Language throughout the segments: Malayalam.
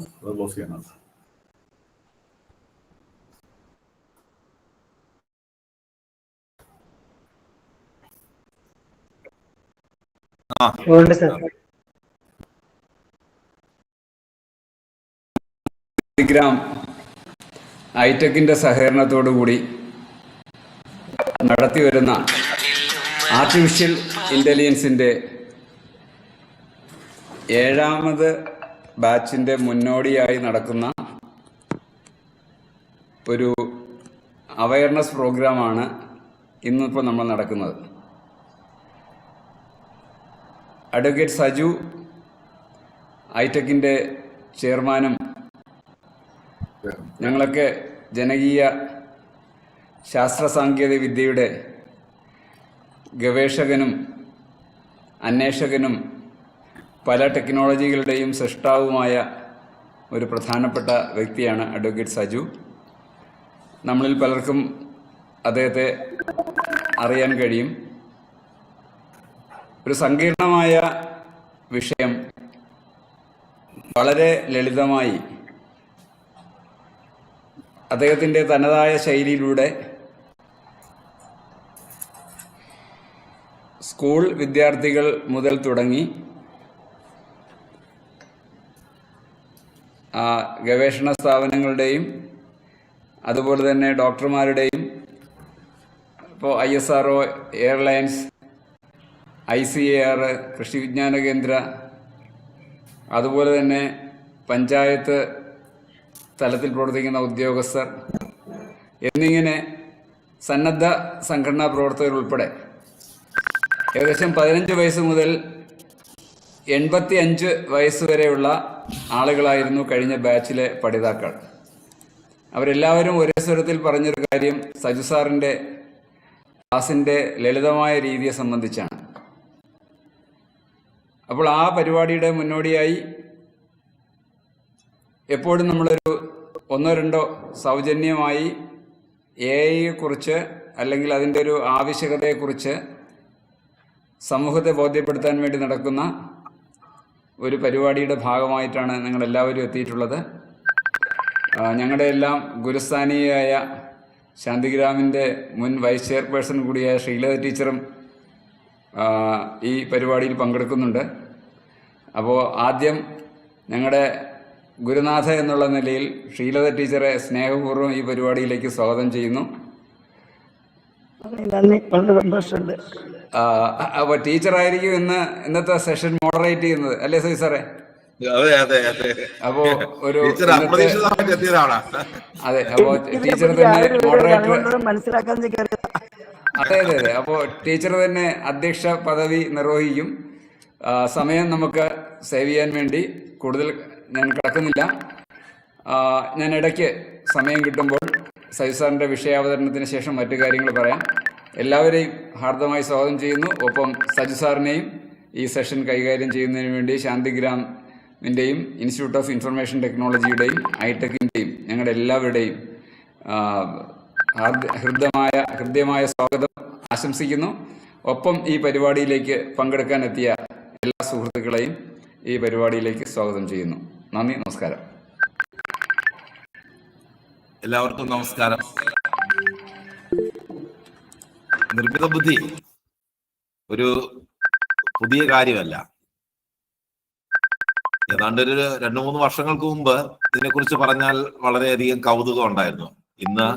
അത് ക്ലോസ് ചെയ്യണം. ഐടെക്കിന്റെ സഹകരണത്തോടുകൂടി നടത്തിവരുന്ന ആർട്ടിഫിഷ്യൽ ഇന്റലിജൻസിന്റെ 7ാമത് ബാച്ചിന്റെ മുന്നോടിയായി നടക്കുന്ന ഒരു അവയർനെസ് പ്രോഗ്രാമാണ് ഇന്നിപ്പോൾ നമ്മൾ നടക്കുന്നത്. അഡ്വക്കേറ്റ് സജു, ഐടെക്കിന്റെ ചെയർമാനും ഞങ്ങളൊക്കെ ജനകീയ ശാസ്ത്ര സാങ്കേതിക വിദ്യയുടെ ഗവേഷകനും അന്വേഷകനും പല ടെക്നോളജികളുടെയും സൃഷ്ടാവുമായ ഒരു പ്രധാനപ്പെട്ട വ്യക്തിയാണ് അഡ്വക്കേറ്റ് സജു. നമ്മളിൽ പലർക്കും അദ്ദേഹത്തെ അറിയാൻ കഴിയും. ഒരു സങ്കീർണമായ വിഷയം വളരെ ലളിതമായി അദ്ദേഹത്തിൻ്റെ തനതായ ശൈലിയിലൂടെ സ്കൂൾ വിദ്യാർത്ഥികൾ മുതൽ തുടങ്ങി ഗവേഷണ സ്ഥാപനങ്ങളുടെയും അതുപോലെ തന്നെ ഡോക്ടർമാരുടെയും, ഇപ്പോൾ ISRO, എയർലൈൻസ്, ICAR, കൃഷി വിജ്ഞാന കേന്ദ്ര, അതുപോലെ തന്നെ പഞ്ചായത്ത് തലത്തിൽ പ്രവർത്തിക്കുന്ന ഉദ്യോഗസ്ഥർ എന്നിങ്ങനെ സന്നദ്ധ സംഘടനാ പ്രവർത്തകർ ഉൾപ്പെടെ ഏകദേശം 15 വയസ്സ് മുതൽ 85 വയസ്സ് വരെയുള്ള ആളുകളായിരുന്നു കഴിഞ്ഞ ബാച്ചിലെ പഠിതാക്കൾ. അവരെല്ലാവരും ഒരേ സ്വരത്തിൽ പറഞ്ഞൊരു കാര്യം സജു സാറിൻ്റെ ക്ലാസിൻ്റെ ലളിതമായ രീതിയെ സംബന്ധിച്ചാണ്. അപ്പോൾ ആ പരിപാടിയുടെ മുന്നോടിയായി എപ്പോഴും നമ്മളൊരു 1-2 സൗജന്യമായി AI-യെക്കുറിച്ച് അല്ലെങ്കിൽ അതിൻ്റെ ഒരു ആവശ്യകതയെക്കുറിച്ച് സമൂഹത്തെ ബോധ്യപ്പെടുത്താൻ വേണ്ടി നടക്കുന്ന ഒരു പരിപാടിയുടെ ഭാഗമായിട്ടാണ് നിങ്ങളെല്ലാവരും എത്തിയിട്ടുള്ളത്. ഞങ്ങളുടെ എല്ലാം ഗുരുസ്ഥാനീയായ ശാന്തിഗ്രാമിൻ്റെ മുൻ വൈസ് ചെയർപേഴ്സൺ കൂടിയായ ശ്രീലത ടീച്ചറും ഈ പരിപാടിയിൽ പങ്കെടുക്കുന്നുണ്ട്. അപ്പോൾ ആദ്യം ഞങ്ങളുടെ ഗുരുനാഥ എന്നുള്ള നിലയിൽ ശ്രീലത ടീച്ചറെ സ്നേഹപൂർവ്വം ഈ പരിപാടിയിലേക്ക് സ്വാഗതം ചെയ്യുന്നു. അപ്പോൾ ടീച്ചറായിരിക്കും ഇന്നത്തെ സെഷൻ മോഡറേറ്റ് ചെയ്യുന്നത്, അല്ലേ സജി സാറേ? അപ്പോ ഒരു അതെ, അപ്പോ ടീച്ചർ തന്നെ മോഡറേറ്റർ, അതെ. അപ്പോ ടീച്ചർ തന്നെ അധ്യക്ഷ പദവി നിർവഹിക്കും. സമയം നമുക്ക് സേവ് ചെയ്യാൻ വേണ്ടി കൂടുതൽ ഞാൻ കിടക്കുന്നില്ല. ഞാൻ ഇടയ്ക്ക് സമയം കിട്ടുമ്പോൾ സജി സാറിൻ്റെ വിഷയാവതരണത്തിന് ശേഷം മറ്റു കാര്യങ്ങൾ പറയാം. എല്ലാവരെയും ഹാർദമായി സ്വാഗതം ചെയ്യുന്നു. ഒപ്പം സജു സാറിനെയും ഈ സെഷൻ കൈകാര്യം ചെയ്യുന്നതിന് വേണ്ടി ശാന്തിഗ്രാമിൻ്റെയും ഇൻസ്റ്റിറ്റ്യൂട്ട് ഓഫ് ഇൻഫർമേഷൻ ടെക്നോളജിയുടെയും ഐടെക്കിൻ്റെയും ഞങ്ങളുടെ എല്ലാവരുടെയും ഹൃദ്യമായ സ്വാഗതം ആശംസിക്കുന്നു. ഒപ്പം ഈ പരിപാടിയിലേക്ക് പങ്കെടുക്കാൻ എത്തിയ എല്ലാ സുഹൃത്തുക്കളെയും ഈ പരിപാടിയിലേക്ക് സ്വാഗതം ചെയ്യുന്നു. നന്ദി, നമസ്കാരം. എല്ലാവർക്കും നമസ്കാരം. നിർമ്മിത ബുദ്ധി ഒരു പുതിയ കാര്യമല്ല. ഏതാണ്ട് ഒരു 2-3 വർഷങ്ങൾക്ക് മുമ്പ് ഇതിനെക്കുറിച്ച് പറഞ്ഞാൽ വളരെയധികം കൗതുകം ഉണ്ടായിരുന്നു. ഇന്ന്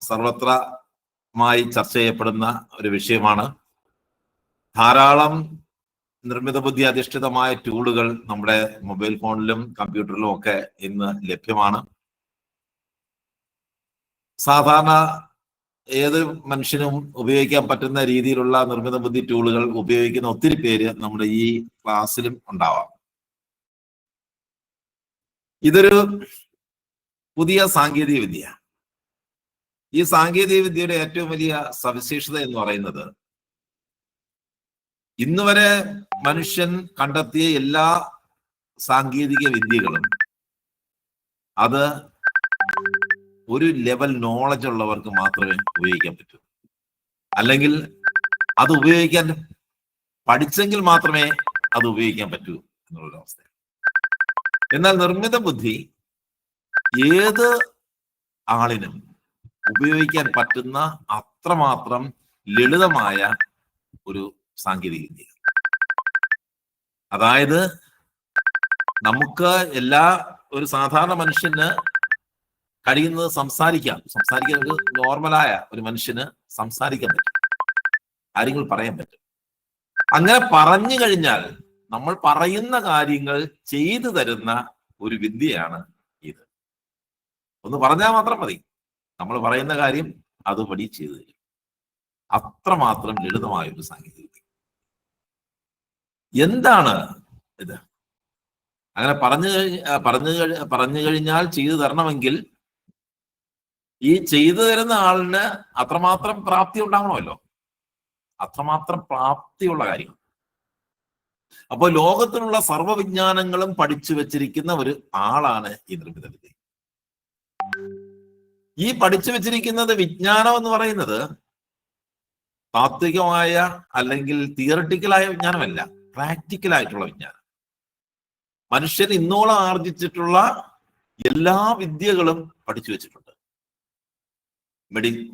സർവത്രമായി ചർച്ച ചെയ്യപ്പെടുന്ന ഒരു വിഷയമാണ്. ധാരാളം നിർമ്മിത ബുദ്ധി അധിഷ്ഠിതമായ ടൂളുകൾ നമ്മുടെ മൊബൈൽ ഫോണിലും കമ്പ്യൂട്ടറിലും ഒക്കെ ഇന്ന് ലഭ്യമാണ്. സാധാരണ ഏത് മനുഷ്യനും ഉപയോഗിക്കാൻ പറ്റുന്ന രീതിയിലുള്ള നിർമ്മിത ബുദ്ധി ടൂളുകൾ ഉപയോഗിക്കുന്ന ഒത്തിരി പേര് നമ്മുടെ ഈ ക്ലാസ്സിലും ഉണ്ടാവാം. ഇതൊരു പുതിയ സാങ്കേതിക വിദ്യ. ഈ സാങ്കേതിക വിദ്യയുടെ ഏറ്റവും വലിയ സവിശേഷത എന്ന് പറയുന്നത്, ഇന്ന് വരെ മനുഷ്യൻ കണ്ടെത്തിയ എല്ലാ സാങ്കേതിക വിദ്യകളും അത് ഒരു ലെവൽ നോളജ് ഉള്ളവർക്ക് മാത്രമേ ഉപയോഗിക്കാൻ പറ്റൂ. അല്ലെങ്കിൽ അത് ഉപയോഗിക്കാൻ പഠിച്ചെങ്കിൽ മാത്രമേ അത് ഉപയോഗിക്കാൻ പറ്റൂ എന്നുള്ളൊരവസ്ഥ. എന്നാൽ നിർമ്മിത ബുദ്ധി ഏത് ആളിനും ഉപയോഗിക്കാൻ പറ്റുന്ന അത്രമാത്രം ലളിതമായ ഒരു സാങ്കേതിക വിദ്യ. അതായത് നമുക്ക് ഒരു സാധാരണ മനുഷ്യന് കഴിയുന്നത് സംസാരിക്കാൻ ഒരു നോർമലായ ഒരു മനുഷ്യന് സംസാരിക്കാൻ പറ്റും, കാര്യങ്ങൾ പറയാൻ പറ്റും. അങ്ങനെ പറഞ്ഞു കഴിഞ്ഞാൽ നമ്മൾ പറയുന്ന കാര്യങ്ങൾ ചെയ്തു തരുന്ന ഒരു വിദ്യയാണ് ഇത്. ഒന്ന് പറഞ്ഞാൽ മാത്രം മതി, നമ്മൾ പറയുന്ന കാര്യം അതുപടി ചെയ്തു തരും. അത്രമാത്രം ലളിതമായ ഒരു സാങ്കേതിക വിദ്യ. എന്താണ് ഇത്? അങ്ങനെ പറഞ്ഞു കഴിഞ്ഞാൽ ചെയ്തു തരണമെങ്കിൽ ഈ ചെയ്തു തരുന്ന ആളിന് അത്രമാത്രം പ്രാപ്തി ഉണ്ടാവണമല്ലോ, അത്രമാത്രം പ്രാപ്തിയുള്ള കാര്യം. അപ്പോൾ ലോകത്തിലുള്ള സർവ്വവിജ്ഞാനങ്ങളും പഠിച്ചു വെച്ചിരിക്കുന്ന ഒരു ആളാണ് ഈ നിർമ്മിത വിദ്യ. ഈ പഠിച്ചു വെച്ചിരിക്കുന്നത് വിജ്ഞാനം എന്ന് പറയുന്നത് താത്വികമായ അല്ലെങ്കിൽ തിയറട്ടിക്കലായ വിജ്ഞാനമല്ല, പ്രാക്ടിക്കലായിട്ടുള്ള വിജ്ഞാനം. മനുഷ്യൻ ഇന്നോളം ആർജിച്ചിട്ടുള്ള എല്ലാ വിദ്യകളും പഠിച്ചു വെച്ചിട്ടുണ്ട്.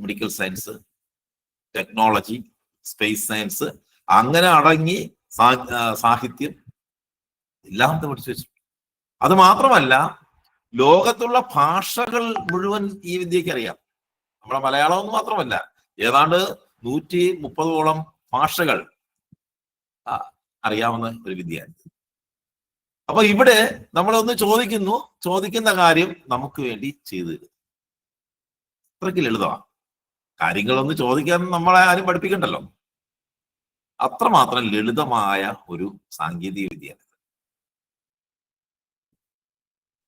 Medical science, technology, space science, അങ്ങനെ അടങ്ങി സാഹിത്യം എല്ലാം പഠിച്ചു വെച്ചിട്ടുണ്ട്. അത് മാത്രമല്ല, ലോകത്തുള്ള ഭാഷകൾ മുഴുവൻ ഈ വിദ്യക്ക് അറിയാം. നമ്മുടെ മലയാളം എന്ന് മാത്രമല്ല, ഏതാണ്ട് 130ഓളം ഭാഷകൾ അറിയാവുന്ന ഒരു വിദ്യയാണ്. അപ്പൊ ഇവിടെ നമ്മളൊന്ന് ചോദിക്കുന്ന കാര്യം നമുക്ക് വേണ്ടി ചെയ്തു തരും. അത്രയ്ക്ക് ലളിതമാണ്. കാര്യങ്ങളൊന്ന് ചോദിക്കാൻ നമ്മളെ ആരും പഠിപ്പിക്കണ്ടല്ലോ. അത്രമാത്രം ലളിതമായ ഒരു സാങ്കേതിക വിദ്യയാണ്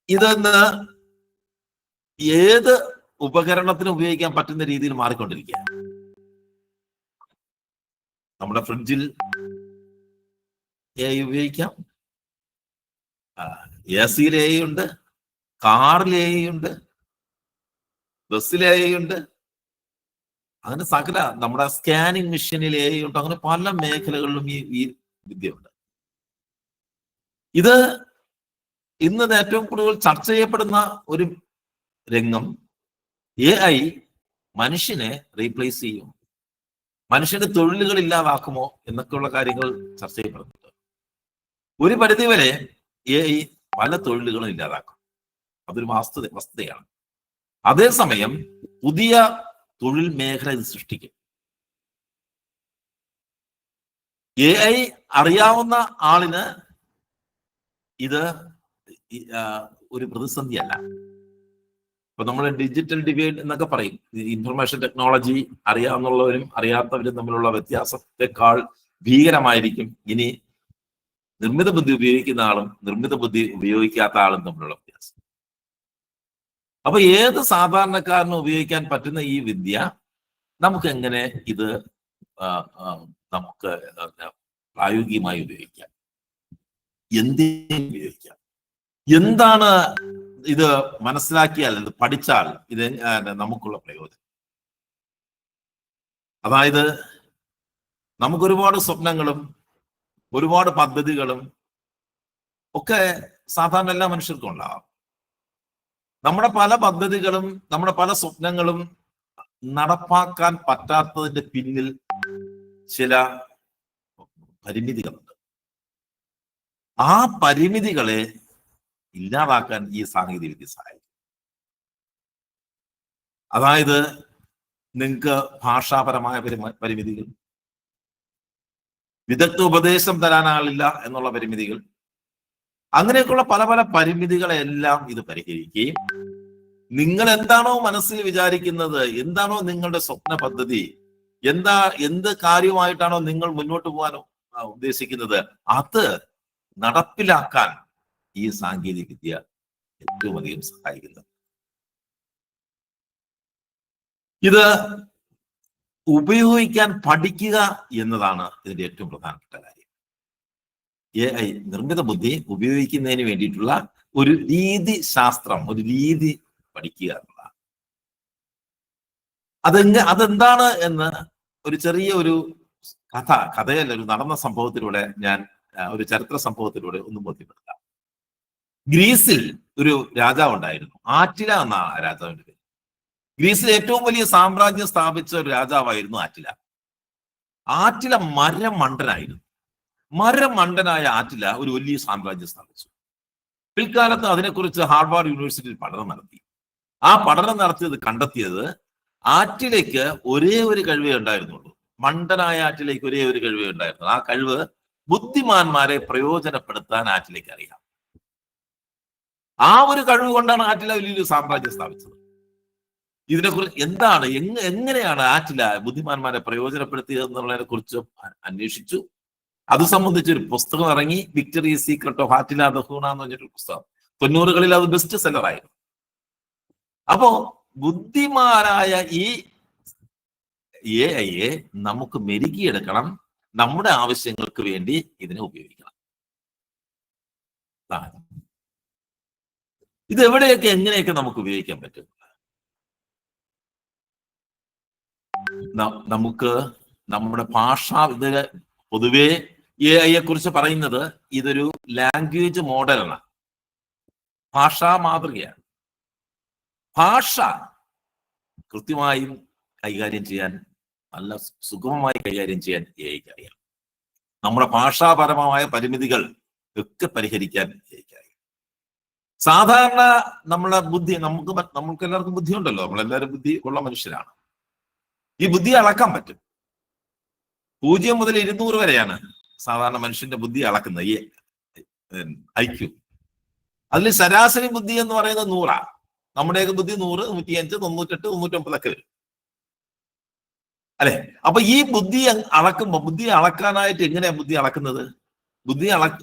ഇതെന്ന് ഏത് ഉപകരണത്തിന് ഉപയോഗിക്കാൻ പറ്റുന്ന രീതിയിൽ മാറിക്കൊണ്ടിരിക്കുക. നമ്മുടെ ഫ്രിഡ്ജിൽ AI ഉപയോഗിക്കാം, AC-യിൽ AI ഉണ്ട്, കാറിൽ AI ഉണ്ട്, ബസ്സിൽ AI ഉണ്ട്, അങ്ങനെ സകല നമ്മുടെ സ്കാനിങ് മെഷീനിൽ AI ഉണ്ട്. അങ്ങനെ പല മേഖലകളിലും ഈ വിദ്യയുണ്ട്. ഇത് ഇന്ന് ഏറ്റവും കൂടുതൽ ചർച്ച ചെയ്യപ്പെടുന്ന ഒരു രംഗം AI മനുഷ്യനെ റീപ്ലേസ് ചെയ്യും, മനുഷ്യന്റെ തൊഴിലുകൾ ഇല്ലാതാക്കുമോ എന്നൊക്കെയുള്ള കാര്യങ്ങൾ ചർച്ച ചെയ്യപ്പെടുന്നുണ്ട്. ഒരു പരിധിവരെ AI പല തൊഴിലുകളും ഇല്ലാതാക്കും, അതൊരു വസ്തുതയാണ്. അതേസമയം പുതിയ തൊഴിൽ മേഖല ഇത് സൃഷ്ടിക്കും. AI അറിയാവുന്ന ആളിന് ഇത് ഒരു പ്രതിസന്ധിയല്ല. ഇപ്പൊ നമ്മൾ ഡിജിറ്റൽ ഡിവൈഡ് എന്നൊക്കെ പറയും. ഇൻഫർമേഷൻ ടെക്നോളജി അറിയാവുന്നവരും അറിയാത്തവരും തമ്മിലുള്ള വ്യത്യാസത്തെക്കാൾ ഭീകരമായിരിക്കും ഇനി നിർമ്മിത ബുദ്ധി ഉപയോഗിക്കുന്ന ആളും നിർമ്മിത ബുദ്ധി ഉപയോഗിക്കാത്ത ആളും തമ്മിലുള്ള വ്യത്യാസം. അപ്പൊ ഏത് സാധാരണക്കാരനും ഉപയോഗിക്കാൻ പറ്റുന്ന ഈ വിദ്യ നമുക്ക് എങ്ങനെ ഇത് നമുക്ക് പ്രായോഗികമായി ഉപയോഗിക്കാം, എന്തിനും ഉപയോഗിക്കാം, എന്താണ് ഇത് മനസ്സിലാക്കിയാൽ, ഇത് പഠിച്ചാൽ ഇത് നമുക്കുള്ള പ്രയോജനം? അതായത് നമുക്കൊരുപാട് സ്വപ്നങ്ങളും ഒരുപാട് പദ്ധതികളും ഒക്കെ സാധാരണ എല്ലാ മനുഷ്യർക്കും ഉണ്ടാവാം. നമ്മുടെ പല പദ്ധതികളും നമ്മുടെ പല സ്വപ്നങ്ങളും നടപ്പാക്കാൻ പറ്റാത്തതിന്റെ പിന്നിൽ ചില പരിമിതികളുണ്ട്. ആ പരിമിതികളെ ഇല്ലാതാക്കാൻ ഈ സാങ്കേതിക വിദ്യ സഹായിക്കും. അതായത് നിങ്ങൾക്ക് ഭാഷാപരമായ പരിമിതികൾ, വിദഗ്ധ ഉപദേശം തരാൻ ആളില്ല എന്നുള്ള പരിമിതികൾ, അങ്ങനെയൊക്കെയുള്ള പല പല പരിമിതികളെല്ലാം ഇത് പരിഹരിക്കുകയും നിങ്ങൾ എന്താണോ മനസ്സിൽ വിചാരിക്കുന്നത്, എന്താണോ നിങ്ങളുടെ സ്വപ്ന പദ്ധതി, എന്ത് കാര്യമായിട്ടാണോ നിങ്ങൾ മുന്നോട്ട് പോകാനോ ഉദ്ദേശിക്കുന്നത്, അത് നടപ്പിലാക്കാൻ ഈ സാങ്കേതിക വിദ്യ ഏറ്റവും അധികം സഹായിക്കുന്നത്. ഇത് ഉപയോഗിക്കാൻ പഠിക്കുക എന്നതാണ് ഇതിന്റെ ഏറ്റവും പ്രധാനപ്പെട്ട കാര്യം. AI നിർമ്മിത ബുദ്ധി ഉപയോഗിക്കുന്നതിന് വേണ്ടിയിട്ടുള്ള ഒരു രീതി ശാസ്ത്രം, ഒരു രീതി പഠിക്കുക എന്നുള്ളതാണ്. അതെന്താണ് എന്ന് ഒരു ചെറിയ ഒരു കഥയല്ല, ഒരു നടന്ന സംഭവത്തിലൂടെ ഞാൻ ഒരു ചരിത്ര സംഭവത്തിലൂടെ ഒന്ന് ബോധ്യപ്പെടുത്താം. ഗ്രീസിൽ ഒരു രാജാവ് ഉണ്ടായിരുന്നു. ആറ്റില എന്നാണ് ആ രാജാവിന്റെ പേര്. ഗ്രീസിൽ ഏറ്റവും വലിയ സാമ്രാജ്യം സ്ഥാപിച്ച ഒരു രാജാവായിരുന്നു ആറ്റില. ആറ്റില മരമണ്ടനായിരുന്നു. മരമണ്ടനായ ആറ്റില ഒരു വലിയ സാമ്രാജ്യം സ്ഥാപിച്ചു. പിൽക്കാലത്ത് അതിനെക്കുറിച്ച് ഹാർവാർഡ് യൂണിവേഴ്സിറ്റിയിൽ പഠനം നടത്തി. ആ പഠനം കണ്ടെത്തിയത് ആറ്റിലേക്ക് ഒരേ ഒരു കഴിവേ ഉണ്ടായിരുന്നുള്ളൂ. മണ്ടനായ ആറ്റിലേക്ക് ഒരേ ഒരു കഴിവേ ഉണ്ടായിരുന്നു. ആ കഴിവ് ബുദ്ധിമാന്മാരെ പ്രയോജനപ്പെടുത്താൻ ആറ്റിലേക്ക് അറിയാം. ആ ഒരു കഴിവ് കൊണ്ടാണ് ആറ്റില വലിയൊരു സാമ്രാജ്യം സ്ഥാപിച്ചത്. ഇതിനെക്കുറിച്ച് എന്താണ് എങ്ങനെയാണ് ആറ്റില ബുദ്ധിമാന്മാരെ പ്രയോജനപ്പെടുത്തിയത് എന്നുള്ളതിനെ കുറിച്ച് അന്വേഷിച്ചു. അത് സംബന്ധിച്ച് ഒരു പുസ്തകം ഇറങ്ങി, victory secret of Attila the ഹൂണ എന്ന് പറഞ്ഞൊരു പുസ്തകം. 90കളിൽ അത് ബെസ്റ്റ് സെല്ലർ ആയിരുന്നു. അപ്പോ ബുദ്ധിമാനായ ഈ AI നമുക്ക് മെരുകിയെടുക്കണം, നമ്മുടെ ആവശ്യങ്ങൾക്ക് വേണ്ടി ഇതിനെ ഉപയോഗിക്കണം. ഇത് എവിടെയൊക്കെ എങ്ങനെയൊക്കെ നമുക്ക് ഉപയോഗിക്കാൻ പറ്റും? നമുക്ക് നമ്മുടെ ഇത് പൊതുവെ AI കുറിച്ച് പറയുന്നത് ഇതൊരു ലാംഗ്വേജ് മോഡലാണ്, ഭാഷാ മാതൃകയാണ്. ഭാഷ കൃത്യമായും കൈകാര്യം ചെയ്യാൻ, നല്ല സുഗമമായി കൈകാര്യം ചെയ്യാൻ AIക്ക് അറിയാം. നമ്മുടെ ഭാഷാപരമായ പരിമിതികൾ ഒക്കെ പരിഹരിക്കാൻ AIക്ക് അറിയാം. സാധാരണ നമ്മളെ ബുദ്ധി, നമുക്ക് എല്ലാവർക്കും ബുദ്ധിയുണ്ടല്ലോ, നമ്മളെല്ലാവരും ബുദ്ധി ഉള്ള മനുഷ്യരാണ്. ഈ ബുദ്ധി അളക്കാൻ പറ്റും. 0 മുതൽ 200 വരെയാണ് സാധാരണ മനുഷ്യന്റെ ബുദ്ധി അളക്കുന്നത്, ഈ IQ. അതിൽ ശരാശരി ബുദ്ധി എന്ന് പറയുന്നത് 100. നമ്മുടെയൊക്കെ ബുദ്ധി 100, 105, 98, 99 ഒക്കെ വരും അല്ലെ? അപ്പൊ ഈ ബുദ്ധി അളക്കുമ്പോ, ബുദ്ധി അളക്കാനായിട്ട് എങ്ങനെയാ ബുദ്ധി അളക്കുന്നത്?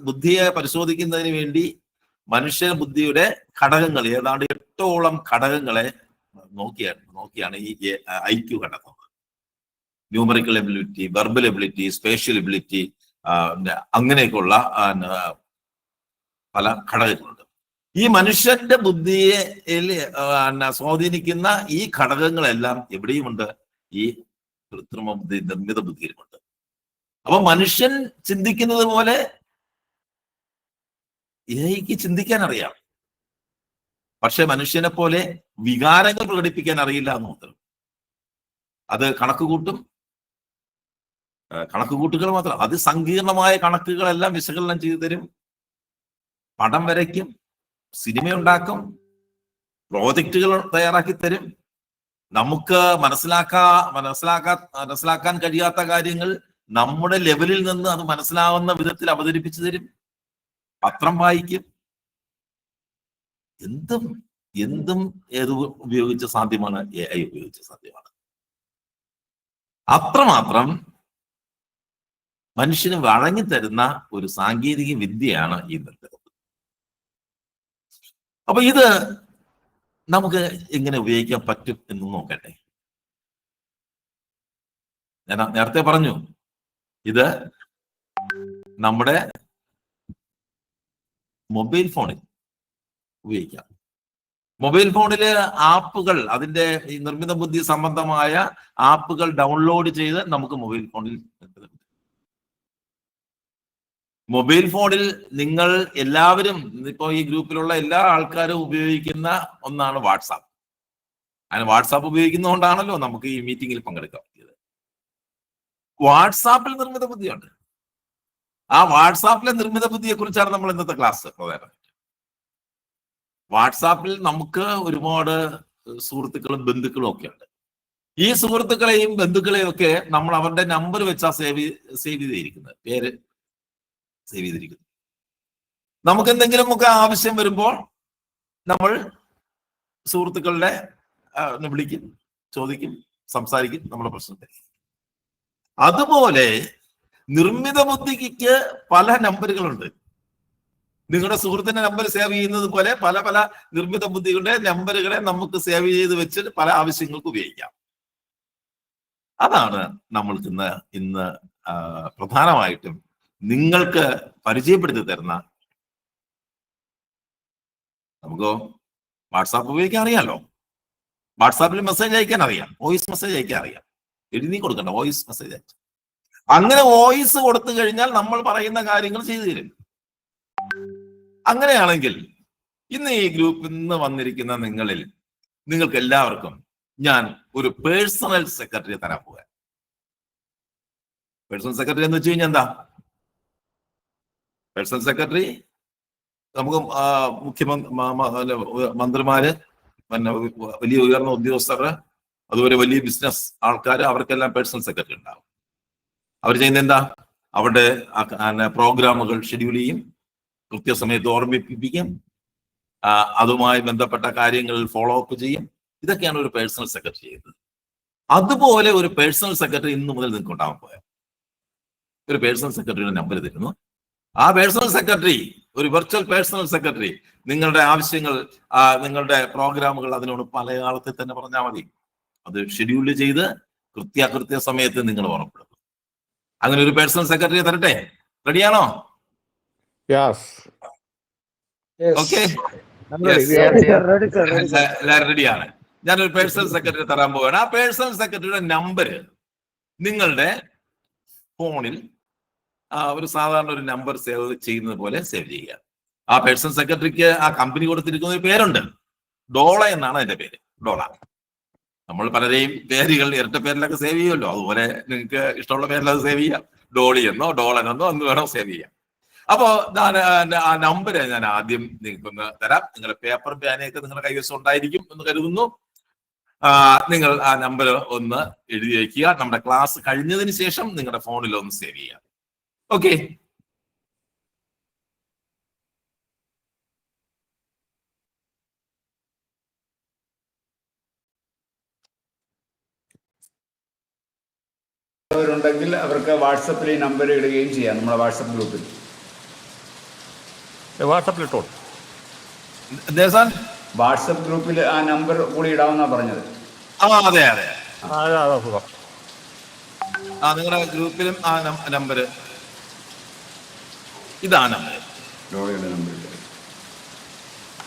ബുദ്ധിയെ പരിശോധിക്കുന്നതിന് വേണ്ടി മനുഷ്യ ബുദ്ധിയുടെ ഘടകങ്ങൾ, ഏതാണ്ട് 8ഓളം ഘടകങ്ങളെ നോക്കിയാണ് ഈ IQ കണ്ടെത്തുന്നത്. Numerical ability, verbal ability, spatial ability, അങ്ങനെയൊക്കെയുള്ള പല ഘടകങ്ങളുണ്ട്. ഈ മനുഷ്യന്റെ ബുദ്ധിയെ സ്വാധീനിക്കുന്ന ഈ ഘടകങ്ങളെല്ലാം എവിടെയുമുണ്ട്? ഈ കൃത്രിമ ബുദ്ധി, നിർമ്മിത ബുദ്ധിയിലുമുണ്ട്. അപ്പൊ മനുഷ്യൻ ചിന്തിക്കുന്നത് പോലെ AIക്ക് ചിന്തിക്കാൻ അറിയാം. പക്ഷെ മനുഷ്യനെ പോലെ വികാരങ്ങൾ പ്രകടിപ്പിക്കാൻ അറിയില്ല എന്ന് മാത്രം. അത് കണക്കുകൂട്ടുകൾ മാത്രം. അതിസങ്കീർണമായ കണക്കുകളെല്ലാം വിശകലനം ചെയ്തു തരും, പടം വരയ്ക്കും, സിനിമയുണ്ടാക്കും, പ്രോജക്റ്റുകൾ തയ്യാറാക്കി തരും. നമുക്ക് മനസ്സിലാക്കാൻ കഴിയാത്ത കാര്യങ്ങൾ നമ്മുടെ ലെവലിൽ നിന്ന് അത് മനസ്സിലാവുന്ന വിധത്തിൽ അവതരിപ്പിച്ചു തരും. പത്രം വായിക്കും. എന്തും ഏത് ഉപയോഗിച്ച് സാധ്യമാണ്? AI ഉപയോഗിച്ച് സാധ്യമാണ്. അത്രമാത്രം മനുഷ്യന് വഴങ്ങിത്തരുന്ന ഒരു സാങ്കേതിക വിദ്യയാണ് ഈ നിർമ്മിതം. അപ്പൊ ഇത് നമുക്ക് എങ്ങനെ ഉപയോഗിക്കാൻ പറ്റും എന്ന് നോക്കട്ടെ. ഞാൻ നേരത്തെ പറഞ്ഞു, ഇത് നമ്മുടെ മൊബൈൽ ഫോണിൽ ഉപയോഗിക്കാം. മൊബൈൽ ഫോണില് ആപ്പുകൾ, അതിന്റെ ഈ നിർമ്മിത ബുദ്ധി സംബന്ധമായ ആപ്പുകൾ ഡൗൺലോഡ് ചെയ്ത് നമുക്ക് മൊബൈൽ ഫോണിൽ നിങ്ങൾ എല്ലാവരും, ഇപ്പോ ഈ ഗ്രൂപ്പിലുള്ള എല്ലാ ആൾക്കാരും ഉപയോഗിക്കുന്ന ഒന്നാണ് വാട്സാപ്പ്. അങ്ങനെ വാട്സാപ്പ് ഉപയോഗിക്കുന്നതുകൊണ്ടാണല്ലോ നമുക്ക് ഈ മീറ്റിംഗിൽ പങ്കെടുക്കാൻ പറ്റിയത്. വാട്സാപ്പിൽ നിർമ്മിത ബുദ്ധിയുണ്ട്. ആ വാട്സാപ്പിലെ നിർമ്മിത ബുദ്ധിയെ കുറിച്ചാണ് നമ്മൾ ഇന്നത്തെ ക്ലാസ് പ്രധാനമായിട്ട്. വാട്സാപ്പിൽ നമുക്ക് ഒരുപാട് സുഹൃത്തുക്കളും ബന്ധുക്കളും ഒക്കെ ഉണ്ട്. ഈ സുഹൃത്തുക്കളെയും ബന്ധുക്കളെയും ഒക്കെ നമ്മൾ അവരുടെ നമ്പർ വെച്ചാ സേവ് ചെയ്തിരിക്കുന്നത്, പേര് സേവ് ചെയ്തിരിക്കുന്നത്. നമുക്ക് എന്തെങ്കിലുമൊക്കെ ആവശ്യം വരുമ്പോൾ നമ്മൾ സുഹൃത്തുക്കളുടെ വിളിക്കും, ചോദിക്കും, സംസാരിക്കും, നമ്മുടെ പ്രശ്നത്തെ. അതുപോലെ നിർമ്മിത ബുദ്ധിക്ക് പല നമ്പറുകളുണ്ട്. നിങ്ങളുടെ സുഹൃത്തിന്റെ നമ്പർ സേവ് ചെയ്യുന്നത് പോലെ പല പല നിർമ്മിത ബുദ്ധികളുടെ നമ്പറുകളെ നമുക്ക് സേവ് ചെയ്ത് വെച്ചിട്ട് പല ആവശ്യങ്ങൾക്ക് ഉപയോഗിക്കാം. അതാണ് നമ്മൾക്ക് ഇന്ന് പ്രധാനമായിട്ടും നിങ്ങൾക്ക് പരിചയപ്പെടുത്തി തരുന്ന. നമുക്ക് വാട്സാപ്പ് ഉപയോഗിക്കാൻ അറിയാമല്ലോ. വാട്സാപ്പിൽ മെസ്സേജ് അയക്കാൻ അറിയാം, വോയിസ് മെസ്സേജ് അയക്കാൻ അറിയാം. എഴുതി കൊടുക്കണ്ട, വോയിസ് മെസ്സേജ് അയച്ചു. അങ്ങനെ വോയിസ് കൊടുത്തു കഴിഞ്ഞാൽ നമ്മൾ പറയുന്ന കാര്യങ്ങൾ ചെയ്തു തരും. അങ്ങനെയാണെങ്കിൽ ഇന്ന് ഈ ഗ്രൂപ്പിൽ നിന്ന് വന്നിരിക്കുന്ന നിങ്ങൾക്ക് എല്ലാവർക്കും ഞാൻ ഒരു പേഴ്സണൽ സെക്രട്ടറി തരാൻ പോകാൻ. പേഴ്സണൽ സെക്രട്ടറി എന്ന് വെച്ച് കഴിഞ്ഞാൽ എന്താ? പേഴ്സണൽ സെക്രട്ടറി നമുക്ക് മന്ത്രിമാര്, പിന്നെ വലിയ ഉയർന്ന ഉദ്യോഗസ്ഥർ, അതുപോലെ വലിയ ബിസിനസ് ആൾക്കാർ, അവർക്കെല്ലാം പേഴ്സണൽ സെക്രട്ടറി ഉണ്ടാവും. അവർ ചെയ്യുന്നത് എന്താ? അവരുടെ പ്രോഗ്രാമുകൾ ഷെഡ്യൂൾ ചെയ്യും, കൃത്യസമയത്ത് ഓർമ്മിപ്പിക്കും, അതുമായി ബന്ധപ്പെട്ട കാര്യങ്ങൾ ഫോളോ അപ്പ് ചെയ്യും. ഇതൊക്കെയാണ് ഒരു പേഴ്സണൽ സെക്രട്ടറി ചെയ്യുന്നത്. അതുപോലെ ഒരു പേഴ്സണൽ സെക്രട്ടറി ഇന്ന് മുതൽ നിങ്ങൾക്ക് ഉണ്ടാവാൻ പോയാൽ ഒരു പേഴ്സണൽ സെക്രട്ടറിയുടെ നമ്പർ തരുന്നു. ആ പേഴ്സണൽ സെക്രട്ടറി, ഒരു വെർച്വൽ പേഴ്സണൽ സെക്രട്ടറി, നിങ്ങളുടെ ആവശ്യങ്ങൾ, നിങ്ങളുടെ പ്രോഗ്രാമുകൾ അതിനോട് മലയാളത്തിൽ തന്നെ പറഞ്ഞാൽ മതി. അത് ഷെഡ്യൂൾ ചെയ്ത് കൃത്യ സമയത്ത് നിങ്ങൾ ഓർമ്മപ്പെടുത്തും. അങ്ങനെ ഒരു പേഴ്സണൽ സെക്രട്ടറിയെ തരട്ടെ? റെഡിയാണോ? ഓക്കെ, എല്ലാവരും റെഡിയാണ്. ഞാനൊരു പേഴ്സണൽ സെക്രട്ടറി തരാൻ പോവുകയാണ്. ആ പേഴ്സണൽ സെക്രട്ടറിയുടെ നമ്പർ നിങ്ങളുടെ ഫോണിൽ ഒരു സാധാരണ ഒരു നമ്പർ സേവ് ചെയ്യുന്നത് പോലെ സേവ് ചെയ്യുക. ആ പേഴ്സണൽ സെക്രട്ടറിക്ക് ആ കമ്പനി കൊടുത്തിരിക്കുന്ന ഒരു പേരുണ്ട്, ഡോള എന്നാണ് അതിന്റെ പേര്. ഡോള. നമ്മൾ പലരെയും പേരുകൾ ഇരട്ട പേരിലൊക്കെ സേവ് ചെയ്യുമല്ലോ, അതുപോലെ നിങ്ങൾക്ക് ഇഷ്ടമുള്ള പേരിൽ അത് സേവ് ചെയ്യാം. ഡോളി എന്നോ ഡോളനെന്നോ എന്ന് വേണോ സേവ് ചെയ്യാം. അപ്പോ ആ നമ്പർ ഞാൻ ആദ്യം നിങ്ങൾക്കൊന്ന് തരാം. നിങ്ങളുടെ പേപ്പർ പേനയൊക്കെ നിങ്ങളുടെ കൈവശം ഉണ്ടായിരിക്കും എന്ന് കരുതുന്നു. നിങ്ങൾ ആ നമ്പർ ഒന്ന് എഴുതി വയ്ക്കുക. നമ്മുടെ ക്ലാസ് കഴിഞ്ഞതിന് ശേഷം നിങ്ങളുടെ ഫോണിൽ ഒന്ന് സേവ് ചെയ്യുക. ഓക്കെ, ുണ്ടെങ്കിൽ അവർക്ക് വാട്സപ്പിൽ ഈ നമ്പർ ഇടുകയും ചെയ്യാം. നമ്മുടെ വാട്സപ്പ് ഗ്രൂപ്പിൽ വാട്സപ്പ് ഗ്രൂപ്പിൽ ആ നമ്പർ കൂടി ഇടാമെന്നാ പറഞ്ഞത്. അതെ അതെ, നിങ്ങളുടെ ഗ്രൂപ്പിലും ആ നമ്പർ ഇതാണ്.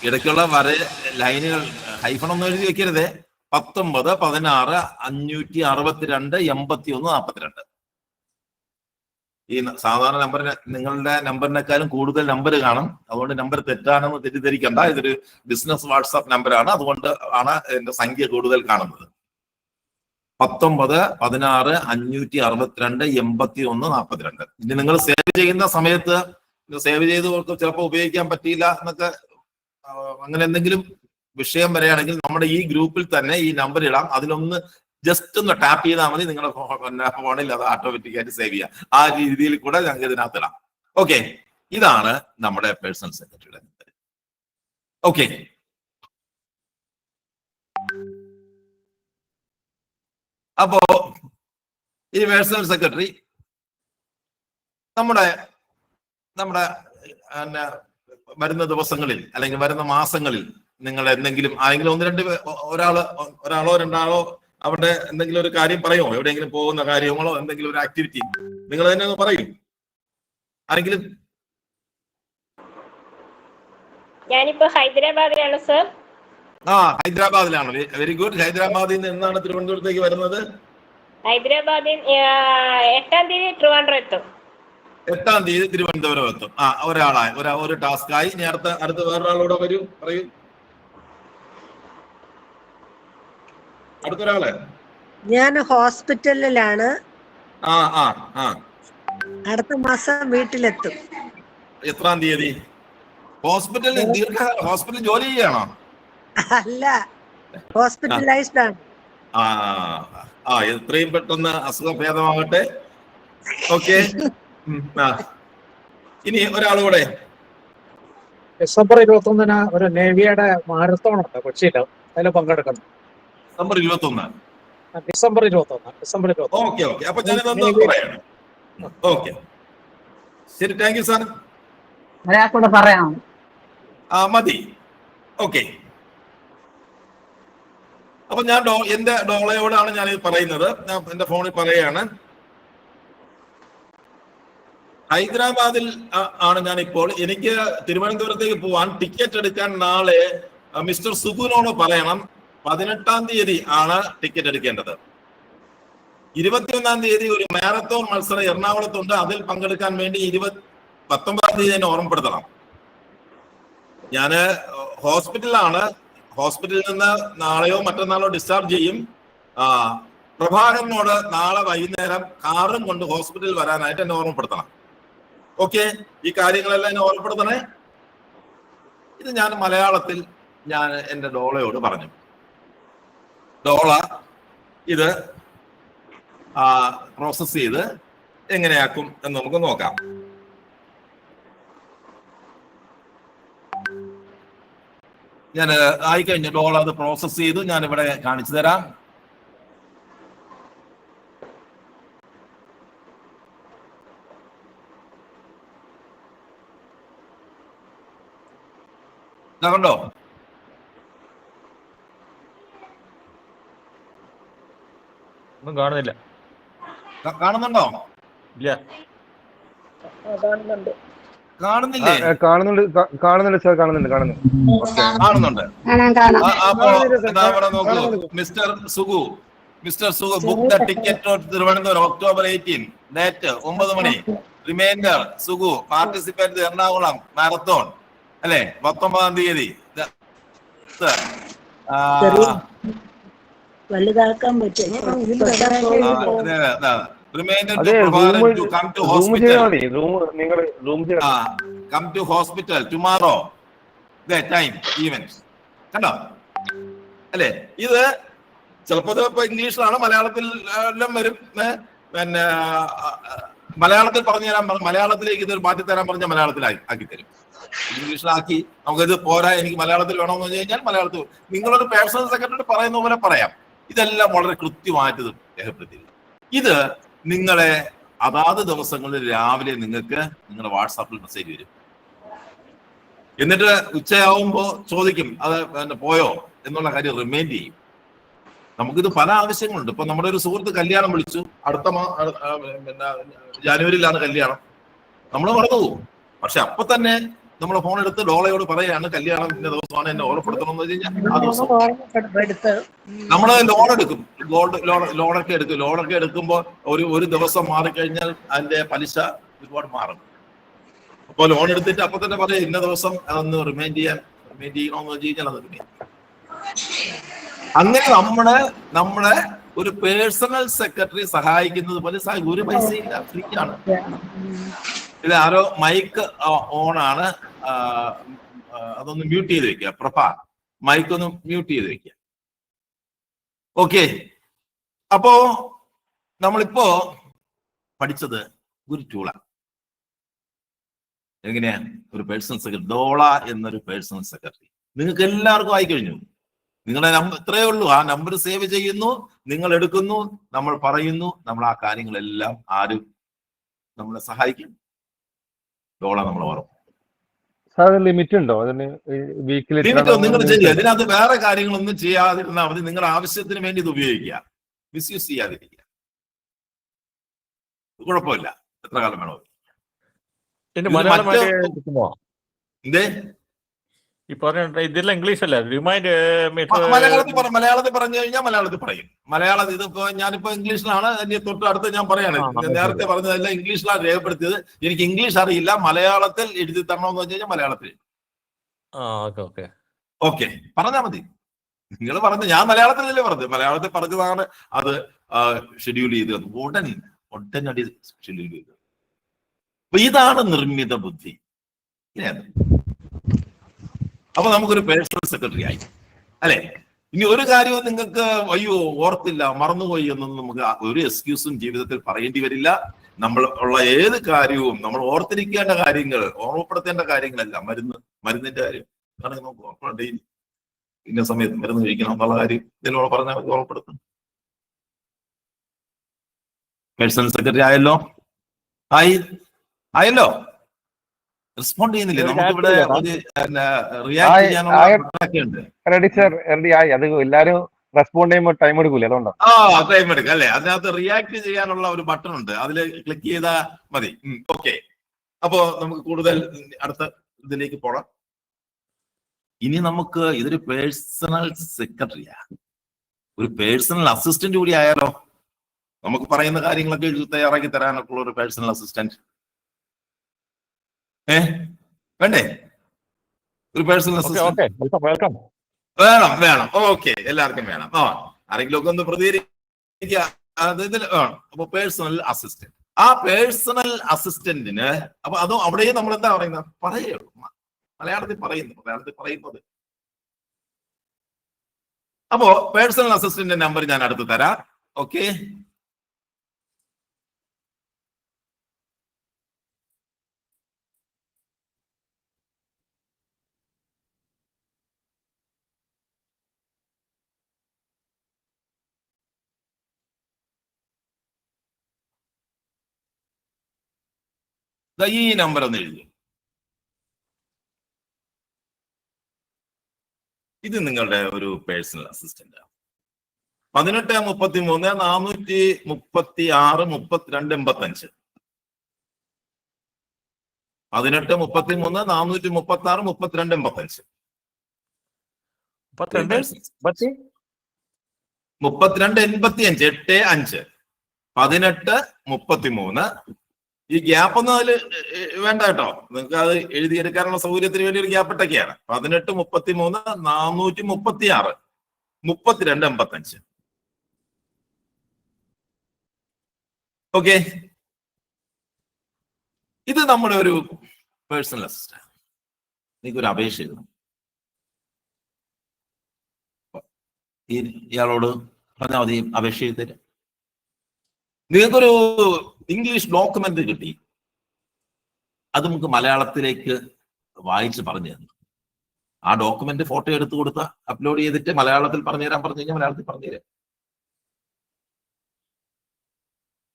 ഇടയ്ക്കുള്ള ലൈനുകൾ ഹൈഫണൊന്നും എഴുതി വെക്കരുതേ. 19 16 562 81 42. ഈ സാധാരണ നമ്പറിന്, നിങ്ങളുടെ നമ്പറിനേക്കാളും കൂടുതൽ നമ്പർ കാണും. അതുകൊണ്ട് നമ്പർ തെറ്റാണെന്ന് തെറ്റിദ്ധരിക്കണ്ട. ഇതൊരു ബിസിനസ് വാട്സാപ്പ് നമ്പറാണ്, അതുകൊണ്ട് ആണ് എന്റെ സംഖ്യ കൂടുതൽ കാണുന്നത്. 19 16 562 81 42. ഇനി നിങ്ങൾ സേവ് ചെയ്യുന്ന സമയത്ത് സേവ് ചെയ്ത് ചിലപ്പോൾ ഉപയോഗിക്കാൻ പറ്റിയില്ല എന്നൊക്കെ അങ്ങനെ എന്തെങ്കിലും വിഷയം വരികയാണെങ്കിൽ നമ്മുടെ ഈ ഗ്രൂപ്പിൽ തന്നെ ഈ നമ്പർ ഇടാം. അതിലൊന്ന് ജസ്റ്റ് ഒന്ന് ടാപ്പ് ചെയ്താൽ മതി, നിങ്ങളുടെ ഫോണിൽ അത് ഓട്ടോമാറ്റിക്കായിട്ട് സേവ് ചെയ്യാം. ആ രീതിയിൽ കൂടെ ഞങ്ങൾക്ക് ഇതിനകത്ത് ഇടാം. ഓക്കെ, ഇതാണ് നമ്മുടെ പേഴ്സണൽ സെക്രട്ടറിയുടെ നമ്പർ. ഓക്കെ, അപ്പോ ഈ പേഴ്സണൽ സെക്രട്ടറി നമ്മുടെ വരുന്ന ദിവസങ്ങളിൽ അല്ലെങ്കിൽ വരുന്ന മാസങ്ങളിൽ നിങ്ങൾ എന്തെങ്കിലും ആരെങ്കിലും ഒരാളോ രണ്ടാളോ അവിടെ എന്തെങ്കിലും ഒരു കാര്യം പറയുമോ? എവിടെയെങ്കിലും പോകുന്ന കാര്യങ്ങളോ എന്തെങ്കിലും ഒരു ആക്ടിവിറ്റി നിങ്ങൾ തന്നെ ഒന്ന് പറയും. ആരെങ്കിലും? ഞാനിപ്പോ ഹൈദരാബാദിലാണ് സർ. ഹൈദരാബാദിലാണ്. Very good. ഹൈദരാബാദിൽ നിന്ന് എന്നാണ് തിരുവനന്തപുരത്തേക്ക് വരുന്നത്? ഹൈദരാബാദിൽ 8-ാം തീയതി ട്രിവാൻഡ്രം എത്തും. 8-ാം തീയതി തിരുവനന്തപുരം എത്തും. ഒരാളായി ഒരു ടാസ്കായി. ഇനി അടുത്ത വേറൊരാളോടെ വരൂ, പറയൂ. അടുത്തൊരാളെ. ഞാൻ ഹോസ്പിറ്റലിലാണ്. അടുത്ത മാസം വീട്ടിലെത്തും. എത്രാം തീയതി? ഹോസ്പിറ്റലിൽ ജോലി ചെയ്യാണോ? അല്ല, ഹോസ്പിറ്റലൈസ്ഡ് ആണ്. എത്രയും പെട്ടെന്ന് അസുഖം ഭേദമാകട്ടെ. ഓക്കെ, ഇനി ഒരാളുകൂടെ. ഡിസംബർ 21 ഒരു നേവിയുടെ മാരത്തോൺ ഉണ്ട് കൊച്ചിയിൽ, അതിൽ പങ്കെടുക്കണം. നമ്പർ 21. ഡിസംബർ 21. ഓക്കെ, അപ്പൊ ഞാനിതൊന്ന് പറയാണ്. ഓക്കെ, ശരി, താങ്ക് യു സാർ. ഒരാൾക്കൂടെ പറയാം. മതി. ഓക്കെ, അപ്പൊ ഞാൻ എന്റെ ഡോളയോടാണ് ഞാൻ ഇത് പറയുന്നത്. ഞാൻ എന്റെ ഫോണിൽ പറയുകയാണ്. ഹൈദരാബാദിൽ ആണ് ഞാൻ ഇപ്പോൾ. എനിക്ക് തിരുവനന്തപുരത്തേക്ക് പോവാൻ ടിക്കറ്റ് എടുക്കാൻ നാളെ മിസ്റ്റർ സുഗുനോട് പറയണം. 18-ാം തീയതി ആണ് ടിക്കറ്റ് എടുക്കേണ്ടത്. 21-ാം തീയതി ഒരു മാരത്തോൺ മത്സരം എറണാകുളത്തുണ്ട്. അതിൽ പങ്കെടുക്കാൻ വേണ്ടി 19-ാം തീയതി എന്നെ ഓർമ്മപ്പെടുത്തണം. ഞാന് ഹോസ്പിറ്റലിലാണ്. ഹോസ്പിറ്റലിൽ നിന്ന് നാളെയോ മറ്റന്നാളോ ഡിസ്ചാർജ് ചെയ്യും. പ്രഭാകരനോട് നാളെ വൈകുന്നേരം കാറും കൊണ്ട് ഹോസ്പിറ്റലിൽ വരാനായിട്ട് എന്നെ ഓർമ്മപ്പെടുത്തണം. ഓക്കെ, ഈ കാര്യങ്ങളെല്ലാം എന്നെ ഓർമ്മപ്പെടുത്തണേ. ഇത് ഞാൻ മലയാളത്തിൽ ഞാൻ എൻ്റെ ഡോളയോട് പറഞ്ഞു. ഡോള ഇത് പ്രോസസ് ചെയ്ത് എങ്ങനെയാക്കും എന്ന് നമുക്ക് നോക്കാം. ഞാൻ ആയിക്കഴിഞ്ഞു. ഡോള അത് പ്രോസസ് ചെയ്തു ഞാൻ ഇവിടെ കാണിച്ചു തരാം. കണ്ടോ? ഒന്നും കാണുന്നില്ല. കാണുന്നുണ്ടോ? ഇല്ല, കാണുന്നില്ലേ? കാണുന്നുണ്ട് സാർ, കാണുന്നുണ്ട്. അപ്പോ ഇവിടെ നോക്കൂ. Mister Sugu book the ticket to Thiruvananthapuram October 18, date 9 മണി. Reminder Sugu participate Ernakulam marathon അല്ലെ 19-ാം തീയതി. വലുതാക്കാൻ പറ്റും. Remainder to Prabharan to come to hospital. Come to hospital tomorrow. The time, event. കണ്ടോ അല്ലേ? ഇത് ചിലപ്പോൾ ഇപ്പൊ ഇംഗ്ലീഷിലാണ്, മലയാളത്തിൽ എല്ലാം വരും. പിന്നെ മലയാളത്തിൽ പറഞ്ഞു തരാൻ, മലയാളത്തിലേക്ക് ഇത് മാറ്റി തരാൻ പറഞ്ഞാൽ മലയാളത്തിൽ ആക്കി തരും. ഇംഗ്ലീഷിലാക്കി നമുക്കിത് പോരാ, എനിക്ക് മലയാളത്തിൽ വേണമെന്ന് പറഞ്ഞു കഴിഞ്ഞാൽ മലയാളത്തിൽ. നിങ്ങളൊരു പേഴ്സണൽ സെക്രട്ടറി പറയുന്ന പോലെ പറയാം. ഇതെല്ലാം വളരെ കൃത്യമായിട്ട് രേഖപ്പെടുത്തി. ഇത് നിങ്ങളെ അതാത് ദിവസങ്ങളിൽ രാവിലെ നിങ്ങൾക്ക് നിങ്ങളുടെ വാട്സാപ്പിൽ മെസ്സേജ് വരും. എന്നിട്ട് ഉച്ചയാവുമ്പോൾ ചോദിക്കും അത് പോയോ എന്നുള്ള കാര്യം റിമൈൻഡ് ചെയ്യും. നമുക്കിത് പല ആവശ്യങ്ങളുണ്ട്. ഇപ്പൊ നമ്മുടെ ഒരു സുഹൃത്ത് കല്യാണം വിളിച്ചു, അടുത്ത പിന്നെ ജനുവരിയിലാണ് കല്യാണം. നമ്മൾ മറന്നു പോകും. പക്ഷെ അപ്പൊ തന്നെ നമ്മൾ ഫോൺ എടുത്ത് ഡോളയോട് പറയാണ് കല്യാണം ഇന്ന ദിവസമാണ്, എന്നെ ഓർമ്മപ്പെടുത്തണം എന്ന് വെച്ച് കഴിഞ്ഞാൽ ആ ദിവസം നമ്മള് ലോൺ എടുക്കും. ലോണൊക്കെ എടുക്കുമ്പോൾ ഒരു ദിവസം മാറിക്കഴിഞ്ഞാൽ അതിന്റെ പലിശ ഒരുപാട് മാറും. അപ്പോൾ ലോൺ എടുത്തിട്ട് അപ്പൊ തന്നെ പറയാം ഇന്ന ദിവസം അതൊന്ന് റിമൈൻഡ് ചെയ്യണമെന്ന് വെച്ച് കഴിഞ്ഞാൽ അത് റിമൈൻഡ്. അങ്ങനെ നമ്മളെ ഒരു പേഴ്സണൽ സെക്രട്ടറി സഹായിക്കുന്നത് പോലെ ഒരു പൈസയില്ല, ഫ്രീ ആണ്. ഇത് ആരോ മൈക്ക് ഓൺ ആണ്, അതൊന്ന് മ്യൂട്ട് ചെയ്ത് വെക്കുക. മൈക്ക് ഒന്ന് മ്യൂട്ട് ചെയ്ത് വെക്കുക. ഓക്കെ, അപ്പോ നമ്മളിപ്പോ പഠിച്ചത് ഒരു ടൂളാണ്. എങ്ങനെയാ ഒരു പേഴ്സണൽ സെക്രട്ടറി, ഡോള എന്നൊരു പേഴ്സണൽ സെക്രട്ടറി നിങ്ങൾക്ക് എല്ലാവർക്കും ആയിക്കഴിഞ്ഞു. നിങ്ങളുടെ നമ്പർ ഇത്രയേ ഉള്ളൂ. ആ നമ്പർ സേവ് ചെയ്യുന്നു, നിങ്ങൾ എടുക്കുന്നു, നമ്മൾ പറയുന്നു, നമ്മൾ ആ കാര്യങ്ങളെല്ലാം ആരും നമ്മളെ സഹായിക്കും. ഡോള നമ്മൾ ഓർമ്മ. ലിമിറ്റ് ഉണ്ടോ അതിന്? നിങ്ങൾ ചെയ്യുക. ഇതിനകത്ത് വേറെ കാര്യങ്ങളൊന്നും ചെയ്യാതിരുന്നാൽ മതി. നിങ്ങളുടെ ആവശ്യത്തിന് വേണ്ടി ഇത് ഉപയോഗിക്കുക, മിസ്യൂസ് ചെയ്യാതിരിക്കുക. കുഴപ്പമില്ല, എത്ര കാലം വേണോ. എന്തേ ഈ പറഞ്ഞ ഇതെല്ലാം ഇംഗ്ലീഷ് അല്ലേ? മലയാളത്തിൽ പറഞ്ഞു കഴിഞ്ഞാൽ മലയാളത്തിൽ പറയും. മലയാളത്തിൽ ഇതിപ്പോ ഞാനിപ്പോ ഇംഗ്ലീഷിലാണ് തൊട്ട് അടുത്ത് ഞാൻ പറയാണ്. നേരത്തെ പറഞ്ഞതെല്ലാം ഇംഗ്ലീഷിലാണ് രേഖപ്പെടുത്തിയത്. എനിക്ക് ഇംഗ്ലീഷ് അറിയില്ല, മലയാളത്തിൽ എഴുതി തരണമെന്ന് വെച്ച് കഴിഞ്ഞാൽ മലയാളത്തിൽ. ഓക്കെ, പറഞ്ഞാൽ മതി. നിങ്ങൾ പറഞ്ഞു, ഞാൻ മലയാളത്തിലല്ലേ പറഞ്ഞത്. മലയാളത്തിൽ പറഞ്ഞതാണ് അത് ഷെഡ്യൂൾ ചെയ്ത് ഉടനടി ഷെഡ്യൂൾ ചെയ്ത്. അപ്പൊ ഇതാണ് നിർമ്മിത ബുദ്ധി. അപ്പൊ നമുക്കൊരു പേഴ്സണൽ സെക്രട്ടറി ആയി അല്ലെ. ഇനി ഒരു കാര്യവും നിങ്ങൾക്ക് അയ്യോ ഓർത്തില്ല, മറന്നുപോയി എന്നൊന്നും നമുക്ക് ഒരു എക്സ്ക്യൂസും ജീവിതത്തിൽ പറയേണ്ടി വരില്ല. നമ്മൾ ഉള്ള ഏത് കാര്യവും നമ്മൾ ഓർത്തിരിക്കേണ്ട കാര്യങ്ങൾ, ഓർമ്മപ്പെടുത്തേണ്ട കാര്യങ്ങളല്ല. മരുന്നിന്റെ കാര്യം ആണെങ്കിൽ നമുക്ക് ഓർക്കണം. ഡെയിലി ഇന്ന സമയത്ത് മരുന്ന് കഴിക്കണം എന്നുള്ള കാര്യം ഇതിനോട് പറഞ്ഞാൽ ഓർമ്മപ്പെടുത്തും. പേഴ്സണൽ സെക്രട്ടറി ആയല്ലോ. റെസ്പോണ്ട് ചെയ്യുന്നില്ലേ? നമുക്കിവിടെ റിയാക്ട് ചെയ്യാനുള്ള റെഡി സർ, റെഡി ആയി. അത് എല്ലാരും റെസ്പോണ്ട് ചെയ്യുമ്പോൾ ടൈം എടുക്കൂലേ, അതുകൊണ്ടാണ്. ടൈം എടുക്കും അല്ലെ. അതിനകത്ത് റിയാക്ട് ചെയ്യാനുള്ള ഒരു ബട്ടൺ ഉണ്ട്, അതിൽ ക്ലിക്ക് ചെയ്താൽ മതി. ഓക്കെ, അപ്പോ നമുക്ക് കൂടുതൽ അടുത്ത ഇതിലേക്ക് പോകാം. ഇനി നമുക്ക് ഇതൊരു പേഴ്സണൽ സെക്രട്ടറിയാ, ഒരു പേഴ്സണൽ അസിസ്റ്റന്റ് കൂടി ആയാലോ. നമുക്ക് പറയുന്ന കാര്യങ്ങളൊക്കെ തയ്യാറാക്കി തരാനൊക്കെ ഉള്ള ഒരു പേഴ്സണൽ അസിസ്റ്റന്റ് വേണ്ടേ? ഒരു personal okay assistant okay welcome. വേണം. ഓക്കെ, എല്ലാവർക്കും വേണം. ആരെങ്കിലും ഒക്കെ ഒന്ന് പ്രതികരിക്കുക. ഇതിൽ വേണം. അപ്പൊ പേഴ്സണൽ അസിസ്റ്റന്റ്, ആ പേഴ്സണൽ അസിസ്റ്റന്റിന് അപ്പൊ അതും അവിടെയും നമ്മൾ എന്താ പറയുന്നത്, പറയുള്ളൂ, മലയാളത്തിൽ പറയുന്നത്. അപ്പോ പേഴ്സണൽ അസിസ്റ്റന്റിന്റെ നമ്പർ ഞാൻ അടുത്ത് തരാം. ഓക്കെ, ഈ നമ്പർ ഒന്ന് എഴുതി. ഇത് നിങ്ങളുടെ ഒരു പേഴ്സണൽ അസിസ്റ്റന്റ്. 18 33 436 32 85. 18 33 436 32 85. 82 85. 18 33. ഈ ഗ്യാപ്പ് ഒന്നും അതിൽ വേണ്ട കേട്ടോ, നിങ്ങൾക്ക് അത് എഴുതിയെടുക്കാനുള്ള സൗകര്യത്തിന് വേണ്ടി ഒരു ഗ്യാപ്പ് ഇട്ടൊക്കെയാണ്. 18 33 436 32 85. ഓക്കെ, ഇത് നമ്മുടെ ഒരു പേഴ്സണൽ അസിസ്റ്റന്റ്. എനിക്കൊരു അപേക്ഷ എഴുതണം. ഇയാളോട് പറഞ്ഞാൽ മതി, അപേക്ഷ എഴുതരും. നിങ്ങൾക്കൊരു ഇംഗ്ലീഷ് ഡോക്യുമെന്റ് കിട്ടി, അത് നമുക്ക് മലയാളത്തിലേക്ക് വായിച്ച് പറഞ്ഞു തന്നു. ആ ഡോക്യുമെന്റ് ഫോട്ടോ എടുത്തു കൊടുത്ത അപ്ലോഡ് ചെയ്തിട്ട് മലയാളത്തിൽ പറഞ്ഞു തരാൻ പറഞ്ഞു കഴിഞ്ഞാൽ മലയാളത്തിൽ പറഞ്ഞു തരാം.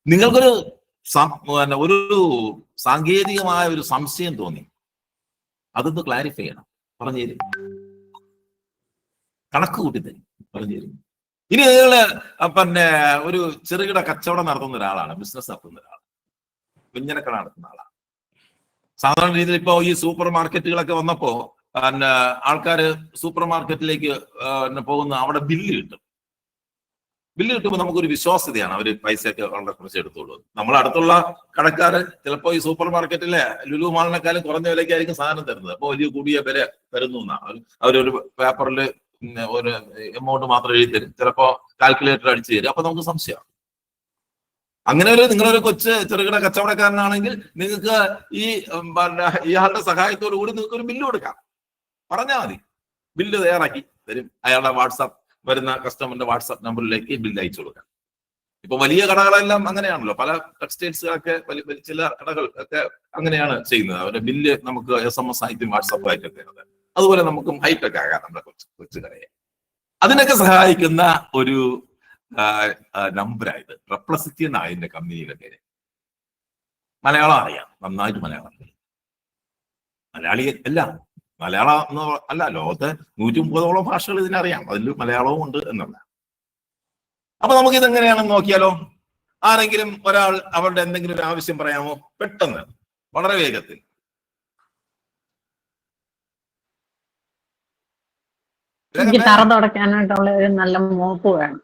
നിങ്ങൾക്കൊരു ഒരു സാങ്കേതികമായ ഒരു സംശയം തോന്നി, അതൊന്ന് ക്ലാരിഫൈ ചെയ്യണം, പറഞ്ഞു തരും. കണക്ക് കൂട്ടി തരും, പറഞ്ഞു തരും. ഇനി നിങ്ങള് ഒരു ചെറുകിട കച്ചവടം നടത്തുന്ന ഒരാളാണ്, ബിസിനസ് നടത്തുന്ന ഒരാളാണ്, വ്യഞ്ജനക്കട നടത്തുന്ന ആളാണ്. സാധാരണ രീതിയിൽ ഇപ്പോ ഈ സൂപ്പർ മാർക്കറ്റുകളൊക്കെ വന്നപ്പോ ആൾക്കാര് സൂപ്പർ മാർക്കറ്റിലേക്ക് പോകുന്ന അവിടെ ബില്ല് കിട്ടുമ്പോൾ നമുക്കൊരു വിശ്വാസ്യതയാണ്, അവര് പൈസയൊക്കെ വളരെ കുറച്ച് എടുത്തോളൂ. നമ്മൾ അടുത്തുള്ള കടക്കാര് ചിലപ്പോ ഈ സൂപ്പർ മാർക്കറ്റിലെ ലുലു മാളിനെക്കാളും കുറഞ്ഞ വിലയ്ക്കായിരിക്കും സാധനം തരുന്നത്. അപ്പൊ വലിയ കൂടിയ വില തരുന്നു എന്നാണ് അവരൊരു പേപ്പറിൽ ഒരു എമൗണ്ട് മാത്രം എഴുതി തരും, ചിലപ്പോ കാൽക്കുലേറ്റർ അടിച്ചു തരും. അപ്പൊ നമുക്ക് സംശയമാണ്. അങ്ങനെ നിങ്ങളൊരു ചെറുകിട കച്ചവടക്കാരനാണെങ്കിൽ നിങ്ങൾക്ക് ഇയാളുടെ സഹായത്തോടു കൂടി നിങ്ങൾക്ക് ഒരു ബില്ല് കൊടുക്കാം. പറഞ്ഞാൽ മതി, ബില്ല് തയ്യാറാക്കി തരും. അയാളുടെ വരുന്ന കസ്റ്റമറിന്റെ വാട്സാപ്പ് നമ്പറിലേക്ക് ബില്ല് അയച്ചു കൊടുക്കാം. ഇപ്പൊ വലിയ കടകളെല്ലാം അങ്ങനെയാണല്ലോ, പല ടെക്സ്റ്റൈൽസുകളൊക്കെ ചില കടകൾ ഒക്കെ അങ്ങനെയാണ് ചെയ്യുന്നത്. അവരുടെ ബില്ല് നമുക്ക് SMS ആയിട്ടും വാട്സാപ്പ് ആയിട്ടും തരുന്നത്. അതുപോലെ നമുക്കും ഹൈടെക് ആകാം നമ്മുടെ കൊച്ചു കടയെ. അതിനൊക്കെ സഹായിക്കുന്ന ഒരു നമ്പറായത് റെപ്ലസിറ്റി എന്ന അതിന്റെ കമ്പനിയുടെ പേര്. മലയാളം അറിയാം, നന്നായിട്ട് മലയാളം അറിയാം. മലയാളി അല്ല, മലയാളം എന്ന് അല്ല, ലോകത്തെ 130ഓളം ഭാഷകൾ ഇതിനറിയാം, അതിൽ മലയാളവും ഉണ്ട് എന്നുള്ള. അപ്പൊ നമുക്ക് ഇതെങ്ങനെയാണെന്ന് നോക്കിയാലോ. ആരെങ്കിലും ഒരാൾ അവരുടെ എന്തെങ്കിലും ഒരു ആവശ്യം പറയാമോ? പെട്ടെന്ന്, വളരെ വേഗത്തിൽ. എനിക്ക് തറ തുടയ്ക്കാനായിട്ടുള്ള ഒരു നല്ല മോപ്പ് വേണം.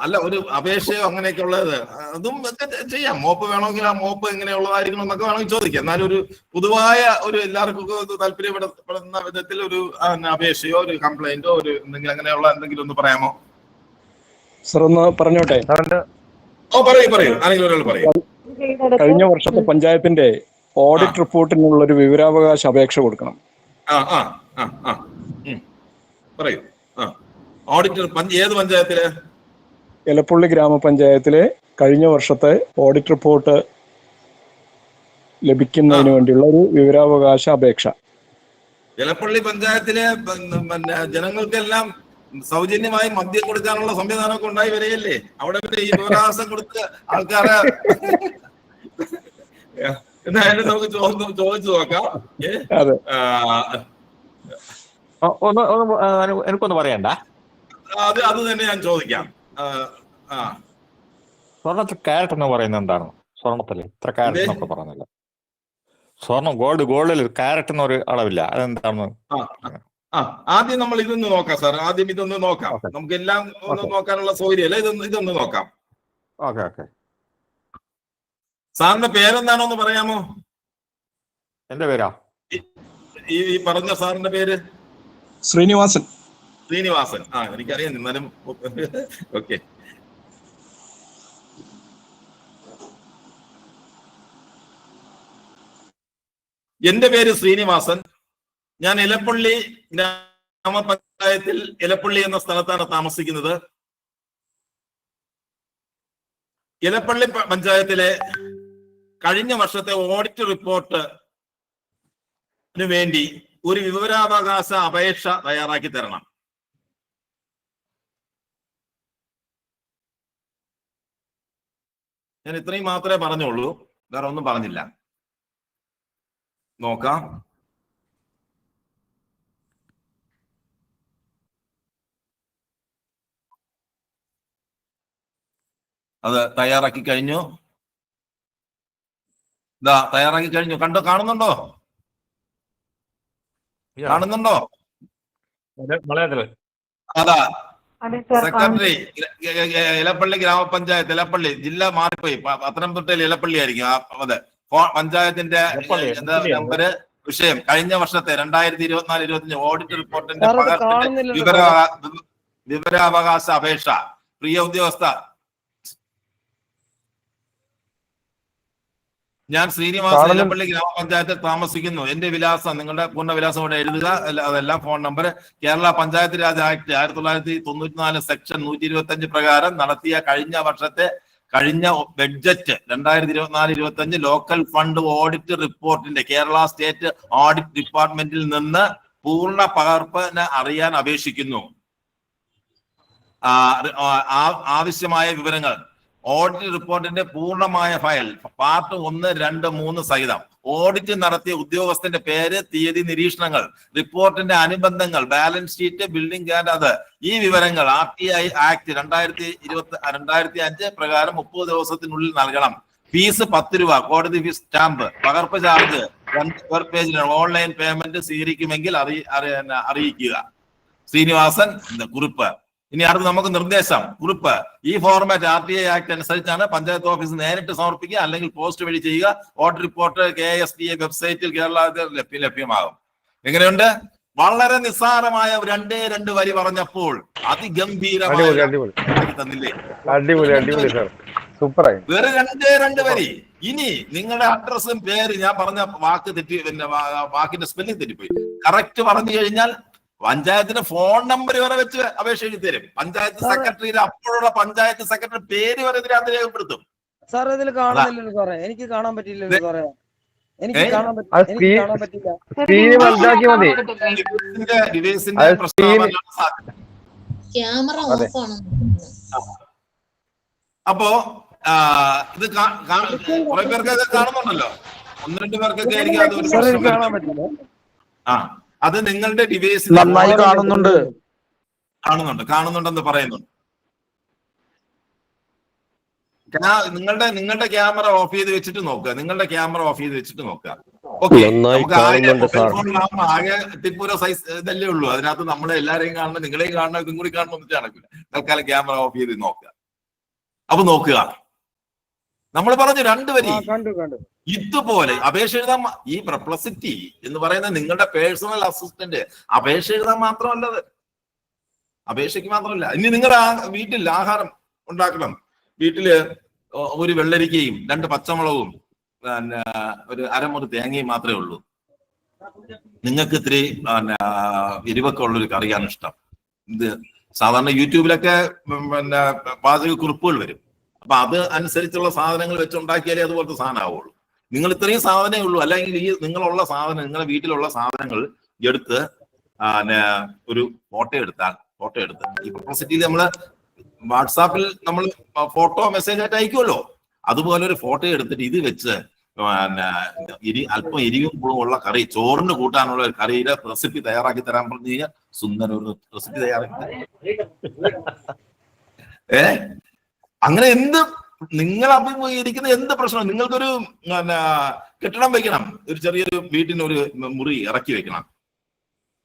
അല്ല, ഒരു അപേക്ഷയോ അങ്ങനെയൊക്കെ ഉള്ളത് അതും ചെയ്യാം. മോപ്പ് വേണമെങ്കിൽ ആ മോപ്പ് എങ്ങനെയുള്ളതായിരിക്കണം എന്നൊക്കെ വേണമെങ്കിൽ ചോദിക്കാം. എന്നാലും ഒരു പൊതുവായ ഒരു എല്ലാവർക്കും താല്പര്യപ്പെടുന്ന വിധത്തിൽ ഒരു അപേക്ഷയോ ഒരു കംപ്ലൈന്റോ ഒരു എന്തെങ്കിലും അങ്ങനെയുള്ള എന്തെങ്കിലും ഒന്ന് പറയാമോ? സർ ഒന്ന് പറഞ്ഞോട്ടെ. പറയൂ. ആരെങ്കിലും ഒരാൾ പറയും. കഴിഞ്ഞ വർഷത്തെ പഞ്ചായത്തിന്റെ ഓഡിറ്റ് റിപ്പോർട്ടിനുള്ള ഒരു വിവരാവകാശ അപേക്ഷ കൊടുക്കണം. പറയൂ. ഓഡിറ്റർ ഏത് പഞ്ചായത്തില്? എലപ്പുള്ളി ഗ്രാമപഞ്ചായത്തിലെ കഴിഞ്ഞ വർഷത്തെ ഓഡിറ്റ് റിപ്പോർട്ട് ലഭിക്കുന്നതിന് വേണ്ടിയുള്ള ഒരു വിവരാവകാശ അപേക്ഷ. എലപ്പള്ളി പഞ്ചായത്തിലെ ജനങ്ങൾക്കെല്ലാം സൗജന്യമായി മദ്യം കൊടുക്കാനുള്ള സംവിധാനമൊക്കെ ഉണ്ടായി വരികയല്ലേ? അവിടെ ഈ വിവരാവകാശം കൊടുത്ത് ആൾക്കാരെ എന്തായാലും നമുക്ക് ചോദിച്ചു നോക്കാം. എനിക്കൊന്ന് പറയണ്ട, അത് തന്നെ ഞാൻ ചോദിക്കാം. സ്വർണ്ണത്തിൽ ക്യാരറ്റ് എന്ന് പറയുന്നത് എന്താണ്? സ്വർണ്ണത്തില് ഇത്ര ക്യാരറ്റ് എന്നൊക്കെ പറയുന്നില്ല. സ്വർണ്ണം ഗോൾഡിൽ ക്യാരറ്റ് എന്നൊരു അളവില്ല, അതെന്താണ്? ആദ്യം നമ്മൾ ഇതൊന്ന് നോക്കാം സാർ. ആദ്യം ഇതൊന്ന് നോക്കാം. നമുക്ക് എല്ലാം ഒന്ന് നോക്കാനുള്ള സൗകര്യമല്ല, ഇതൊന്ന് നോക്കാം. ഓക്കെ. സാറിന്റെ പേരെന്താണോന്ന് പറയാമോ? എന്റെ പേരാ ഈ പറഞ്ഞ സാറിന്റെ പേര് ശ്രീനിവാസൻ. ശ്രീനിവാസൻ. എനിക്കറിയാം, എന്നാലും ഓക്കെ. എന്റെ പേര് ശ്രീനിവാസൻ. ഞാൻ ഇലപ്പള്ളി ഗ്രാമപഞ്ചായത്തിൽ ഇലപ്പള്ളി എന്ന സ്ഥലത്താണ് താമസിക്കുന്നത്. ഇലപ്പള്ളി പഞ്ചായത്തിലെ കഴിഞ്ഞ വർഷത്തെ ഓഡിറ്റ് റിപ്പോർട്ടിന് വേണ്ടി ഒരു വിവരാവകാശ അപേക്ഷ തയ്യാറാക്കി തരണം. ഞാൻ ഇത്രയും മാത്രമേ പറഞ്ഞുള്ളൂ, വേറെ ഒന്നും പറഞ്ഞില്ല. നോക്കാം. അത് തയ്യാറാക്കി കഴിഞ്ഞു. തയ്യാറാക്കി കഴിഞ്ഞു. കാണുന്നുണ്ടോ? കാണുന്നുണ്ടോ? അതാ സെക്രട്ടറി, ഇലപ്പള്ളി ഗ്രാമപഞ്ചായത്ത്, ഇലപ്പള്ളി ജില്ല മാറിപ്പോയി, പത്തനംതിട്ടയിൽ ഇലപ്പള്ളി ആയിരിക്കും. അതെ, പഞ്ചായത്തിന്റെ നമ്പര്, വിഷയം കഴിഞ്ഞ വർഷത്തെ 2024-25 ഓഡിറ്റ് റിപ്പോർട്ടിന്റെ വിവരാവകാശ അപേക്ഷ. പ്രിയ ഉദ്യോഗസ്ഥ, ഞാൻ ശ്രീനിവാസൻ, ഇലപ്പള്ളി ഗ്രാമപഞ്ചായത്തിൽ താമസിക്കുന്നു. എന്റെ വിലാസം, നിങ്ങളുടെ പൂർണ്ണ വിലാസം ഇവിടെ എഴുതുക. അതെല്ലാം phone number. Kerala panchayat Raj act 1994 section 125 പ്രകാരം നടത്തിയ കഴിഞ്ഞ ബഡ്ജറ്റ് 2024-25 ലോക്കൽ ഫണ്ട് ഓഡിറ്റ് റിപ്പോർട്ടിന്റെ കേരള സ്റ്റേറ്റ് ഓഡിറ്റ് ഡിപ്പാർട്ട്മെന്റിൽ നിന്ന് പൂർണ്ണ പകർപ്പിന് അറിയാൻ അപേക്ഷിക്കുന്നു. ആവശ്യമായ വിവരങ്ങൾ: ഓഡിറ്റ് റിപ്പോർട്ടിന്റെ പൂർണ്ണമായ ഫയൽ, പാർട്ട് 1, 2, 3 സഹിതം, ഓഡിറ്റ് നടത്തിയ ഉദ്യോഗസ്ഥന്റെ പേര്, തീയതി, നിരീക്ഷണങ്ങൾ, റിപ്പോർട്ടിന്റെ അനുബന്ധങ്ങൾ, ബാലൻസ് ഷീറ്റ്, ബിൽഡിംഗ് ആൻഡ് അത്. ഈ വിവരങ്ങൾ RTI ആക്ട് 2005 പ്രകാരം 30 ദിവസത്തിനുള്ളിൽ നൽകണം. ഫീസ് 10 രൂപ, കോടതി ഫീസ്, സ്റ്റാമ്പ്, പകർപ്പ് ചാർജ് 2 പേജിലാണ്. ഓൺലൈൻ പേയ്മെന്റ് സ്വീകരിക്കുമെങ്കിൽ അറിയിക്കുക. ശ്രീനിവാസൻ. കുറിപ്പ്. ഇനി അടുത്ത് നമുക്ക് നിർദ്ദേശം. കുറിപ്പ്: ഈ ഫോർമാറ്റ് RTI ആക്ട് അനുസരിച്ചാണ് പഞ്ചായത്ത് ഓഫീസ് നേരിട്ട് സമർപ്പിക്കുക, അല്ലെങ്കിൽ പോസ്റ്റ് വഴി ചെയ്യുക. ഓഡിറ്റ് റിപ്പോർട്ട് KSDA വെബ്സൈറ്റിൽ കേരള ലഭ്യമാകും. എങ്ങനെയുണ്ട്? വളരെ നിസ്സാരമായ 2 വരി പറഞ്ഞപ്പോൾ അതിഗംഭീരമായി തന്നില്ലേ? വേറെ 2 വരി. ഇനി നിങ്ങളുടെ അഡ്രസ്സും പേര്, ഞാൻ പറഞ്ഞ വാക്ക് തെറ്റി, പിന്നെ വാക്കിന്റെ സ്പെല്ലിംഗ് തെറ്റിപ്പോയി. കറക്റ്റ് പറഞ്ഞു കഴിഞ്ഞാൽ പഞ്ചായത്തിന് ഫോൺ നമ്പർ വരെ വെച്ച് അപേക്ഷ എഴുതി തരും. പഞ്ചായത്ത് സെക്രട്ടറിയുടെ അപ്പോഴുള്ള പഞ്ചായത്ത് സെക്രട്ടറി പേര് വരെ ഇതിനകത്ത് രേഖപ്പെടുത്തും. സാർ ഇതിൽ കാണുന്നില്ലല്ലോ സാറേ, എനിക്ക് കാണാൻ പറ്റില്ലല്ലോ സാറേ, എനിക്ക് കാണാൻ പറ്റില്ല. അപ്പോ ഇത് കുറെ പേർക്ക് കാണുന്നുണ്ടല്ലോ, 1-2 പേർക്കൊക്കെ ആയിരിക്കും അത് ഒരു പ്രശ്നം. അത് നിങ്ങളുടെ ഡിവൈസ് നന്നായി കാണുന്നുണ്ടെന്ന് പറയുന്നുണ്ട്. നിങ്ങളുടെ ക്യാമറ ഓഫ് ചെയ്ത് വെച്ചിട്ട് നോക്കുക. ഓക്കെ, ആകെ ടിപ്പൂര സൈസ് ഇതല്ലേ ഉള്ളൂ. അതിനകത്ത് നമ്മളെ എല്ലാരെയും കാണണം, നിങ്ങളെയും കാണണം, ഇതും കൂടി കാണണം എന്നിട്ട് നടക്കില്ല. തൽക്കാലം ക്യാമറ ഓഫ് ചെയ്ത് നോക്കുക. അപ്പൊ നോക്കുക, നമ്മൾ പറഞ്ഞു 2 വരി. ഇതുപോലെ അപേക്ഷ എഴുതാൻ, ഈ പെർപ്ലസിറ്റി എന്ന് പറയുന്ന നിങ്ങളുടെ പേഴ്സണൽ അസിസ്റ്റന്റ് അപേക്ഷ എഴുതാൻ മാത്രമല്ലത്, അപേക്ഷയ്ക്ക് മാത്രമല്ല. ഇനി നിങ്ങളുടെ വീട്ടിൽ ആഹാരം ഉണ്ടാക്കണം. വീട്ടില് ഒരു വെള്ളരിക്കയും 2 പച്ചമുളകും ഒരു അരമുറി തേങ്ങയും മാത്രമേ ഉള്ളൂ. നിങ്ങൾക്ക് ഇത്തിരി എരിവൊക്കെ ഉള്ളൊരു കറിയാണ് ഇഷ്ടം. ഇത് സാധാരണ യൂട്യൂബിലൊക്കെ പാചക കുറിപ്പുകൾ വരും. അപ്പൊ അത് അനുസരിച്ചുള്ള സാധനങ്ങൾ വെച്ചുണ്ടാക്കിയാലേ അതുപോലത്തെ സാധനം ആവുള്ളൂ. നിങ്ങൾ ഇത്രയും സാധനമേ ഉള്ളൂ. അല്ലെങ്കിൽ ഈ നിങ്ങളുടെ നിങ്ങളുടെ വീട്ടിലുള്ള സാധനങ്ങൾ എടുത്ത് ഒരു ഫോട്ടോ എടുത്ത് ഈ പ്രൊപ്പോസിറ്റിയിൽ നമ്മള് വാട്സാപ്പിൽ നമ്മൾ ഫോട്ടോ മെസ്സേജ് ആയിട്ട് അയക്കുമല്ലോ, അതുപോലെ ഒരു ഫോട്ടോ എടുത്തിട്ട് ഇത് വെച്ച് അല്പം എരിവും പുളുമുള്ള കറി, ചോറിന് കൂട്ടാനുള്ള ഒരു കറിയുടെ റെസിപ്പി തയ്യാറാക്കി തരാൻ പറഞ്ഞു കഴിഞ്ഞാൽ സുന്ദര ഒരു റെസിപ്പി തയ്യാറാക്കി അങ്ങനെ നിങ്ങൾ അഭിമുഖീകരിക്കുന്ന എന്ത് പ്രശ്നം, നിങ്ങൾക്കൊരു കെട്ടിടം വെക്കണം, ഒരു ചെറിയൊരു വീട്ടിന് ഒരു മുറി ഇറക്കി വെക്കണം,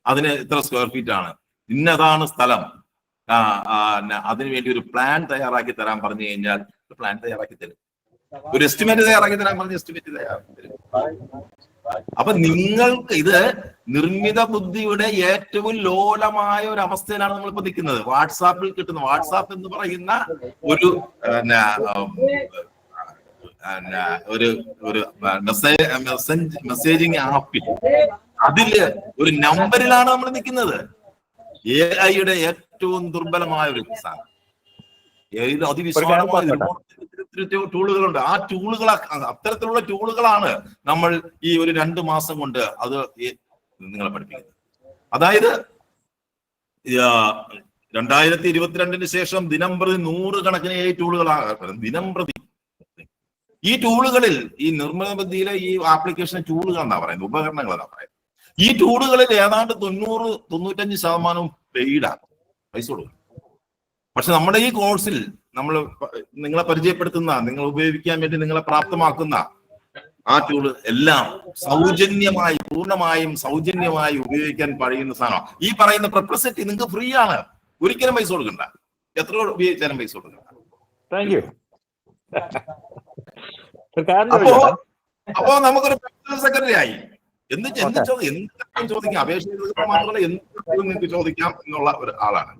അതിന് ഇത്ര സ്ക്വയർ ഫീറ്റ് ആണ്, ഇന്നതാണ് സ്ഥലം, അതിനു വേണ്ടി ഒരു പ്ലാൻ തയ്യാറാക്കി തരാൻ പറഞ്ഞു കഴിഞ്ഞാൽ പ്ലാൻ തയ്യാറാക്കി തരും. ഒരു എസ്റ്റിമേറ്റ് തയ്യാറാക്കി തരാൻ പറഞ്ഞ് എസ്റ്റിമേറ്റ് തയ്യാറാക്കി തരും. അപ്പൊ നിങ്ങൾക്ക് ഇത് നിർമ്മിത ബുദ്ധിയുടെ ഏറ്റവും ലോലമായ ഒരു അവസ്ഥയിലാണ് നമ്മളിപ്പോ നിൽക്കുന്നത്. വാട്സാപ്പിൽ കിട്ടുന്ന, വാട്സാപ്പ് എന്ന് പറയുന്ന ഒരു ഒരു മെസ്സേജിങ് ആപ്പിൽ അതില് ഒരു നമ്പറിലാണ് നമ്മൾ നിൽക്കുന്നത്. AI-യുടെ ഏറ്റവും ദുർബലമായ ഒരു സാധനം. അതിവിശാലമായ ടൂളുകളുണ്ട്. ആ ടൂളുകൾ, അത്തരത്തിലുള്ള ടൂളുകളാണ് നമ്മൾ ഈ ഒരു 2 മാസം കൊണ്ട് അത് നിങ്ങളെ പഠിപ്പിക്കുന്നത്. അതായത് 2022 ശേഷം ദിനംപ്രതി 100 കണക്കിന് AI ടൂളുകളാണ് ദിനംപ്രതി. ഈ ടൂളുകളിൽ, ഈ നിർമ്മിത ബുദ്ധിയിലെ ഈ ആപ്ലിക്കേഷൻ ടൂളുകൾ എന്നാ പറയുന്നത്, ഉപകരണങ്ങൾ എന്നാ പറയുന്നത്. ഈ ടൂളുകളിൽ ഏതാണ്ട് 90-95% പെയ്ഡാണ്, പൈസ കൊടുക്കും. പക്ഷെ നമ്മുടെ ഈ കോഴ്സിൽ നമ്മൾ നിങ്ങളെ പരിചയപ്പെടുത്തുന്ന, നിങ്ങൾ ഉപയോഗിക്കാൻ വേണ്ടി നിങ്ങളെ പ്രാപ്തമാക്കുന്ന ആ ടൂള് എല്ലാം സൗജന്യമായി, പൂർണ്ണമായും സൗജന്യമായി ഉപയോഗിക്കാൻ കഴിയുന്ന സാധനമാണ്. ഈ പറയുന്ന പെർപ്ലസിറ്റി നിങ്ങൾക്ക് ഫ്രീ ആണ്, ഒരിക്കലും പൈസ കൊടുക്കണ്ട, എത്ര ഉപയോഗിച്ചാലും പൈസ കൊടുക്കണ്ട. Thank you. അപ്പോ നമുക്കൊരു പേഴ്സണൽ സെക്രട്ടറി ആയി. എന്ത് ചോദിക്കാം, അപേക്ഷ മാത്രമല്ല എന്ത് നിങ്ങൾക്ക് ചോദിക്കാം എന്നുള്ള ഒരു ആളാണ്.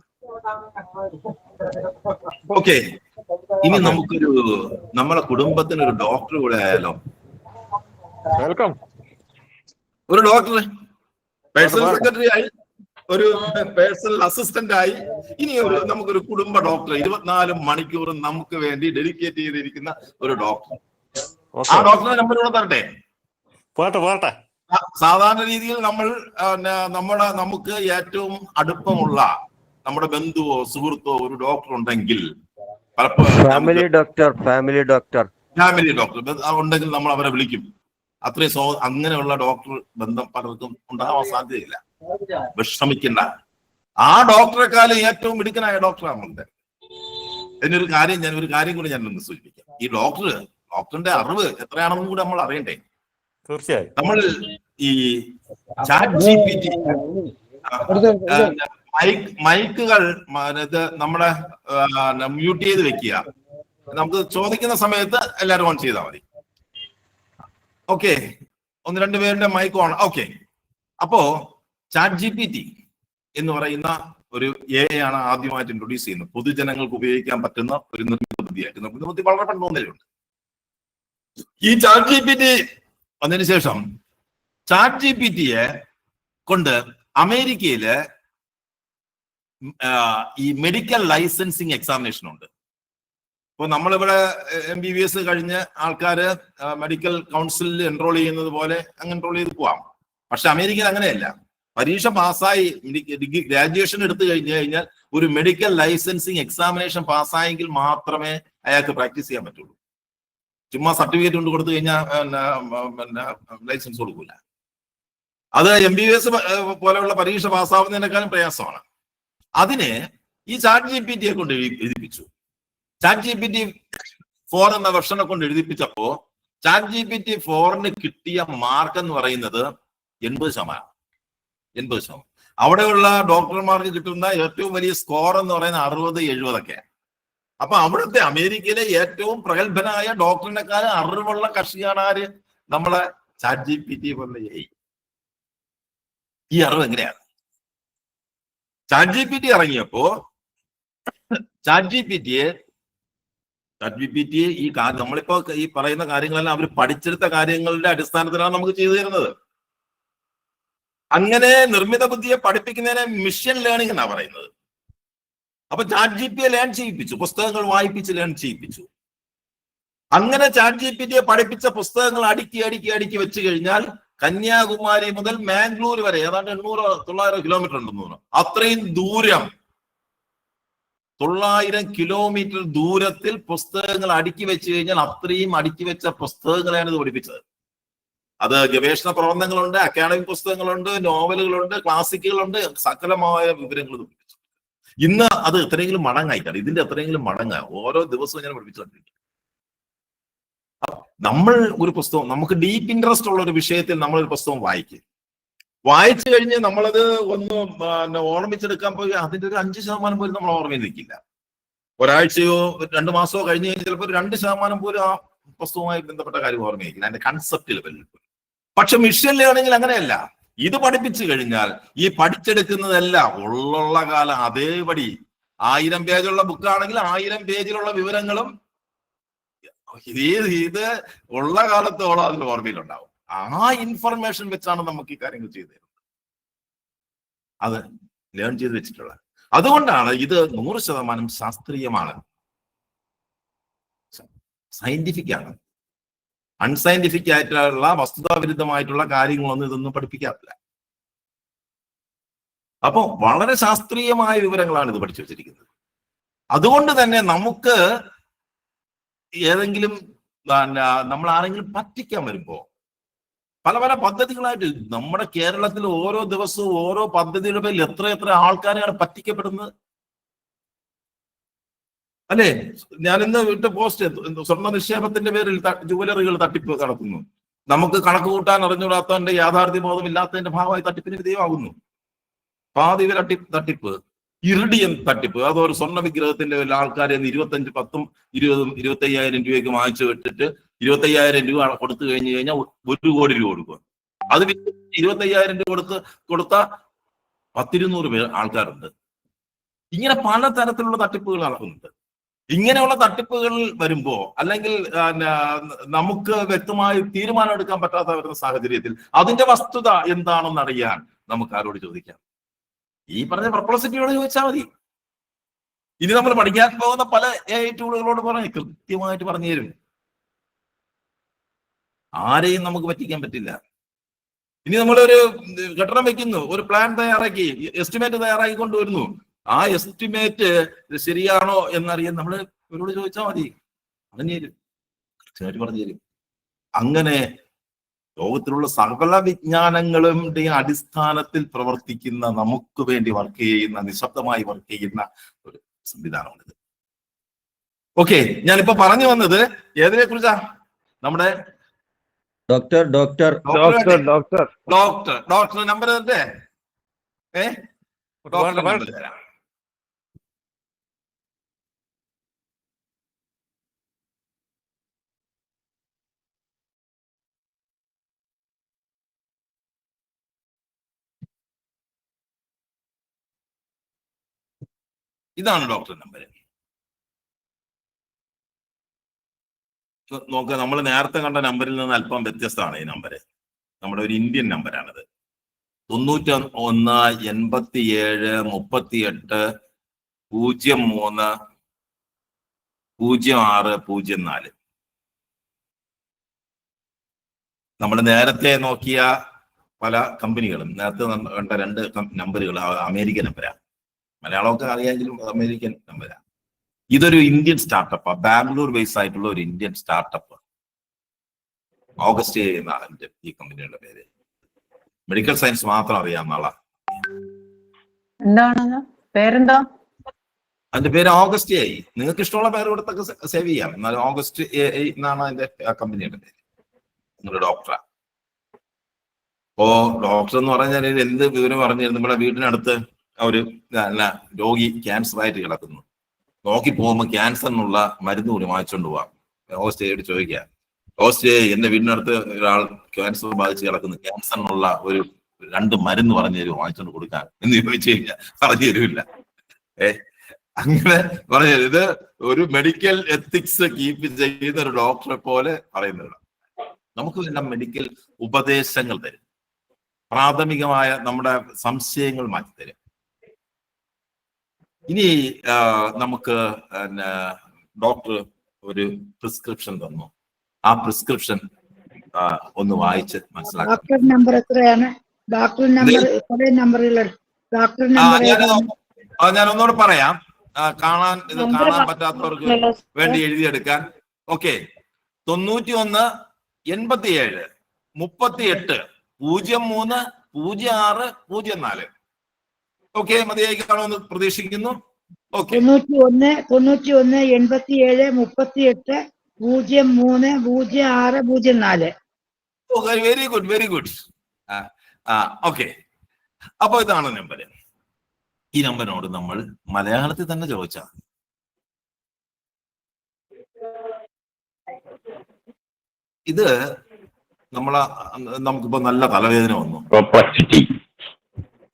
ഓക്കെ, ഇനി നമുക്കൊരു നമ്മളെ കുടുംബത്തിന് ഒരു ഡോക്ടർ കൂടെ ആയാലോ? വെൽക്കം. ഒരു ഡോക്ടർ പേഴ്സണൽ സെക്രട്ടറി ആയി, ഒരു പേഴ്സണൽ അസിസ്റ്റന്റ് ആയി, ഇനി നമുക്കൊരു കുടുംബ ഡോക്ടർ 24 മണിക്കൂറും നമുക്ക് വേണ്ടി ഡെഡിക്കേറ്റ് ചെയ്തിരിക്കുന്ന ഒരു ഡോക്ടർ. ആ ഡോക്ടറെ നമ്പർ കൂടെ തരട്ടെ? പോട്ടെ. സാധാരണ രീതിയിൽ നമ്മൾ നമുക്ക് ഏറ്റവും അടുപ്പമുള്ള നമ്മുടെ ബന്ധുവോ സുഹൃത്തോ ഒരു ഡോക്ടർ ഉണ്ടെങ്കിൽ, ഫാമിലി ഡോക്ടർ ഉണ്ടെങ്കിൽ നമ്മൾ അവരെ വിളിക്കും. അത്രയും അങ്ങനെയുള്ള ഡോക്ടർ ബന്ധം പലർക്കും ഉണ്ടാവാൻ സാധ്യതയില്ല. വിഷമിക്കണ്ട. ആ ഡോക്ടറെക്കാളും ഏറ്റവും മിടുക്കനായ ഡോക്ടറാണ് നമ്മളുടെ. അതിനൊരു കാര്യം കൂടി ഞാനൊന്ന് സൂചിപ്പിക്കാം. ഈ ഡോക്ടറിന്റെ അറിവ് എത്രയാണെന്നും കൂടി നമ്മൾ അറിയണ്ടേ? തീർച്ചയായും. നമ്മൾ ഈ ചാറ്റ് GPT മൈക്കുകൾ നമ്മളെ മ്യൂട്ട് ചെയ്ത് വെക്കുക. നമുക്ക് ചോദിക്കുന്ന സമയത്ത് എല്ലാവരും ഓൺ ചെയ്താൽ മതി. ഓക്കെ, 1-2 പേരുടെ മൈക്ക് ഓൺ. ഓക്കെ, അപ്പോ ചാറ്റ് GPT എന്ന് പറയുന്ന ഒരു AI ആണ് ആദ്യമായിട്ട് ഇൻട്രൊഡ്യൂസ് ചെയ്യുന്നത്. പൊതുജനങ്ങൾക്ക് ഉപയോഗിക്കാൻ പറ്റുന്ന ഒരു നിർമ്മിത ബുദ്ധിയായിട്ട്. നിർമ്മിത ബുദ്ധി വളരെ പണ്ടുമുതലുണ്ട്. ഈ ചാറ്റ് GPT വന്നതിന് ശേഷം ചാറ്റ് GPTയെ കൊണ്ട് അമേരിക്കയില് ഈ മെഡിക്കൽ ലൈസൻസിങ് എക്സാമിനേഷൻ ഉണ്ട്. ഇപ്പൊ നമ്മളിവിടെ MBBS കഴിഞ്ഞ ആൾക്കാര് മെഡിക്കൽ കൗൺസിലിൽ എൻറോൾ ചെയ്യുന്നത് പോലെ അങ്ങ് എൻറോൾ ചെയ്ത് പോവാം. പക്ഷെ അമേരിക്കയിൽ അങ്ങനെയല്ല. പരീക്ഷ പാസ്സായി ഗ്രാജുവേഷൻ എടുത്തു കഴിഞ്ഞാൽ ഒരു മെഡിക്കൽ ലൈസൻസിങ് എക്സാമിനേഷൻ പാസ്സായെങ്കിൽ മാത്രമേ അയാൾക്ക് പ്രാക്ടീസ് ചെയ്യാൻ പറ്റുള്ളൂ. ചുമ്മാ സർട്ടിഫിക്കറ്റ് കൊണ്ട് കൊടുത്തു കഴിഞ്ഞാൽ ലൈസൻസ് കൊടുക്കൂല. അത് MBBS പോലെയുള്ള പരീക്ഷ പാസ്സാവുന്നതിനേക്കാളും പ്രയാസമാണ്. അതിന് ഈ ചാറ്റ് GPTയെ കൊണ്ട് എഴുതിപ്പിച്ചു. ചാറ്റ് GPT 4 എന്ന വെർഷനെ കൊണ്ട് എഴുതിപ്പിച്ചപ്പോ ചാറ്റ് GPT 4ന് കിട്ടിയ മാർക്ക് എന്ന് പറയുന്നത് 80%. അവിടെയുള്ള ഡോക്ടർമാർക്ക് കിട്ടുന്ന ഏറ്റവും വലിയ സ്കോർ എന്ന് പറയുന്നത് 60-70 അപ്പൊ അവിടുത്തെ അമേരിക്കയിലെ ഏറ്റവും പ്രഗത്ഭനായ ഡോക്ടറിനെക്കാളും അറിവുള്ള കക്ഷിയാണ് ആര്? നമ്മളെ ചാറ്റ് GPT പോലെ. ഈ അറിവ് എങ്ങനെയാണ്? ചാറ്റ് GPT ഇറങ്ങിയപ്പോ ചാറ്റ് GPTയെ ഈ നമ്മളിപ്പോ ഈ പറയുന്ന കാര്യങ്ങളെല്ലാം അവർ പഠിച്ചെടുത്ത കാര്യങ്ങളുടെ അടിസ്ഥാനത്തിലാണ് നമുക്ക് ചെയ്തു തരുന്നത്. അങ്ങനെ നിർമ്മിത ബുദ്ധിയെ പഠിപ്പിക്കുന്നതിനെ മിഷൻ ലേണിംഗ് എന്നാ പറയുന്നത്. അപ്പൊ ചാറ്റ് GPTയെ ലേൺ ചെയ്യിപ്പിച്ചു, പുസ്തകങ്ങൾ വായിപ്പിച്ച് ലേൺ ചെയ്യിപ്പിച്ചു. അങ്ങനെ ചാറ്റ് GPTയെ പഠിപ്പിച്ച പുസ്തകങ്ങൾ അടുക്കി വെച്ച് കഴിഞ്ഞാൽ കന്യാകുമാരി മുതൽ മാംഗ്ലൂർ വരെ ഏതാണ്ട് 800-900 കിലോമീറ്റർ ഉണ്ടെന്ന് തോന്നുന്നു. അത്രയും ദൂരം, 900 കിലോമീറ്റർ ദൂരത്തിൽ പുസ്തകങ്ങൾ അടുക്കി വെച്ച് കഴിഞ്ഞാൽ അത്രയും അടുക്കി വെച്ച പുസ്തകങ്ങളാണ് ഇത് പഠിപ്പിച്ചത്. അത് ഗവേഷണ പ്രബന്ധങ്ങളുണ്ട്, അക്കാഡമിക് പുസ്തകങ്ങളുണ്ട്, നോവലുകളുണ്ട്, ക്ലാസിക്കുകളുണ്ട്, സകലമായ വിവരങ്ങൾ പഠിപ്പിച്ചു. ഇന്ന് അത് എത്രയെങ്കിലും മടങ്ങായിട്ടാണ്, ഇതിന്റെ എത്രയെങ്കിലും മടങ്ങാ ഓരോ ദിവസവും ഞാൻ പഠിപ്പിച്ചുകൊണ്ടിരിക്കും. നമ്മൾ ഒരു പുസ്തകം, നമുക്ക് ഡീപ്പ് ഇൻട്രസ്റ്റ് ഉള്ള ഒരു വിഷയത്തിൽ നമ്മളൊരു പുസ്തകം വായിച്ചു കഴിഞ്ഞ് നമ്മളത് ഒന്ന് ഓർമ്മിച്ചെടുക്കാൻ പോയി അതിന്റെ ഒരു 5% പോലും നമ്മൾ ഓർമ്മയിൽ നിൽക്കില്ല. ഒരാഴ്ചയോ 2 മാസമോ കഴിഞ്ഞ് കഴിഞ്ഞാൽ ചിലപ്പോൾ 2% പോലും ആ പുസ്തകവുമായി ബന്ധപ്പെട്ട കാര്യം ഓർമ്മയില്ല, അതിന്റെ കൺസെപ്റ്റ് ലെവലിൽ. പക്ഷെ മിഷൻ ലേണിംഗിൽ അങ്ങനെയല്ല. ഇത് പഠിപ്പിച്ചു കഴിഞ്ഞാൽ ഈ പഠിച്ചെടുക്കുന്നതെല്ലാം ഉള്ള കാലം അതേപടി 1000 പേജുള്ള ബുക്കാണെങ്കിൽ 1000 പേജിലുള്ള വിവരങ്ങളും ഇത് ഉള്ള കാലത്തോളം അതിന് ഓർമ്മയിലുണ്ടാവും. ആ ഇൻഫർമേഷൻ വെച്ചാണ് നമുക്ക് ഈ കാര്യങ്ങൾ ചെയ്തു തരുന്നത്, അത് ലേൺ ചെയ്ത് വെച്ചിട്ടുള്ളത്. അതുകൊണ്ടാണ് ഇത് 100% ശാസ്ത്രീയമാണ്, സയന്റിഫിക് ആണ്. അൺസയന്റിഫിക് ആയിട്ടുള്ള വസ്തുതാവിരുദ്ധമായിട്ടുള്ള കാര്യങ്ങളൊന്നും ഇതൊന്നും പഠിപ്പിക്കാറില്ല. അപ്പൊ വളരെ ശാസ്ത്രീയമായ വിവരങ്ങളാണ് ഇത് പഠിച്ചു വെച്ചിരിക്കുന്നത്. അതുകൊണ്ട് തന്നെ നമുക്ക് ഏതെങ്കിലും നമ്മൾ ആരെങ്കിലും പറ്റിക്കാൻ വരുമ്പോ പല പല പദ്ധതികളായിട്ട് നമ്മുടെ കേരളത്തിൽ ഓരോ ദിവസവും ഓരോ പദ്ധതിയുടെ പേരിൽ എത്ര ആൾക്കാരാണ് പറ്റിക്കപ്പെടുന്നത് അല്ലേ? ഞാൻ ഇന്ന് വിട്ട പോസ്റ്റ് സ്വർണ്ണ നിക്ഷേപത്തിന്റെ പേരിൽ ജുവലറികൾ തട്ടിപ്പ് നടത്തുന്നു. നമുക്ക് കണക്ക് കൂട്ടാൻ അറിഞ്ഞുകൂടാത്തതിന്റെ യാഥാർത്ഥ്യ ബോധമില്ലാത്തതിന്റെ ഭാഗമായി തട്ടിപ്പിന് വിധേയമാകുന്നു. പാതിവ തട്ടിപ്പ്, ഇറിഡിയം തട്ടിപ്പ്, അതൊരു സ്വർണ്ണ വിഗ്രഹത്തിന്റെ ആൾക്കാരെ 25, 10, 20, 25,000 രൂപയ്ക്ക് വാങ്ങിച്ചു വിട്ടിട്ട് 25,000 രൂപ കൊടുത്തു കഴിഞ്ഞു കഴിഞ്ഞാൽ 1 കോടി രൂപ കൊടുക്കുക. അത് 25,000 രൂപ കൊടുത്ത 10-200 പേർ ആൾക്കാരുണ്ട്. ഇങ്ങനെ പലതരത്തിലുള്ള തട്ടിപ്പുകൾ നടക്കുന്നുണ്ട്. ഇങ്ങനെയുള്ള തട്ടിപ്പുകൾ വരുമ്പോ അല്ലെങ്കിൽ നമുക്ക് വ്യക്തമായി തീരുമാനം എടുക്കാൻ പറ്റാത്ത വരുന്ന സാഹചര്യത്തിൽ അതിന്റെ വസ്തുത എന്താണെന്ന് അറിയാൻ നമുക്ക് ആരോട് ചോദിക്കാം? ഈ പറഞ്ഞ പെർപ്ലസിറ്റിയോട് ചോദിച്ചാൽ മതി. ഇനി നമ്മൾ പഠിക്കാൻ പോകുന്ന പല AI ടൂളുകളോട് പറഞ്ഞ് കൃത്യമായിട്ട് പറഞ്ഞു തരും. ആരെയും നമുക്ക് പറ്റിക്കാൻ പറ്റില്ല. ഇനി നമ്മളൊരു കെട്ടിടം വെക്കുന്നു, ഒരു പ്ലാൻ തയ്യാറാക്കി, എസ്റ്റിമേറ്റ് തയ്യാറാക്കി കൊണ്ടുവരുന്നു. ആ എസ്റ്റിമേറ്റ് ശരിയാണോ എന്നറിയാൻ നമ്മൾ ഇവരോട് ചോദിച്ചാൽ മതി, പറഞ്ഞു തരും, കൃത്യമായിട്ട് പറഞ്ഞു തരും. അങ്ങനെ ലോകത്തിലുള്ള സകല വിജ്ഞാനങ്ങളുടെ അടിസ്ഥാനത്തിൽ പ്രവർത്തിക്കുന്ന, നമുക്ക് വേണ്ടി വർക്ക് ചെയ്യുന്ന, നിശബ്ദമായി വർക്ക് ചെയ്യുന്ന ഒരു സംവിധാനമാണിത്. ഓക്കെ, ഞാനിപ്പോ പറഞ്ഞു വന്നത് ഏതിനെ കുറിച്ചാ? നമ്മുടെ ഡോക്ടർ നമ്പർ തരട്ടെ? ഡോക്ടർ നമ്പർ തരാം. ഇതാണ് ഡോക്ടർ നമ്പർ. നോക്കുക, നമ്മൾ നേരത്തെ കണ്ട നമ്പറിൽ നിന്ന് അല്പം വ്യത്യസ്തമാണ് ഈ നമ്പർ. നമ്മുടെ ഒരു ഇന്ത്യൻ നമ്പറാണിത്. 91 87 38 03 06 04. നമ്മൾ നേരത്തെ നോക്കിയ പല കമ്പനികളും നേരത്തെ കണ്ട 2 നമ്പറുകൾ അമേരിക്കൻ നമ്പരാണ്. മലയാളമൊക്കെ അറിയാമെങ്കിലും അമേരിക്കൻ നമ്പരാണ്. ഇതൊരു ഇന്ത്യൻ സ്റ്റാർട്ടപ്പാണ്, ബാംഗ്ലൂർ ബേസ് ആയിട്ടുള്ള ഒരു ഇന്ത്യൻ സ്റ്റാർട്ടപ്പ്. ഓഗസ്റ്റ് എന്നാണ് ഈ കമ്പനിയുടെ പേര്. മെഡിക്കൽ സയൻസ് മാത്രം അറിയാവുന്ന ആളാണ്. പേരെന്താ? അതിന്റെ പേര് ഓഗസ്റ്റ് AI. നിങ്ങൾക്ക് ഇഷ്ടമുള്ള പേര് കൊടുത്തൊക്കെ സേവ് ചെയ്യാം. എന്നാലും ഓഗസ്റ്റ് AI എന്നാണ് അതിന്റെ കമ്പനിയുടെ പേര്. നിങ്ങളുടെ ഡോക്ടറാ. അപ്പോ ഡോക്ടർ എന്ന് പറഞ്ഞാൽ എന്ത് വിവരം പറഞ്ഞിരുന്നു? നമ്മുടെ വീടിനടുത്ത് ഒരു രോഗി ക്യാൻസർ ആയിട്ട് കിടക്കുന്നു. നോക്കി പോകുമ്പോൾ ക്യാൻസറിനുള്ള മരുന്ന് കൂടി വാങ്ങിച്ചോണ്ട് പോവാം. ഓഗസ്റ്റ് AI ചോദിക്കുക, ഓഗസ്റ്റ് AI എന്റെ വീടിനടുത്ത് ഒരാൾ ക്യാൻസർ ബാധിച്ച് കിടക്കുന്നു, ക്യാൻസറിനുള്ള ഒരു 2 മരുന്ന് പറഞ്ഞു തരും, വാങ്ങിച്ചോണ്ട് കൊടുക്കാൻ എന്ന് ചോദിച്ചു കഴിഞ്ഞാൽ പറഞ്ഞു തരൂല്ല. അങ്ങനെ പറഞ്ഞു തരും. ഇത് ഒരു മെഡിക്കൽ എത്തിക്സ് കീപ്പ് ചെയ്യുന്ന ഒരു ഡോക്ടറെ പോലെ പറയുന്നത്. നമുക്ക് വേണ്ട മെഡിക്കൽ ഉപദേശങ്ങൾ തരും, പ്രാഥമികമായ നമ്മുടെ സംശയങ്ങൾ മാറ്റിത്തരും. ഇനി നമുക്ക് ഡോക്ടർ ഒരു പ്രിസ്ക്രിപ്ഷൻ തന്നു. ആ പ്രിസ്ക്രിപ്ഷൻ ഒന്ന് വായിച്ച് മനസ്സിലാക്കാം. ഡോക്ടർ നമ്പർ എത്രയാണ്? ഡോക്ടർ നമ്പർ ഞാൻ ഒന്നുകൂടെ പറയാം, കാണാൻ പറ്റാത്തവർക്ക് വേണ്ടി എഴുതിയെടുക്കാൻ. ഓക്കെ, 91 87 38 03 06 04. ഓക്കെ, മതിയായി കാണുമെന്ന് പ്രതീക്ഷിക്കുന്നു. Okay, 91 87 38 03 06 04. Very good, very good. Okay, അപ്പൊ ഇതാണ് നമ്പർ. ഈ നമ്പറിനോട് നമ്മൾ മലയാളത്തിൽ തന്നെ ചോദിച്ചാ ഇത് നമുക്കിപ്പോ നല്ല തലവേദന വന്നു,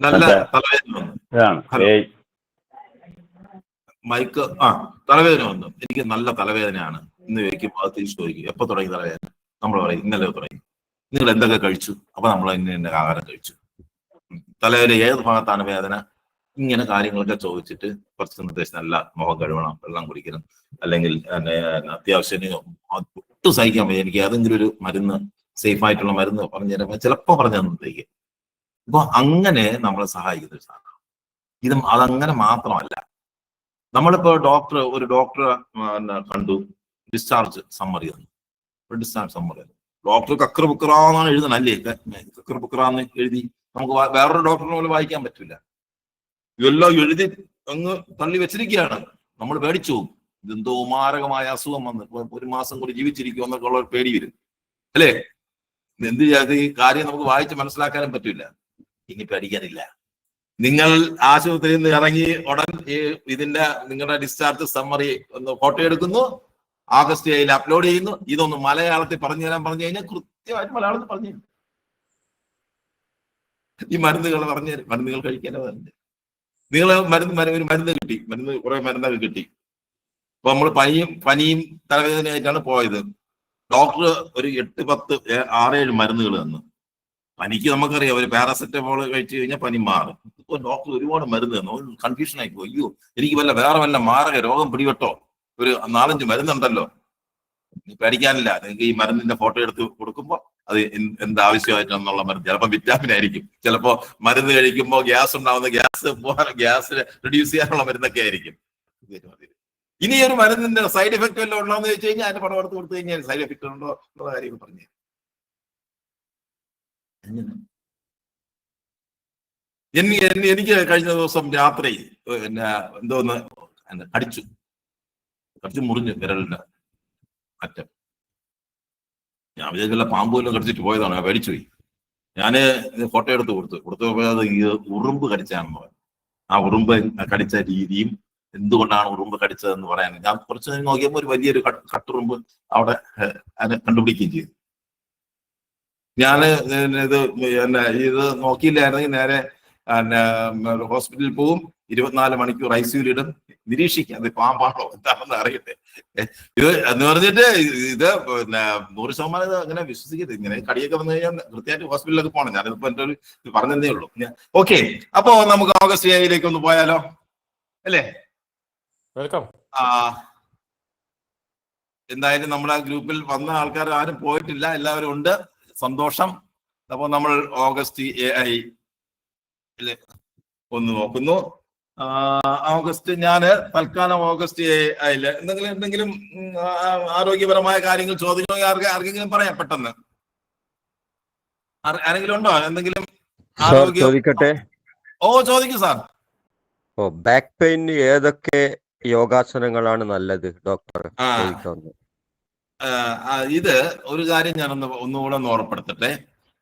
നല്ല തലവേദന വന്നു. Hello, Mike. തലവേദന വന്നു, എനിക്ക് നല്ല തലവേദനയാണ് എന്ന് ചോദിക്കും. അത് തിരിച്ചു ചോദിക്കും, എപ്പോ തുടങ്ങി തലവേദന? നമ്മൾ പറയും ഇന്നലെ തുടങ്ങി. നിങ്ങൾ എന്തൊക്കെ കഴിച്ചു? അപ്പൊ നമ്മൾ ഇന്ന ആഹാരം കഴിച്ചു. തലവേദന ഏത് ഭാഗത്താണ് വേദന? ഇങ്ങനെ കാര്യങ്ങളൊക്കെ ചോദിച്ചിട്ട് കുറച്ച് നിർദ്ദേശം, നല്ല മുഖം കഴുകണം, വെള്ളം കുടിക്കണം, അല്ലെങ്കിൽ അത്യാവശ്യം ഒട്ടും സഹിക്കാൻ വയ്യ, എനിക്ക് ഏതെങ്കിലും ഒരു മരുന്ന്, സേഫ് ആയിട്ടുള്ള മരുന്ന് പറഞ്ഞു തരാൻ ചിലപ്പോൾ പറഞ്ഞു തന്നേക്ക്. അപ്പൊ അങ്ങനെ നമ്മളെ സഹായിക്കുന്ന ഒരു സാധനം ഇത്. അതങ്ങനെ മാത്രമല്ല, നമ്മളിപ്പോ ഒരു ഡോക്ടറെ കണ്ടു, ഡിസ്ചാർജ് സമ്മറി തന്നു. ഡിസ്ചാർജ് സമ്മറി തന്നു. ഡോക്ടർ കക്കർ ബുക്കറാന്നാണ് എഴുതണം അല്ലേ? കക്കർ ബുക്കറാന്ന് എഴുതി നമുക്ക് വേറൊരു ഡോക്ടറിനെ പോലെ വായിക്കാൻ പറ്റില്ല. ഇതെല്ലാം എഴുതി അങ്ങ് തള്ളി വെച്ചിരിക്കുകയാണ്. നമ്മൾ പേടിച്ചു പോകും, ഇതെന്തോ മാരകമായ അസുഖം വന്ന് 1 മാസം കൂടി ജീവിച്ചിരിക്കും എന്നൊക്കെ ഉള്ള പേടി വരും അല്ലേ? എന്ത് ചെയ്യാതെ ഈ കാര്യം നമുക്ക് വായിച്ച് മനസ്സിലാക്കാനും പറ്റില്ല. ഇനി പേടിക്കാനില്ല. നിങ്ങൾ ആശുപത്രിയിൽ നിന്ന് ഇറങ്ങി ഉടൻ ഇതിന്റെ നിങ്ങളുടെ ഡിസ്ചാർജ് സമ്മറി ഒന്ന് ഫോട്ടോ എടുക്കുന്നു, ആഗസ്റ്റ് 7 അപ്ലോഡ് ചെയ്യുന്നു. ഇതൊന്ന് മലയാളത്തിൽ പറഞ്ഞു തരാൻ പറഞ്ഞു കഴിഞ്ഞാൽ കൃത്യമായിട്ട് മലയാളത്തിൽ പറഞ്ഞു തരും. ഈ മരുന്നുകൾ പറഞ്ഞു തരും, മരുന്നുകൾ കഴിക്കാനോ പറഞ്ഞു. നിങ്ങൾ ഒരു മരുന്ന് കിട്ടി, കുറെ മരുന്നൊക്കെ കിട്ടി. അപ്പൊ നമ്മൾ പനിയും തലവേദനയായിട്ടാണ് പോയത്. ഡോക്ടർ ഒരു 8, 10, 6, 7 മരുന്നുകൾ തന്നു. പനിക്ക് നമുക്കറിയാം, ഒരു പാരാസെറ്റമോൾ കഴിച്ചു കഴിഞ്ഞാൽ പനി മാറും. ഇപ്പൊ ഡോക്ടർ ഒരുപാട് മരുന്ന് തന്നു. കൺഫ്യൂഷൻ ആയി പോയി, അയ്യോ എനിക്ക് വേറെ വല്ല മാരക രോഗം പിടിപെട്ടോ? ഒരു 4-5 മരുന്നുണ്ടല്ലോ, പേടിക്കാനില്ല. നിങ്ങൾക്ക് ഈ മരുന്നിന്റെ ഫോട്ടോ എടുത്ത് കൊടുക്കുമ്പോൾ അത് എന്താവശ്യമായിട്ടെന്നുള്ള മരുന്ന്, ചിലപ്പോൾ വിറ്റാമിൻ ആയിരിക്കും, ചിലപ്പോ മരുന്ന് കഴിക്കുമ്പോൾ ഗ്യാസ് ഉണ്ടാവുന്ന ഗ്യാസ് റിഡ്യൂസ് ചെയ്യാനുള്ള മരുന്നൊക്കെ ആയിരിക്കും. ഇനി ഒരു മരുന്നിന്റെ സൈഡ് എഫക്ട് വല്ലതും ഉണ്ടോ എന്ന് ചോദിച്ചു കഴിഞ്ഞാൽ അതിന്റെ പടം എടുത്ത് കൊടുത്തു കഴിഞ്ഞാൽ സൈഡ് എഫക്ട് ഉണ്ടോ എന്നുള്ള കാര്യങ്ങൾ പറഞ്ഞു. എനിക്ക് കഴിഞ്ഞ ദിവസം രാത്രി എന്തോന്ന് കടിച്ചു മുറിഞ്ഞു വിരലിന്റെ അറ്റം. ഞാൻ വിചാരിച്ചില്ല പാമ്പ് വല്ലതും കടിച്ചിട്ട് പോയതാണ്, പേടിച്ചുപോയി. ഞാന് ഫോട്ടോ എടുത്ത് കൊടുത്തപ്പോൾ അത് ഉറുമ്പ് കടിച്ചാണെന്ന് പറഞ്ഞു. ആ ഉറുമ്പ് കടിച്ച രീതിയും എന്തുകൊണ്ടാണ് ഉറുമ്പ് കടിച്ചതെന്ന് പറയാൻ ഞാൻ കുറച്ച് നേരം നോക്കിയപ്പോൾ ഒരു വലിയൊരു കട്ടുറുമ്പ് അവിടെ കണ്ടുപിടിക്കുകയും ചെയ്തു. ഞാന് ഇത് നോക്കിയില്ലായിരുന്നെങ്കിൽ നേരെ ഹോസ്പിറ്റലിൽ പോവും, 24 മണിക്കൂർ ICUയിൽ ഇടും, നിരീക്ഷിക്കാം അത് പാമ്പാണോ എന്താണെന്ന് അറിയട്ടെ. ഇത് എന്ന് പറഞ്ഞിട്ട് ഇത് 100% ഇത് അങ്ങനെ വിശ്വസിക്കരുത്. ഇങ്ങനെ കടിയൊക്കെ വന്നു കഴിഞ്ഞാൽ കൃത്യമായിട്ട് ഹോസ്പിറ്റലിലൊക്കെ പോകണം. ഞാനിപ്പോ എൻ്റെ ഒരു പറഞ്ഞതേ ഉള്ളൂ. ഓക്കെ, അപ്പോ നമുക്ക് ഓഗസ്റ്റ് 7 ഒന്ന് പോയാലോ അല്ലേ? വെൽക്കം. എന്തായാലും നമ്മുടെ ഗ്രൂപ്പിൽ വന്ന ആൾക്കാർ ആരും പോയിട്ടില്ല, എല്ലാവരും ഉണ്ട്, സന്തോഷം. അപ്പൊ നമ്മൾ ഓഗസ്റ്റ് 7 ഒന്ന് നോക്കുന്നു. ഞാന് തൽക്കാലം ഓഗസ്റ്റ് 7 എന്തെങ്കിലും ആരോഗ്യപരമായ കാര്യങ്ങൾ ചോദിക്കണമെങ്കിൽ ആർക്കെങ്കിലും പറയാം പെട്ടെന്ന്. ആരെങ്കിലും ഉണ്ടോ എന്തെങ്കിലും ചോദിക്കട്ടെ? ചോദിക്കൂ സാർ. ബാക്ക് പെയിന് ഏതൊക്കെ യോഗാസനങ്ങളാണ് നല്ലത് ഡോക്ടർ? ഇത് ഒരു കാര്യം ഞാൻ ഒന്നുകൂടെ ഒന്ന് ഓർമ്മപ്പെടുത്തട്ടെ.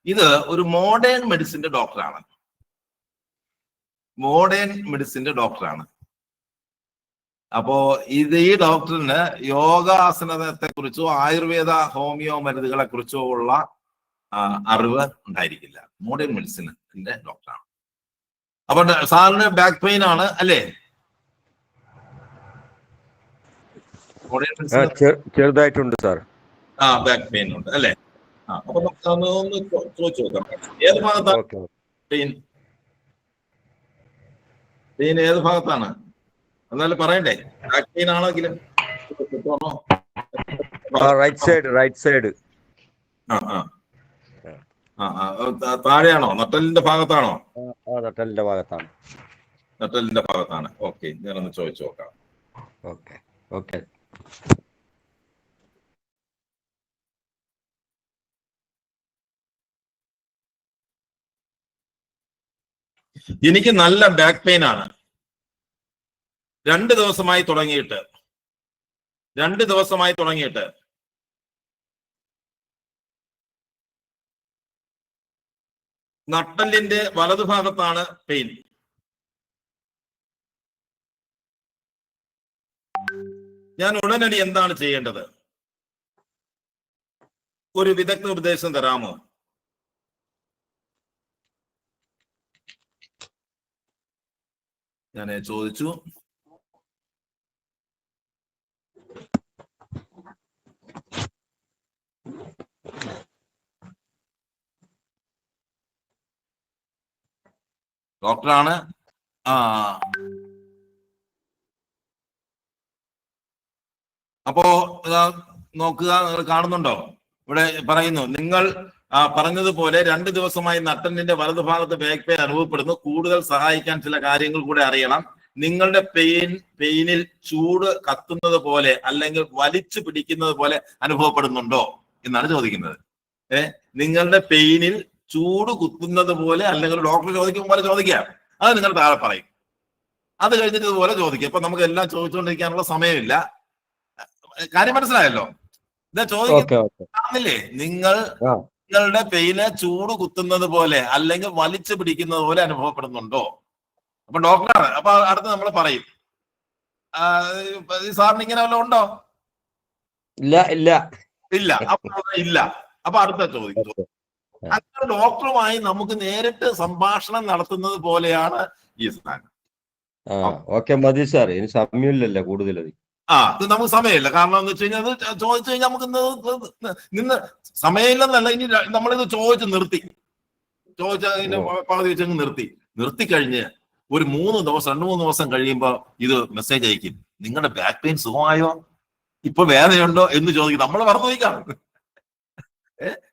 ഇത് ഒരു മോഡേൺ മെഡിസിന്റെ ഡോക്ടറാണ്. അപ്പോ ഈ ഡോക്ടറിന് യോഗാസനത്തെ കുറിച്ചോ ആയുർവേദ ഹോമിയോ മരുന്നുകളെ കുറിച്ചോ ഉള്ള അറിവ് ഉണ്ടായിരിക്കില്ല. മോഡേൺ മെഡിസിന്റെ ഡോക്ടറാണ്. അപ്പൊ സാറിന് ബാക്ക് പെയിൻ ആണ് അല്ലേ? ചെറുതായിട്ടുണ്ട് സാർ. ബാക്ക് പെയിൻ ഉണ്ട് അല്ലേ? അപ്പൊ ഒന്ന് ചോദിച്ചു നോക്കാം, ഏത് ഭാഗത്താണ് പെയിൻ? പെയിൻ ഏത് ഭാഗത്താണ് എന്നാലും പറയണ്ടേ? ബാക്ക് പെയിൻ ആണെങ്കിലും റൈറ്റ് സൈഡ്. താഴെയാണോ? നട്ടലിന്റെ ഭാഗത്താണോ? നട്ടലിന്റെ ഭാഗത്താണ്. ഓക്കെ, ഞാനൊന്ന് ചോദിച്ചു നോക്കാം. ഓക്കെ. എനിക്ക് നല്ല ബാക്ക് പെയിൻ ആണ്. 2 ദിവസമായി തുടങ്ങിയിട്ട് നട്ടലിന്റെ വലതുഭാഗത്താണ് പെയിൻ. ഞാൻ ഉടനടി എന്താണ് ചെയ്യേണ്ടത്? ഒരു വിദഗ്ധ ഉപദേശം തരാമോ? ഞാൻ ചോദിച്ചു. ഡോക്ടറാണ്. അപ്പോ നോക്കുക, നിങ്ങൾ കാണുന്നുണ്ടോ? ഇവിടെ പറയുന്നു, നിങ്ങൾ പറഞ്ഞതുപോലെ 2 ദിവസമായി നട്ടലിന്റെ വലതുഭാഗത്ത് ബാക്ക് പെയിൻ അനുഭവപ്പെടുന്നു. കൂടുതൽ സഹായിക്കാൻ ചില കാര്യങ്ങൾ കൂടെ അറിയണം. നിങ്ങളുടെ പെയിനിൽ ചൂട് കത്തുന്നത് പോലെ അല്ലെങ്കിൽ വലിച്ചു പിടിക്കുന്നത് പോലെ അനുഭവപ്പെടുന്നുണ്ടോ എന്നാണ് ചോദിക്കുന്നത്. നിങ്ങളുടെ പെയിനിൽ ചൂട് കുത്തുന്നത് പോലെ അല്ലെങ്കിൽ ഡോക്ടർ ചോദിക്കും പോലെ ചോദിക്കാം. അത് നിങ്ങൾ താഴെ പറയും. അത് കഴിഞ്ഞിട്ട് ഇതുപോലെ ചോദിക്കുക. ഇപ്പൊ നമുക്ക് എല്ലാം ചോദിച്ചുകൊണ്ടിരിക്കാനുള്ള സമയമില്ല. കാര്യം മനസ്സിലായല്ലോ? ഇതാ ചോദിക്കുന്നില്ലേ, നിങ്ങളുടെ പെയിന് ചൂട് കുത്തുന്നത് പോലെ അല്ലെങ്കിൽ വലിച്ചു പിടിക്കുന്നത് പോലെ അനുഭവപ്പെടുന്നുണ്ടോ? അപ്പൊ ഡോക്ടറാണ്. അപ്പൊ അടുത്ത് നമ്മൾ പറയും, സാറിന് ഇങ്ങനെ വല്ലതും ഉണ്ടോ? ഇല്ല ഇല്ല ഇല്ല. ഇല്ല. അപ്പൊ അടുത്ത ചോദിക്കും. അങ്ങനെ ഡോക്ടറുമായി നമുക്ക് നേരിട്ട് സംഭാഷണം നടത്തുന്നത് പോലെയാണ് ഈ സ്ഥാനം. ഓക്കെ മതി സാർ, ഇനി സമയമില്ലല്ലോ കൂടുതൽ. ഇത് നമുക്ക് സമയമില്ല. കാരണം എന്ന് വെച്ച് കഴിഞ്ഞാൽ അത് ചോദിച്ചു കഴിഞ്ഞാൽ നമുക്ക് നിന്ന് സമയമില്ലെന്നല്ല, ഇനി നമ്മളിത് ചോദിച്ച് നിർത്തി, ചോദിച്ചതിന്റെ പകുതി വെച്ചങ്ങ് നിർത്തി കഴിഞ്ഞ് ഒരു 2-3 ദിവസം കഴിയുമ്പോൾ ഇത് മെസ്സേജ് അയക്കും, നിങ്ങളുടെ ബാക്ക് പെയിൻ സുഖമായോ, ഇപ്പൊ വേദനയുണ്ടോ എന്ന് ചോദിക്കും. നമ്മൾ മറന്നു പോയിക്കാം.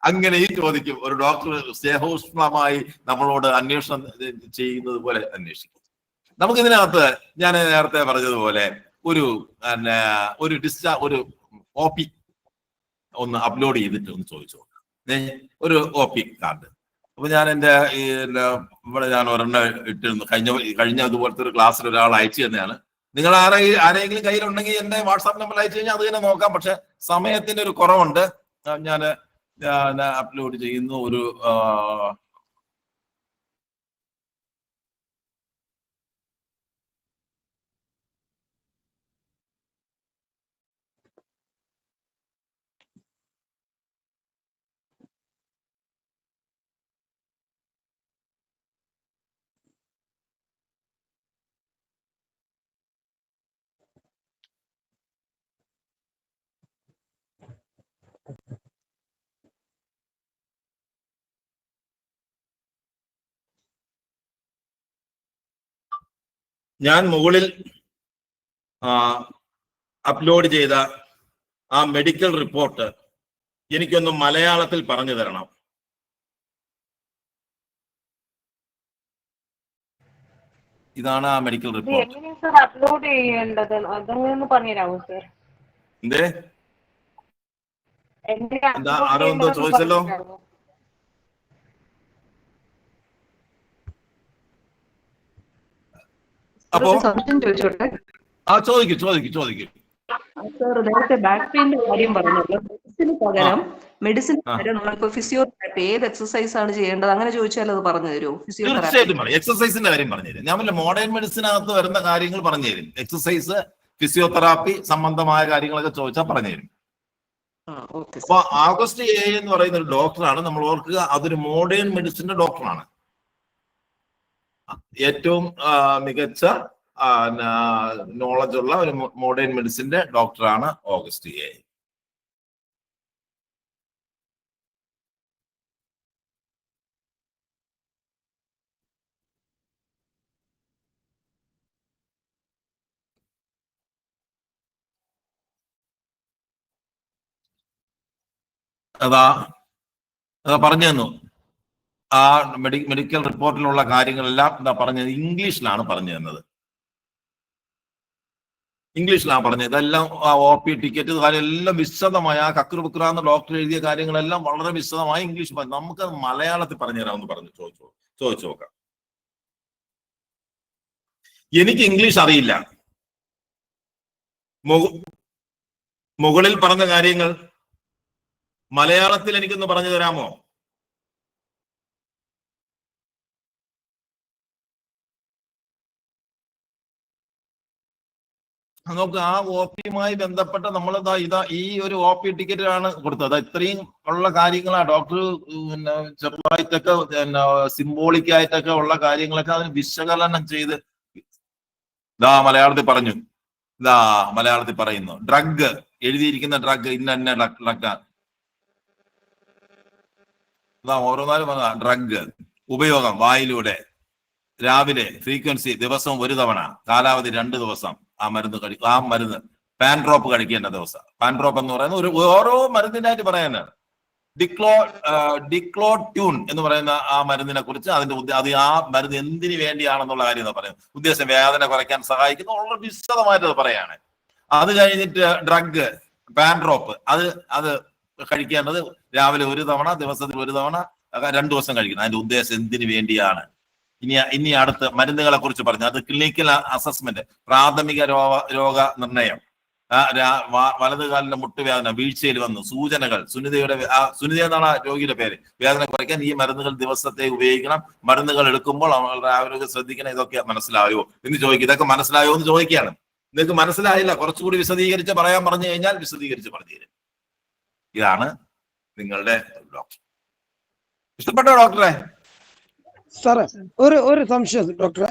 അങ്ങനെ ഈ ചോദിക്കും. ഒരു ഡോക്ടർ സ്നേഹോഷ്മമായി നമ്മളോട് അന്വേഷണം ചെയ്യുന്നത് പോലെ അന്വേഷിക്കും. നമുക്കിതിനകത്ത് ഞാൻ നേരത്തെ പറഞ്ഞതുപോലെ ഒരു OP ഒന്ന് അപ്ലോഡ് ചെയ്തിട്ട് ഒന്ന് ചോദിച്ചു നോക്കാം. ഒരു OP കാർഡ്. അപ്പൊ ഞാൻ എൻ്റെ ഇവിടെ ഞാൻ ഒരെണ്ണം ഇട്ടിരുന്നു. കഴിഞ്ഞ അതുപോലത്തെ ഒരു ക്ലാസ്സിൽ ഒരാൾ അയച്ചു തന്നെയാണ്. നിങ്ങൾ ആരെങ്കിലും കയ്യിലുണ്ടെങ്കിൽ എൻ്റെ വാട്സാപ്പ് നമ്പറിൽ അയച്ചു കഴിഞ്ഞാൽ അത് തന്നെ നോക്കാം. പക്ഷെ സമയത്തിന്റെ ഒരു കുറവുണ്ട്. ഞാൻ അപ്ലോഡ് ചെയ്യുന്നു. ഒരു ഞാൻ മുകളിൽ അപ്ലോഡ് ചെയ്ത ആ മെഡിക്കൽ റിപ്പോർട്ട് എനിക്കൊന്ന് മലയാളത്തിൽ പറഞ്ഞു തരണം. ഇതാണ് ആ മെഡിക്കൽ റിപ്പോർട്ട്. അപ്ലോഡ് ചെയ്യേണ്ടത് അതൊന്ന് പറഞ്ഞുതരാമോ സർ? എന്താ ആരോ എന്തോ ചോദിച്ചല്ലോ? അപ്പോ ചോദിക്കും. സർ, നേരത്തെ ബാക്ക് പെയിന്റെ കാര്യം പറഞ്ഞല്ലോ. മെഡിസിന് പകരം നമ്മളിപ്പോ ഫിസിയോതെറാപ്പി ഏത് എക്സസൈസ് ആണ് ചെയ്യേണ്ടത് അങ്ങനെ ചോദിച്ചാൽ അത് പറഞ്ഞു തരുമോ? തീർച്ചയായിട്ടും പറയും. എക്സസൈസിന്റെ കാര്യം പറഞ്ഞു തരും. ഞാൻ മോഡേൺ മെഡിസിനകത്ത് വരുന്ന കാര്യങ്ങൾ പറഞ്ഞു തരും. എക്സസൈസ്, ഫിസിയോതെറാപ്പി സംബന്ധമായ കാര്യങ്ങളൊക്കെ ചോദിച്ചാൽ പറഞ്ഞു തരും. അപ്പൊ ആഗസ്റ്റ് എ എന്ന് പറയുന്ന ഒരു ഡോക്ടറാണ്. നമ്മൾ ഓർക്കുക, അതൊരു മോഡേൺ മെഡിസിന്റെ ഡോക്ടറാണ്. ഏറ്റവും മികച്ച നോളജ് ഉള്ള ഒരു മോഡേൺ മെഡിസിന്റെ ഡോക്ടറാണ് ഓഗസ്റ്റ് എ. അതാ പറഞ്ഞു തന്നു. ആ മെഡിക്കൽ റിപ്പോർട്ടിലുള്ള കാര്യങ്ങളെല്ലാം എന്താ പറഞ്ഞത്, ഇംഗ്ലീഷിലാണ് പറഞ്ഞു തന്നത്. ഇംഗ്ലീഷിലാണ് പറഞ്ഞത്. ഇതെല്ലാം OP ടിക്കറ്റ് കാര്യം എല്ലാം വിശദമായ ആ കക്രുബുക്ര എന്ന ഡോക്ടർ എഴുതിയ കാര്യങ്ങളെല്ലാം വളരെ വിശദമായി ഇംഗ്ലീഷ് പറഞ്ഞു. നമുക്ക് മലയാളത്തിൽ പറഞ്ഞു തരാമെന്ന് പറഞ്ഞു ചോദിച്ചു നോക്കാം. എനിക്ക് ഇംഗ്ലീഷ് അറിയില്ല. മുകളിൽ പറഞ്ഞ കാര്യങ്ങൾ മലയാളത്തിൽ എനിക്കൊന്ന് പറഞ്ഞു തരാമോ? നോക്ക്, ആ ഒ പിയുമായി ബന്ധപ്പെട്ട നമ്മളിതാ ഈ ഒരു ഒ പി ടിക്കറ്റിലാണ് കൊടുത്തത്. ഇത്രയും ഉള്ള കാര്യങ്ങളാ ഡോക്ടർ പിന്നെ ചെറുതായിട്ടൊക്കെ പിന്നെ സിംബോളിക് ആയിട്ടൊക്കെ ഉള്ള കാര്യങ്ങളൊക്കെ അതിന് വിശകലനം ചെയ്ത് മലയാളത്തിൽ പറഞ്ഞു. മലയാളത്തിൽ പറയുന്നു. ഡ്രഗ് എഴുതിയിരിക്കുന്ന ഡ്രഗ് ഇന്ന ഡ്രഗാണ്. ഓരോന്നാലും ഡ്രഗ് ഉപയോഗം വായിലൂടെ, രാവിലെ ഫ്രീക്വൻസി ദിവസവും 1 തവണ, കാലാവധി 2 ദിവസം. ആ മരുന്ന് പാൻ ഡ്രോപ്പ് കഴിക്കേണ്ട ദിവസം. പാൻ ഡ്രോപ്പ് എന്ന് പറയുന്ന ഓരോ മരുന്നിനായിട്ട് പറയാനാണ്. ഡിക്ലോട്യൂൺ എന്ന് പറയുന്ന ആ മരുന്നിനെ കുറിച്ച് അത് ആ മരുന്ന് എന്തിനു വേണ്ടിയാണെന്നുള്ള കാര്യം എന്ന് പറയുന്നത്. ഉദ്ദേശം വേദന കുറയ്ക്കാൻ സഹായിക്കുന്ന വളരെ വിശദമായിട്ട് അത് പറയാണ്. അത് കഴിഞ്ഞിട്ട് ഡ്രഗ് പാൻ ഡ്രോപ്പ് അത് കഴിക്കേണ്ടത് രാവിലെ 1 തവണ, ദിവസത്തിൽ 1 തവണ, 2 ദിവസം കഴിക്കണം. അതിന്റെ ഉദ്ദേശം എന്തിനു വേണ്ടിയാണ്? ഇനി അടുത്ത് മരുന്നുകളെ കുറിച്ച് പറഞ്ഞു. അത് ക്ലിനിക്കൽ അസസ്മെന്റ്, പ്രാഥമിക രോഗ നിർണയം, വലതുകാലിന്റെ മുട്ടുവേദന, വീഴ്ചയിൽ വന്നു, സൂചനകൾ, സുനിത എന്നാണ് രോഗിയുടെ പേര്, വേദന കുറയ്ക്കാൻ ഈ മരുന്നുകൾ ദിവസത്തെ ഉപയോഗിക്കണം. മരുന്നുകൾ എടുക്കുമ്പോൾ അവരുടെ ആരോഗ്യം ശ്രദ്ധിക്കണം. ഇതൊക്കെ മനസ്സിലായോ എന്ന് ചോദിക്കും. ഇതൊക്കെ മനസ്സിലായോ എന്ന് ചോദിക്കുകയാണ്. നിങ്ങൾക്ക് മനസ്സിലായില്ല, കുറച്ചുകൂടി വിശദീകരിച്ച് പറയാൻ പറഞ്ഞു കഴിഞ്ഞാൽ വിശദീകരിച്ച് പറഞ്ഞു തരും. ഇതാണ് നിങ്ങളുടെ ഡോക്ടർ. ഇഷ്ടപ്പെട്ടോ ഡോക്ടറെ? സാറേ ഒരു സംശയം ഡോക്ടറെ.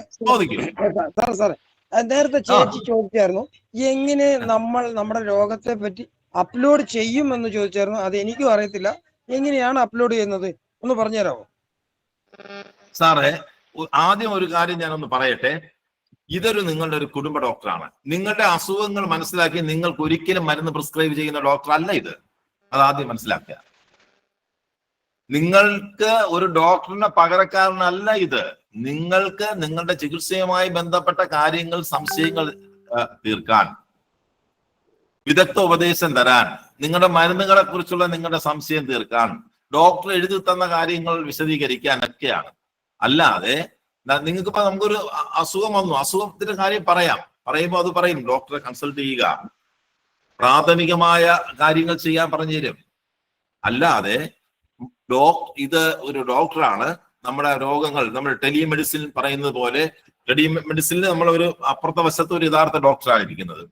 സാറേ നേരത്തെ ചേച്ചി ചോദിച്ചായിരുന്നു എങ്ങനെ നമ്മൾ നമ്മുടെ രോഗത്തെ പറ്റി അപ്ലോഡ് ചെയ്യും എന്ന് ചോദിച്ചായിരുന്നു. അത് എനിക്കും അറിയത്തില്ല. എങ്ങനെയാണ് അപ്ലോഡ് ചെയ്യുന്നത് ഒന്ന് പറഞ്ഞുതരാമോ? സാറേ, ആദ്യം ഒരു കാര്യം ഞാനൊന്ന് പറയട്ടെ. ഇതൊരു നിങ്ങളുടെ ഒരു കുടുംബ ഡോക്ടറാണ്. നിങ്ങളുടെ അസുഖങ്ങൾ മനസ്സിലാക്കി നിങ്ങൾക്ക് ഒരിക്കലും മരുന്ന് പ്രിസ്ക്രൈബ് ചെയ്യുന്ന ഡോക്ടർ അല്ല ഇത്. അതാദ്യം മനസ്സിലാക്കുക. നിങ്ങൾക്ക് ഒരു ഡോക്ടറിന്റെ പകരക്കാരനല്ല ഇത്. നിങ്ങൾക്ക് നിങ്ങളുടെ ചികിത്സയുമായി ബന്ധപ്പെട്ട കാര്യങ്ങൾ, സംശയങ്ങൾ തീർക്കാൻ, വിദഗ്ധ ഉപദേശം തരാൻ, നിങ്ങളുടെ മരുന്നുകളെ കുറിച്ചുള്ള നിങ്ങളുടെ സംശയം തീർക്കാൻ, ഡോക്ടർ എഴുതി തന്ന കാര്യങ്ങൾ വിശദീകരിക്കാൻ ഒക്കെയാണ്. അല്ലാതെ നിങ്ങൾക്കിപ്പോ നമുക്കൊരു അസുഖം വന്നു, അസുഖത്തിന്റെ കാര്യം പറയുമ്പോൾ അത് പറയും ഡോക്ടറെ കൺസൾട്ട് ചെയ്യുക, പ്രാഥമികമായ കാര്യങ്ങൾ ചെയ്യാൻ പറഞ്ഞു തരും. അല്ലാതെ ഇത് ഒരു ഡോക്ടറാണ്. നമ്മുടെ രോഗങ്ങൾ, നമ്മൾ ടെലിമെഡിസിൻ പറയുന്നത് പോലെ ടെലിമെഡിസിനിൽ നമ്മളൊരു അപ്പുറത്തെ വശത്ത് ഒരു യഥാർത്ഥ ഡോക്ടറായിരിക്കുന്നത്.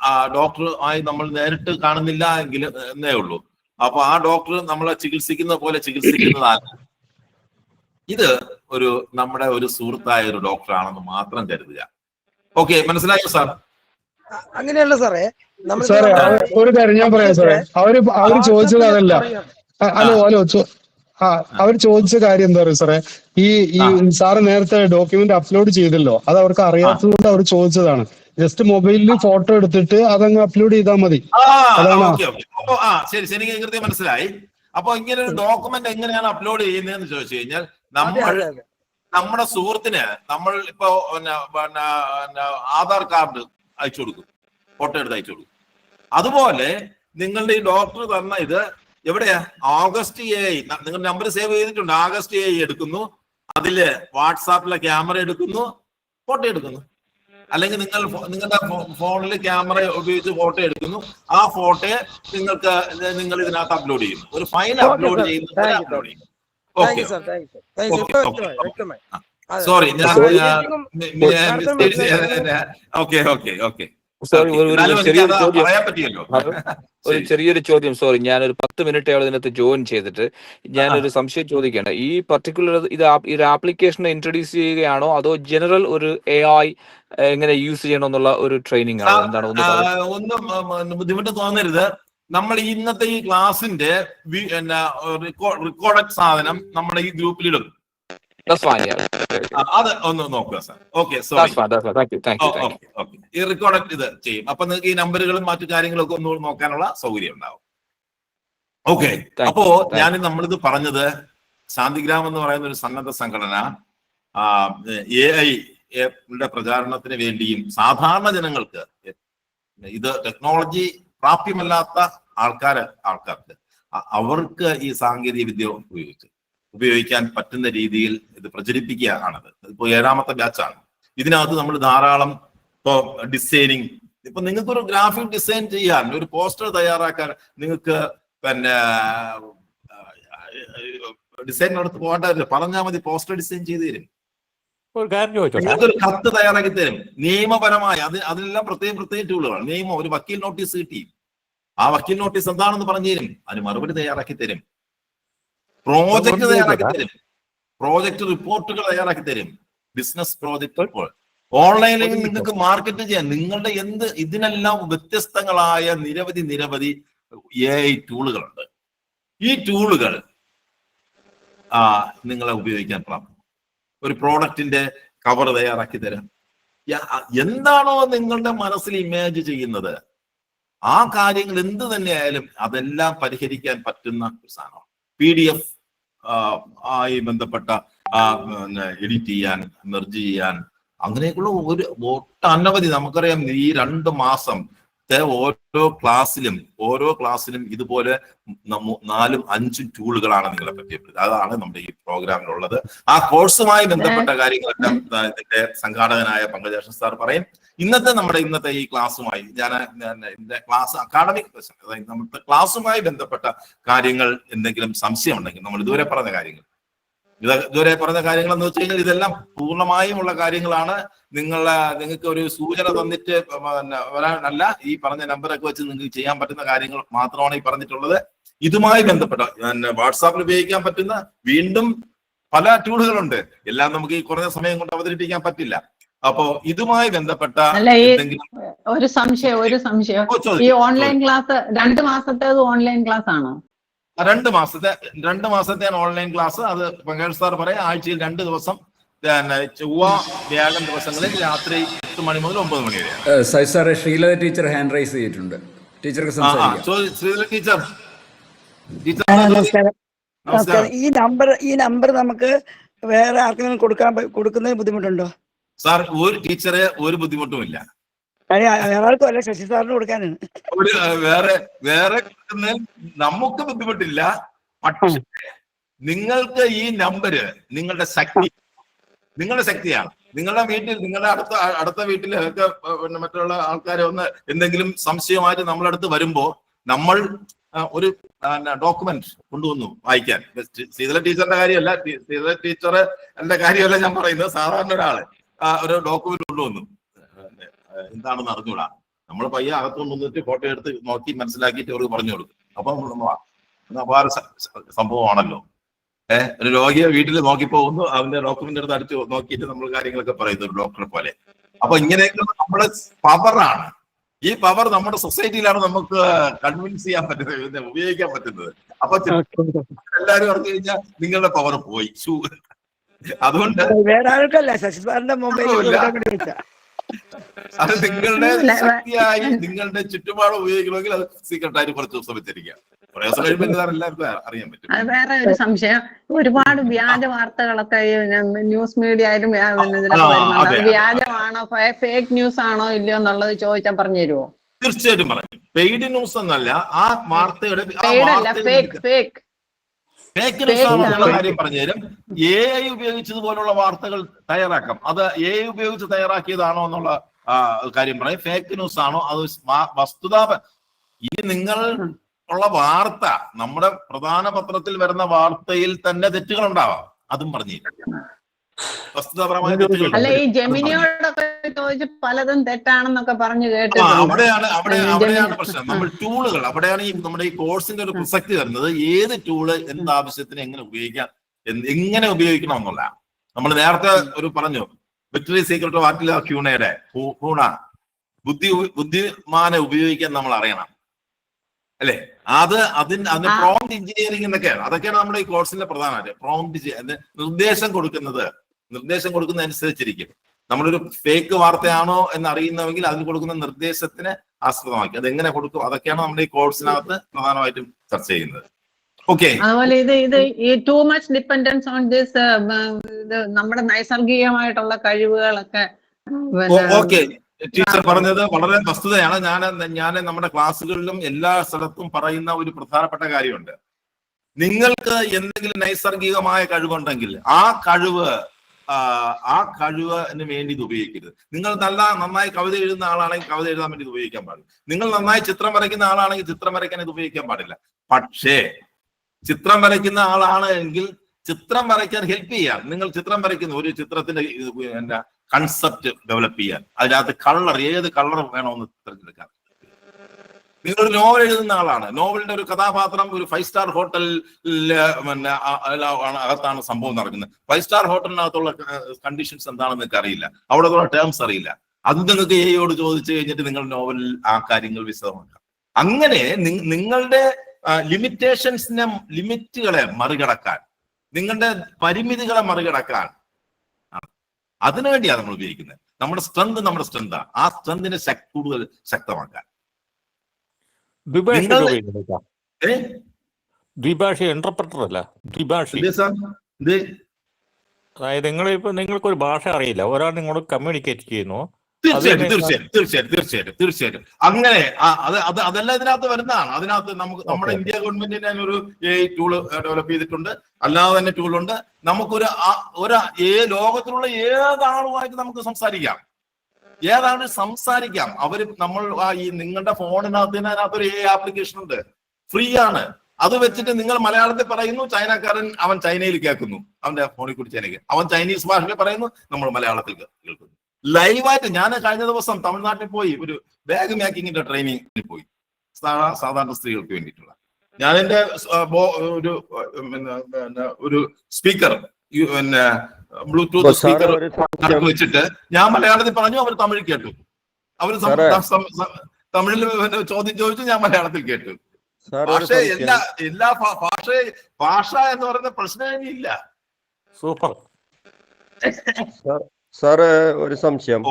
ആ ഡോക്ടർ ആയി നമ്മൾ നേരിട്ട് കാണുന്നില്ല എങ്കിൽ എന്നേ ഉള്ളൂ. അപ്പൊ ആ ഡോക്ടർ നമ്മളെ ചികിത്സിക്കുന്ന പോലെ ചികിത്സിക്കുന്നതാണ്. ഇത് നമ്മുടെ ഒരു സുഹൃത്തായ ഒരു ഡോക്ടറാണെന്ന് മാത്രം കരുതുക. ഓക്കെ, മനസ്സിലായോ സാർ? അങ്ങനെയല്ല സാറേ. സാറേ ഒരു കാര്യം ഞാൻ പറയാം സാറേ. അവര് ചോദിച്ചത് അതല്ല. ഹലോ അവർ ചോദിച്ച കാര്യം എന്താ പറയുക സാറേ, ഈ സാറ് നേരത്തെ ഡോക്യുമെന്റ് അപ്ലോഡ് ചെയ്തല്ലോ, അത് അവർക്ക് അറിയാത്തതുകൊണ്ട് അവർ ചോദിച്ചതാണ്. ജസ്റ്റ് മൊബൈലിൽ ഫോട്ടോ എടുത്തിട്ട് അതങ്ങ് അപ്ലോഡ് ചെയ്താൽ മതി. ശരി, എനിക്ക് കൃത്യം മനസ്സിലായി. അപ്പൊ ഇങ്ങനെ ഒരു ഡോക്യുമെന്റ് എങ്ങനെയാണ് അപ്ലോഡ് ചെയ്യുന്നതെന്ന് ചോദിച്ചു കഴിഞ്ഞാൽ, നമ്മുടെ സുഹൃത്തിന് നമ്മൾ ഇപ്പോ ആധാർ കാർഡ് അയച്ചു കൊടുക്കും, ഫോട്ടോ എടുത്ത് അയച്ചു കൊടുക്കും. അതുപോലെ നിങ്ങളുടെ ഈ ഡോക്ടർ തന്ന ഇത് എവിടെയാ? August 7 നിങ്ങൾ നമ്പർ സേവ് ചെയ്തിട്ടുണ്ട്. August 7 എടുക്കുന്നു, അതില് വാട്സാപ്പിലെ ക്യാമറ എടുക്കുന്നു, ഫോട്ടോ എടുക്കുന്നു. അല്ലെങ്കിൽ നിങ്ങളുടെ ഫോണിൽ ക്യാമറ ഉപയോഗിച്ച് ഫോട്ടോ എടുക്കുന്നു. ആ ഫോട്ടോ നിങ്ങൾ ഇതിനകത്ത് അപ്ലോഡ് ചെയ്യുന്നു. ഒരു ഫയൽ അപ്ലോഡ് ചെയ്യുന്നു. സോറി, ഒരു ചെറിയൊരു ചോദ്യം. സോറി, ഞാനൊരു 10 മിനിറ്റ് ഇതിനകത്ത് ജോയിൻ ചെയ്തിട്ട് ഞാനൊരു സംശയം ചോദിക്കുകയാണ്. ഈ പർട്ടിക്കുലർ ഇത് ആപ്ലിക്കേഷൻ ഇൻട്രൊഡ്യൂസ് ചെയ്യുകയാണോ അതോ ജനറൽ ഒരു AI എങ്ങനെ യൂസ് ചെയ്യണം എന്നുള്ള ഒരു ട്രെയിനിങ് ആണോ? എന്താണ്? ഒന്നും ബുദ്ധിമുട്ട് തോന്നരുത്. നമ്മൾ ഇന്നത്തെ ഈ ക്ലാസിന്റെ റെക്കോർഡഡ് സാധനം നമ്മുടെ ഈ ഗ്രൂപ്പിലിടും. അത് ഒന്ന് നോക്കുക സാർ. ഓക്കെ, ഈ റെക്കോർഡ് ഇത് ചെയ്യും. അപ്പൊ നിങ്ങൾക്ക് ഈ നമ്പറുകളും മറ്റു കാര്യങ്ങളൊക്കെ ഒന്ന് നോക്കാനുള്ള സൗകര്യം ഉണ്ടാവും. ഓക്കെ, അപ്പോ നമ്മളിത് പറഞ്ഞത് ശാന്തിഗ്രാമം എന്ന് പറയുന്ന ഒരു സന്നദ്ധ സംഘടന AI യുടെ പ്രചാരണത്തിന് വേണ്ടിയും സാധാരണ ജനങ്ങൾക്ക്, ഇത് ടെക്നോളജി പ്രാപ്യമല്ലാത്ത ആൾക്കാർക്ക് അവർക്ക് ഈ സാങ്കേതിക വിദ്യ ഉപയോഗിക്കാൻ പറ്റുന്ന രീതിയിൽ ഇത് പ്രചരിപ്പിക്കുകയാണത്. ഇപ്പൊ 7ാമത്തെ ബാച്ചാണ്. ഇതിനകത്ത് നമ്മൾ ധാരാളം ഇപ്പൊ ഡിസൈനിങ്, ഇപ്പൊ നിങ്ങൾക്കൊരു ഗ്രാഫിക് ഡിസൈൻ ചെയ്യാൻ, ഒരു പോസ്റ്റർ തയ്യാറാക്കാൻ നിങ്ങൾക്ക് ഡിസൈൻ നടത്ത് പോകേണ്ട, പറഞ്ഞാൽ മതി, പോസ്റ്റർ ഡിസൈൻ ചെയ്ത് തരും. ഒരു കാര്യം ചോദിച്ചോട്ടെ, നിങ്ങൾക്കൊരു കത്ത് തയ്യാറാക്കി തരും നിയമപരമായ. അതിനെല്ലാം പ്രത്യേകം ടൂളുകളാണ്. നിയമം, ഒരു വക്കീൽ നോട്ടീസ് കിട്ടി, ആ വക്കീൽ നോട്ടീസ് എന്താണെന്ന് പറഞ്ഞു തരും, അതിന് മറുപടി തയ്യാറാക്കി തരും. പ്രോജക്ട് തയ്യാറാക്കി തരും, പ്രോജക്ട് റിപ്പോർട്ടുകൾ തയ്യാറാക്കി തരും, ബിസിനസ് പ്രോജക്ട് റിപ്പോർട്ട്. ഓൺലൈനിൽ നിങ്ങൾക്ക് മാർക്കറ്റ് ചെയ്യാൻ നിങ്ങളുടെ ഇതിനെല്ലാം വ്യത്യസ്തങ്ങളായ നിരവധി AI ടൂളുകളുണ്ട്. ഈ ടൂളുകൾ നിങ്ങളെ ഉപയോഗിക്കാൻ പ്രാപ്തം. ഒരു പ്രോഡക്റ്റിന്റെ കവർ തയ്യാറാക്കി തരാം. എന്താണോ നിങ്ങളുടെ മനസ്സിൽ ഇമേജ് ചെയ്യുന്നത്, ആ കാര്യങ്ങൾ എന്ത് തന്നെയായാലും അതെല്ലാം പരിഹരിക്കാൻ പറ്റുന്ന ഒരു സാധനം. PDF ആയി ബന്ധപ്പെട്ട എഡിറ്റ് ചെയ്യാൻ, മെർജ് ചെയ്യാൻ, അങ്ങനെയൊക്കെയുള്ള ഒട്ടനവധി. നമുക്കറിയാം ഈ 2 മാസത്തെ ഓരോ ക്ലാസ്സിലും ഇതുപോലെ 4-5 ടൂളുകളാണ് നിങ്ങളെ പറ്റിയത്. അതാണ് നമ്മുടെ ഈ പ്രോഗ്രാമിലുള്ളത്. ആ കോഴ്സുമായി ബന്ധപ്പെട്ട കാര്യങ്ങളെല്ലാം ഇതിന്റെ സംഘാടകനായ പങ്കജാക്ഷൻ സാർ പറയും. ഇന്നത്തെ ഈ ക്ലാസ്സുമായി എന്റെ ക്ലാസ് അക്കാഡമിക് നമ്മുടെ ക്ലാസ്സുമായി ബന്ധപ്പെട്ട കാര്യങ്ങൾ എന്തെങ്കിലും സംശയം ഉണ്ടെങ്കിൽ, നമ്മൾ ഇതുവരെ പറഞ്ഞ കാര്യങ്ങൾ എന്ന് വെച്ച് കഴിഞ്ഞാൽ ഇതെല്ലാം പൂർണ്ണമായും ഉള്ള കാര്യങ്ങളാണ്. നിങ്ങൾക്ക് ഒരു സൂചന തന്നിട്ട് വരാനല്ല, ഈ പറഞ്ഞ നമ്പറൊക്കെ വെച്ച് നിങ്ങൾക്ക് ചെയ്യാൻ പറ്റുന്ന കാര്യങ്ങൾ മാത്രമാണ് ഈ പറഞ്ഞിട്ടുള്ളത്. ഇതുമായി ബന്ധപ്പെട്ട വാട്സാപ്പിൽ ഉപയോഗിക്കാൻ പറ്റുന്ന വീണ്ടും പല ടൂളുകളുണ്ട്. എല്ലാം നമുക്ക് ഈ കുറഞ്ഞ സമയം കൊണ്ട് അവതരിപ്പിക്കാൻ പറ്റില്ല. അപ്പോ ഇതുമായി ബന്ധപ്പെട്ട ഒരു സംശയം ഈ ഓൺലൈൻ ക്ലാസ് 2 മാസത്തേത് ഓൺലൈൻ ക്ലാസ് ആണോ? 2 മാസത്തെ ഓൺലൈൻ ക്ലാസ്. അത് പങ്കജ് സാർ പറയാം, ആഴ്ചയിൽ 2 ദിവസം, ചൊവ്വ വ്യാഴം ദിവസങ്ങളിൽ രാത്രി 8 മണി മുതൽ 9 മണി വരെ. സാറേ, ശ്രീലത ടീച്ചർ ഹാൻഡ് റൈസ് ചെയ്തിട്ടുണ്ട്. ടീച്ചർക്ക് ശ്രീലത ടീച്ചർ. നമസ്കാരം. ഈ നമ്പർ നമുക്ക് വേറെ ആർക്കെങ്കിലും കൊടുക്കുന്നതിന് ബുദ്ധിമുട്ടുണ്ടോ? സാർ, ഒരു ടീച്ചറെ ഒരു ബുദ്ധിമുട്ടുമില്ല. അയാൾക്കും അല്ല, ശശി സാറിന് കൊടുക്കാനാണ്. വേറെ നമുക്ക് ബുദ്ധിമുട്ടില്ല. പക്ഷേ നിങ്ങൾക്ക് ഈ നമ്പര് നിങ്ങളുടെ ശക്തിയാണ്. നിങ്ങളുടെ വീട്ടിൽ, നിങ്ങളുടെ അടുത്ത വീട്ടിലൊക്കെ മറ്റുള്ള ആൾക്കാരെ എന്തെങ്കിലും സംശയമായിട്ട് നമ്മളടുത്ത് വരുമ്പോ നമ്മൾ ഒരു ഡോക്യുമെന്റ് കൊണ്ടുവന്നു വായിക്കാൻ. ശ്രീധര ടീച്ചറിന്റെ കാര്യമല്ല, ശ്രീധര ടീച്ചറിന്റെ കാര്യമല്ല ഞാൻ പറയുന്നത്. സാധാരണ ഒരാള് ഒരു ഡോക്യുമെന്റ് കൊണ്ടുവന്നു, എന്താണെന്ന് അറിഞ്ഞൂടാ. നമ്മൾ പയ്യെ അകത്തുകൊണ്ട് വന്നിട്ട് ഫോട്ടോ എടുത്ത് നോക്കി മനസ്സിലാക്കിയിട്ട് അവർക്ക് പറഞ്ഞു കൊടുക്കും. അപ്പൊ അപാര സംഭവമാണല്ലോ. ഒരു രോഗിയെ വീട്ടിൽ നോക്കി പോകുന്നു, അവന്റെ ഡോക്യുമെന്റ് എടുത്ത് അടിച്ച് നോക്കിയിട്ട് നമ്മൾ കാര്യങ്ങളൊക്കെ പറയുന്നു ഒരു ഡോക്ടറെ പോലെ. അപ്പൊ ഇങ്ങനെയൊക്കെ നമ്മുടെ പവറാണ്. ഈ പവർ നമ്മുടെ സൊസൈറ്റിയിലാണ് നമുക്ക് കൺവിൻസ് ചെയ്യാൻ പറ്റുന്നത്, ഉപയോഗിക്കാൻ പറ്റുന്നത്. അപ്പൊ എല്ലാരും പറഞ്ഞു കഴിഞ്ഞാൽ നിങ്ങളുടെ പവർ പോയി. അതുകൊണ്ട് വേറെ ആൾക്കല്ല, ശശി സാറിന്റെ മൊബൈൽ അത് നിങ്ങളുടെ ശക്തിയായി നിങ്ങളുടെ ചുറ്റുപാട് ഉപയോഗിക്കണമെങ്കിൽ അത് സീക്രട്ടായിട്ട് കുറച്ച് ദിവസം വെച്ചിരിക്കുക. കുറേ ദിവസം കഴിയുമ്പോൾ എല്ലാവർക്കും അറിയാൻ പറ്റും. അത് വേറെ ഒരു സംശയം, ഒരുപാട് വ്യാജ വാർത്തകളൊക്കെ ന്യൂസ് മീഡിയയിലും വ്യാജമാണോ, ഫേക്ക് ന്യൂസ് ആണോ ഇല്ലയോ എന്നുള്ളത് ചോദിച്ചാൽ പറഞ്ഞു തരുമോ? തീർച്ചയായിട്ടും പറഞ്ഞു. പെയ്ഡ് ന്യൂസ് എന്നല്ല, ആ വാർത്തയുടെ ഫേക്ക് ന്യൂസ് ആണെന്നുള്ള കാര്യം പറഞ്ഞുതരും. AI ഉപയോഗിച്ചതുപോലുള്ള വാർത്തകൾ തയ്യാറാക്കാം. അത് AI ഉപയോഗിച്ച് തയ്യാറാക്കിയതാണോ എന്നുള്ള കാര്യം പറയും. ഫേക്ക് ന്യൂസ് ആണോ, അത് വസ്തുത. ഈ നിങ്ങൾ ഉള്ള വാർത്ത, നമ്മുടെ പ്രധാന പത്രത്തിൽ വരുന്ന വാർത്തയിൽ തന്നെ തെറ്റുകൾ ഉണ്ടാവാം, അതും പറഞ്ഞു തരും. വസ്തുതാപരമായ തെറ്റുകൾ. അല്ല, ഈ ജെമിനിയോടൊക്കെ ചോദിച്ച് പലതും തെറ്റാണെന്നൊക്കെ പറഞ്ഞു കേട്ടു. അവിടെയാണ് പ്രശ്നം. നമ്മൾ ടൂളുകൾ, അവിടെയാണ് നമ്മുടെ ഈ കോഴ്സിന്റെ ഒരു പ്രസക്തി വരുന്നത്. ഏത് ടൂള് എന്താവശ്യത്തിന് എങ്ങനെ ഉപയോഗിക്കണം എന്നുള്ള. നമ്മൾ നേരത്തെ ഒരു വിക്ടറി സീക്രട്ട് ഓഫ് ആർട്ടിൽ ക്യൂണയുടെ ബുദ്ധിമാനെ ഉപയോഗിക്കാൻ നമ്മൾ അറിയണം, അല്ലെ? അതിന് പ്രോംപ്റ്റ് എഞ്ചിനീയറിംഗ് എന്നൊക്കെയാണ്. അതൊക്കെയാണ് നമ്മുടെ ഈ കോഴ്സിന്റെ പ്രധാനമായിട്ട്. പ്രോംപ്റ്റ് നിർദ്ദേശം കൊടുക്കുന്നതനുസരിച്ചിരിക്കും. നമ്മളൊരു ഫേക്ക് വാർത്തയാണോ എന്ന് അറിയുന്നതെങ്കിൽ അതിന് കൊടുക്കുന്ന നിർദ്ദേശത്തിന് ആസ്പദമാക്കി അത് എങ്ങനെ കൊടുക്കും, അതൊക്കെയാണ് നമ്മുടെ ഈ കോഴ്സിനകത്ത് പ്രധാനമായിട്ടും ചർച്ച ചെയ്യുന്നത്. ഓക്കെ, അതുപോലെ ഇത് ഈ too much dependence on this, നമ്മുടെ നൈസർഗികമായിട്ടുള്ള കഴിവുകളൊക്കെ. ഓക്കെ, ടീച്ചർ പറഞ്ഞത് വളരെ വസ്തുതയാണ്. ഞാൻ നമ്മുടെ ക്ലാസ്സുകളിലും എല്ലാ സ്ഥലത്തും പറയുന്ന ഒരു പ്രധാനപ്പെട്ട കാര്യമുണ്ട്. നിങ്ങൾക്ക് എന്തെങ്കിലും നൈസർഗികമായ കഴിവുണ്ടെങ്കിൽ ആ കഴിവിന് വേണ്ടി ഇത് ഉപയോഗിക്കരുത്. നിങ്ങൾ നന്നായി കവിത എഴുതുന്ന ആളാണെങ്കിൽ കവിത എഴുതാൻ വേണ്ടി ഇത് ഉപയോഗിക്കാൻ പാടില്ല. നിങ്ങൾ നന്നായി ചിത്രം വരയ്ക്കുന്ന ആളാണെങ്കിൽ ചിത്രം വരയ്ക്കാൻ ഇത് ഉപയോഗിക്കാൻ പാടില്ല. പക്ഷേ ചിത്രം വരയ്ക്കുന്ന ആളാണ് എങ്കിൽ ചിത്രം വരയ്ക്കാൻ ഹെൽപ്പ് ചെയ്യാം. നിങ്ങൾ ചിത്രം വരയ്ക്കുന്ന ഒരു ചിത്രത്തിന്റെ എന്താ കൺസെപ്റ്റ് ഡെവലപ്പ് ചെയ്യാൻ, അതിനകത്ത് കളർ, ഏത് കളർ വേണമെന്ന് തിരഞ്ഞെടുക്കാൻ. നിങ്ങളൊരു നോവൽ എഴുതുന്ന ആളാണ്, നോവലിന്റെ ഒരു കഥാപാത്രം ഒരു 5 സ്റ്റാർ ഹോട്ടലിൽ അകത്താണ് സംഭവം നടക്കുന്നത്. 5 സ്റ്റാർ ഹോട്ടലിനകത്തുള്ള കണ്ടീഷൻസ് എന്താണെന്ന് നിങ്ങൾക്ക് അറിയില്ല, അവിടെയുള്ള ടേംസ് അറിയില്ല. അത് നിങ്ങൾക്ക് എയോട് ചോദിച്ചു കഴിഞ്ഞിട്ട് നിങ്ങൾ നോവലിൽ ആ കാര്യങ്ങൾ വിശദമാക്കാം. അങ്ങനെ നിങ്ങളുടെ ലിമിറ്റുകളെ മറികടക്കാൻ, നിങ്ങളുടെ പരിമിതികളെ മറികടക്കാൻ, അതിനുവേണ്ടിയാണ് നമ്മൾ ഉപയോഗിക്കുന്നത്. നമ്മുടെ സ്ട്രെങ്താ, ആ സ്ട്രെങ്തിനെ കൂടുതൽ ശക്തമാക്കാൻ. ദ്വിഭാഷ ഇന്റർപ്രറ്റർ അല്ല, ദ്വിഭാഷി. അതായത് നിങ്ങൾക്കൊരു ഭാഷ അറിയില്ല, ഒരാൾ നിങ്ങളോട് കമ്മ്യൂണിക്കേറ്റ് ചെയ്യുന്നു. തീർച്ചയായിട്ടും അങ്ങനെ അതെല്ലാം ഇതിനകത്ത് വരുന്നതാണ്. അതിനകത്ത് നമ്മുടെ ഇന്ത്യ ഗവൺമെന്റിന് ഒരു ടൂള് ഡെവലപ്പ് ചെയ്തിട്ടുണ്ട്, അല്ലാതെ തന്നെ ടൂളുണ്ട്. നമുക്കൊരു ലോകത്തിലുള്ള ഏതാളുമായിട്ട് നമുക്ക് സംസാരിക്കാം. നമ്മൾ ഈ നിങ്ങളുടെ ഫോണിനകത്തൊരു ആപ്ലിക്കേഷൻ ഉണ്ട്, ഫ്രീ ആണ്. അത് വെച്ചിട്ട് നിങ്ങൾ മലയാളത്തിൽ പറയുന്നു, ചൈനക്കാരൻ അവൻ ചൈനയിൽ കേൾക്കുന്നു, അവന്റെ ഫോണിൽ കൂടി ചൈനയ്ക്ക്, അവൻ ചൈനീസ് ഭാഷയിൽ പറയുന്നു, നമ്മൾ മലയാളത്തിൽ കേൾക്കുന്നു. ലൈവായിട്ട്. ഞാൻ കഴിഞ്ഞ ദിവസം തമിഴ്നാട്ടിൽ പോയി ഒരു ബാഗ് മേക്കിങ്ങിന്റെ ട്രെയിനിങ്ങിന് പോയി, സാധാരണ സ്ത്രീകൾക്ക് വേണ്ടിയിട്ടുള്ള. ഞാൻ എന്റെ ഒരു സ്പീക്കർ, പിന്നെ ബ്ലൂടൂത്ത് സ്പീക്കർ വെച്ചിട്ട് ഞാൻ മലയാളത്തിൽ പറഞ്ഞു, അവർ തമിഴ് കേട്ടു. അവർ തമിഴിൽ ചോദ്യം ചോദിച്ചു, ഞാൻ മലയാളത്തിൽ കേട്ടു. ഭാഷ എന്ന് പറയുന്ന പ്രശ്നം ഇല്ല. സൂപ്പർ. സാറ് ഒരു സംശയം.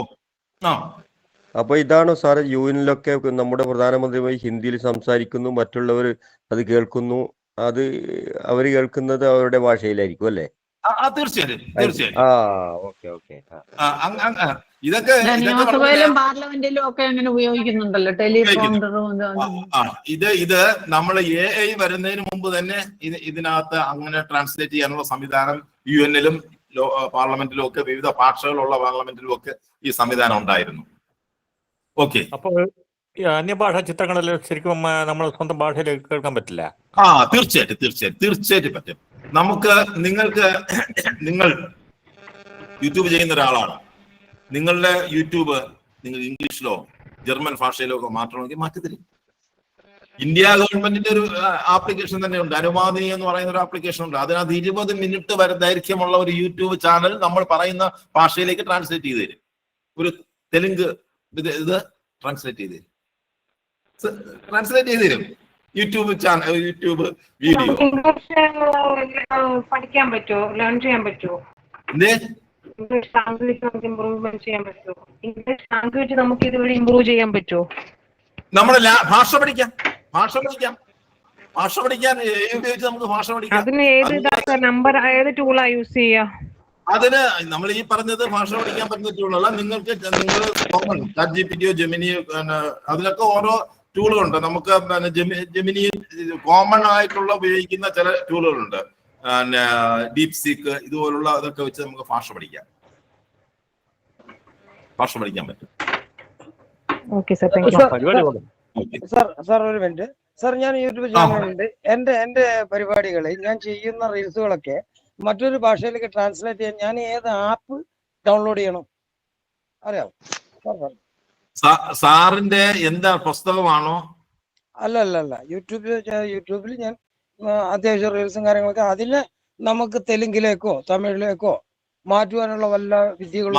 അപ്പൊ ഇതാണോ സാറ് യുഎനിലൊക്കെ നമ്മുടെ പ്രധാനമന്ത്രിയുമായി ഹിന്ദിയിൽ സംസാരിക്കുന്നു, മറ്റുള്ളവർ അത് കേൾക്കുന്നു, അത് അവർ കേൾക്കുന്നത് അവരുടെ ഭാഷയിലായിരിക്കും അല്ലേ? തീർച്ചയായിട്ടും. ഇതൊക്കെ നിയമസഭയിലും പാർലമെന്റിലും ഒക്കെ അങ്ങനെ ഉപയോഗിക്കുന്നുണ്ടല്ലോ, ടെലിപ്രോംപ്റ്ററും. ഇത് നമ്മൾ AI വരുന്നതിന് മുമ്പ് തന്നെ ഇതിനകത്ത് അങ്ങനെ ട്രാൻസ്ലേറ്റ് ചെയ്യാനുള്ള സംവിധാനം യുഎനിലും പാർലമെന്റിലും ഒക്കെ, വിവിധ ഭാഷകളുള്ള പാർലമെന്റിലും ഒക്കെ ഈ സംവിധാനം ഉണ്ടായിരുന്നു. ഓക്കെ. അപ്പോൾ അന്യഭാഷ ചിത്രങ്ങളെല്ലാം ശരിക്കും നമ്മൾ സ്വന്തം ഭാഷയിൽ കേൾക്കാൻ പറ്റില്ല? തീർച്ചയായിട്ടും പറ്റും. നിങ്ങൾ യൂട്യൂബ് ചെയ്യുന്ന ഒരാളാണ്, നിങ്ങളുടെ യൂട്യൂബ് നിങ്ങൾ ഇംഗ്ലീഷിലോ ജർമ്മൻ ഭാഷയിലോ ഒക്കെ മാറ്റണമെങ്കിൽ മാറ്റിത്തരും. ഇന്ത്യ ഗവൺമെന്റിന്റെ ഒരു ആപ്ലിക്കേഷൻ തന്നെ ഉണ്ട്, അനുവാദിനി എന്ന് പറയുന്ന ഒരു ആപ്ലിക്കേഷൻ ഉണ്ട്. അതിനകത്ത് 20 മിനിറ്റ് വരെ ദൈർഘ്യമുള്ള ഒരു യൂട്യൂബ് ചാനൽ നമ്മൾ പറയുന്ന ഭാഷയിലേക്ക് ട്രാൻസ്ലേറ്റ് ചെയ്ത് തരും. ഒരു തെലുങ്ക് ഇത് ട്രാൻസ്ലേറ്റ് ചെയ്ത് തരും. യൂട്യൂബ് ചാനൽ, യൂട്യൂബ് വീഡിയോ പഠിക്കാൻ പറ്റുമോ, ലേൺ ചെയ്യാൻ പറ്റുമോ? ഇംഗ്ലീഷ് ലാംഗ്വേജ് നമുക്ക് ഇമ്പ്രൂവ്മെന്റ് ചെയ്യാൻ പറ്റുമോ? ഇംഗ്ലീഷ് ലാംഗ്വേജ് നമുക്ക് ഇതുവഴി ഇമ്പ്രൂവ് ചെയ്യാൻ പറ്റുമോ? നമ്മുടെ ഭാഷ പഠിക്കാൻ ഉപയോഗിച്ച് നമുക്ക് ഭാഷ പഠിക്കാം. അതിന് ഏത് ടൂളാ യൂസ് ചെയ്യാ? അതിന് നമ്മൾ ഈ പറഞ്ഞത് ഭാഷ പഠിക്കാൻ പറ്റുന്ന ടൂളല്ല. നിങ്ങൾ ChatGPT, ജെമിനി, അതിലൊക്കെ ഓരോ ടൂളുകളുണ്ട്. നമുക്ക് ജെമിനി കോമൺ ആയിട്ടുള്ള ഉപയോഗിക്കുന്ന ചില ടൂളുകളുണ്ട്, ഡീപ് സീക്ക് ഇതുപോലുള്ള അതൊക്കെ വെച്ച് നമുക്ക് ഭാഷ പഠിക്കാൻ പറ്റും. സാർ ഒരു മിനിറ്റ് സാർ, ഞാൻ യൂട്യൂബ് ചാനലുണ്ട്. എന്റെ പരിപാടികളിൽ ഞാൻ ചെയ്യുന്ന റീൽസുകളൊക്കെ മറ്റൊരു ഭാഷയിലേക്ക് ട്രാൻസ്ലേറ്റ് ചെയ്യാൻ ഞാൻ ഏത് ആപ്പ് ഡൗൺലോഡ് ചെയ്യണം അറിയാമോ? സാറിന്റെ എന്താ പുസ്തകമാണോ? അല്ല യൂട്യൂബിൽ ഞാൻ അത്യാവശ്യം റീൽസും കാര്യങ്ങളൊക്കെ, അതിന് നമുക്ക് തെലുങ്കിലേക്കോ തമിഴിലേക്കോ മാറ്റുവാനുള്ള വല്ല വിദ്യകളും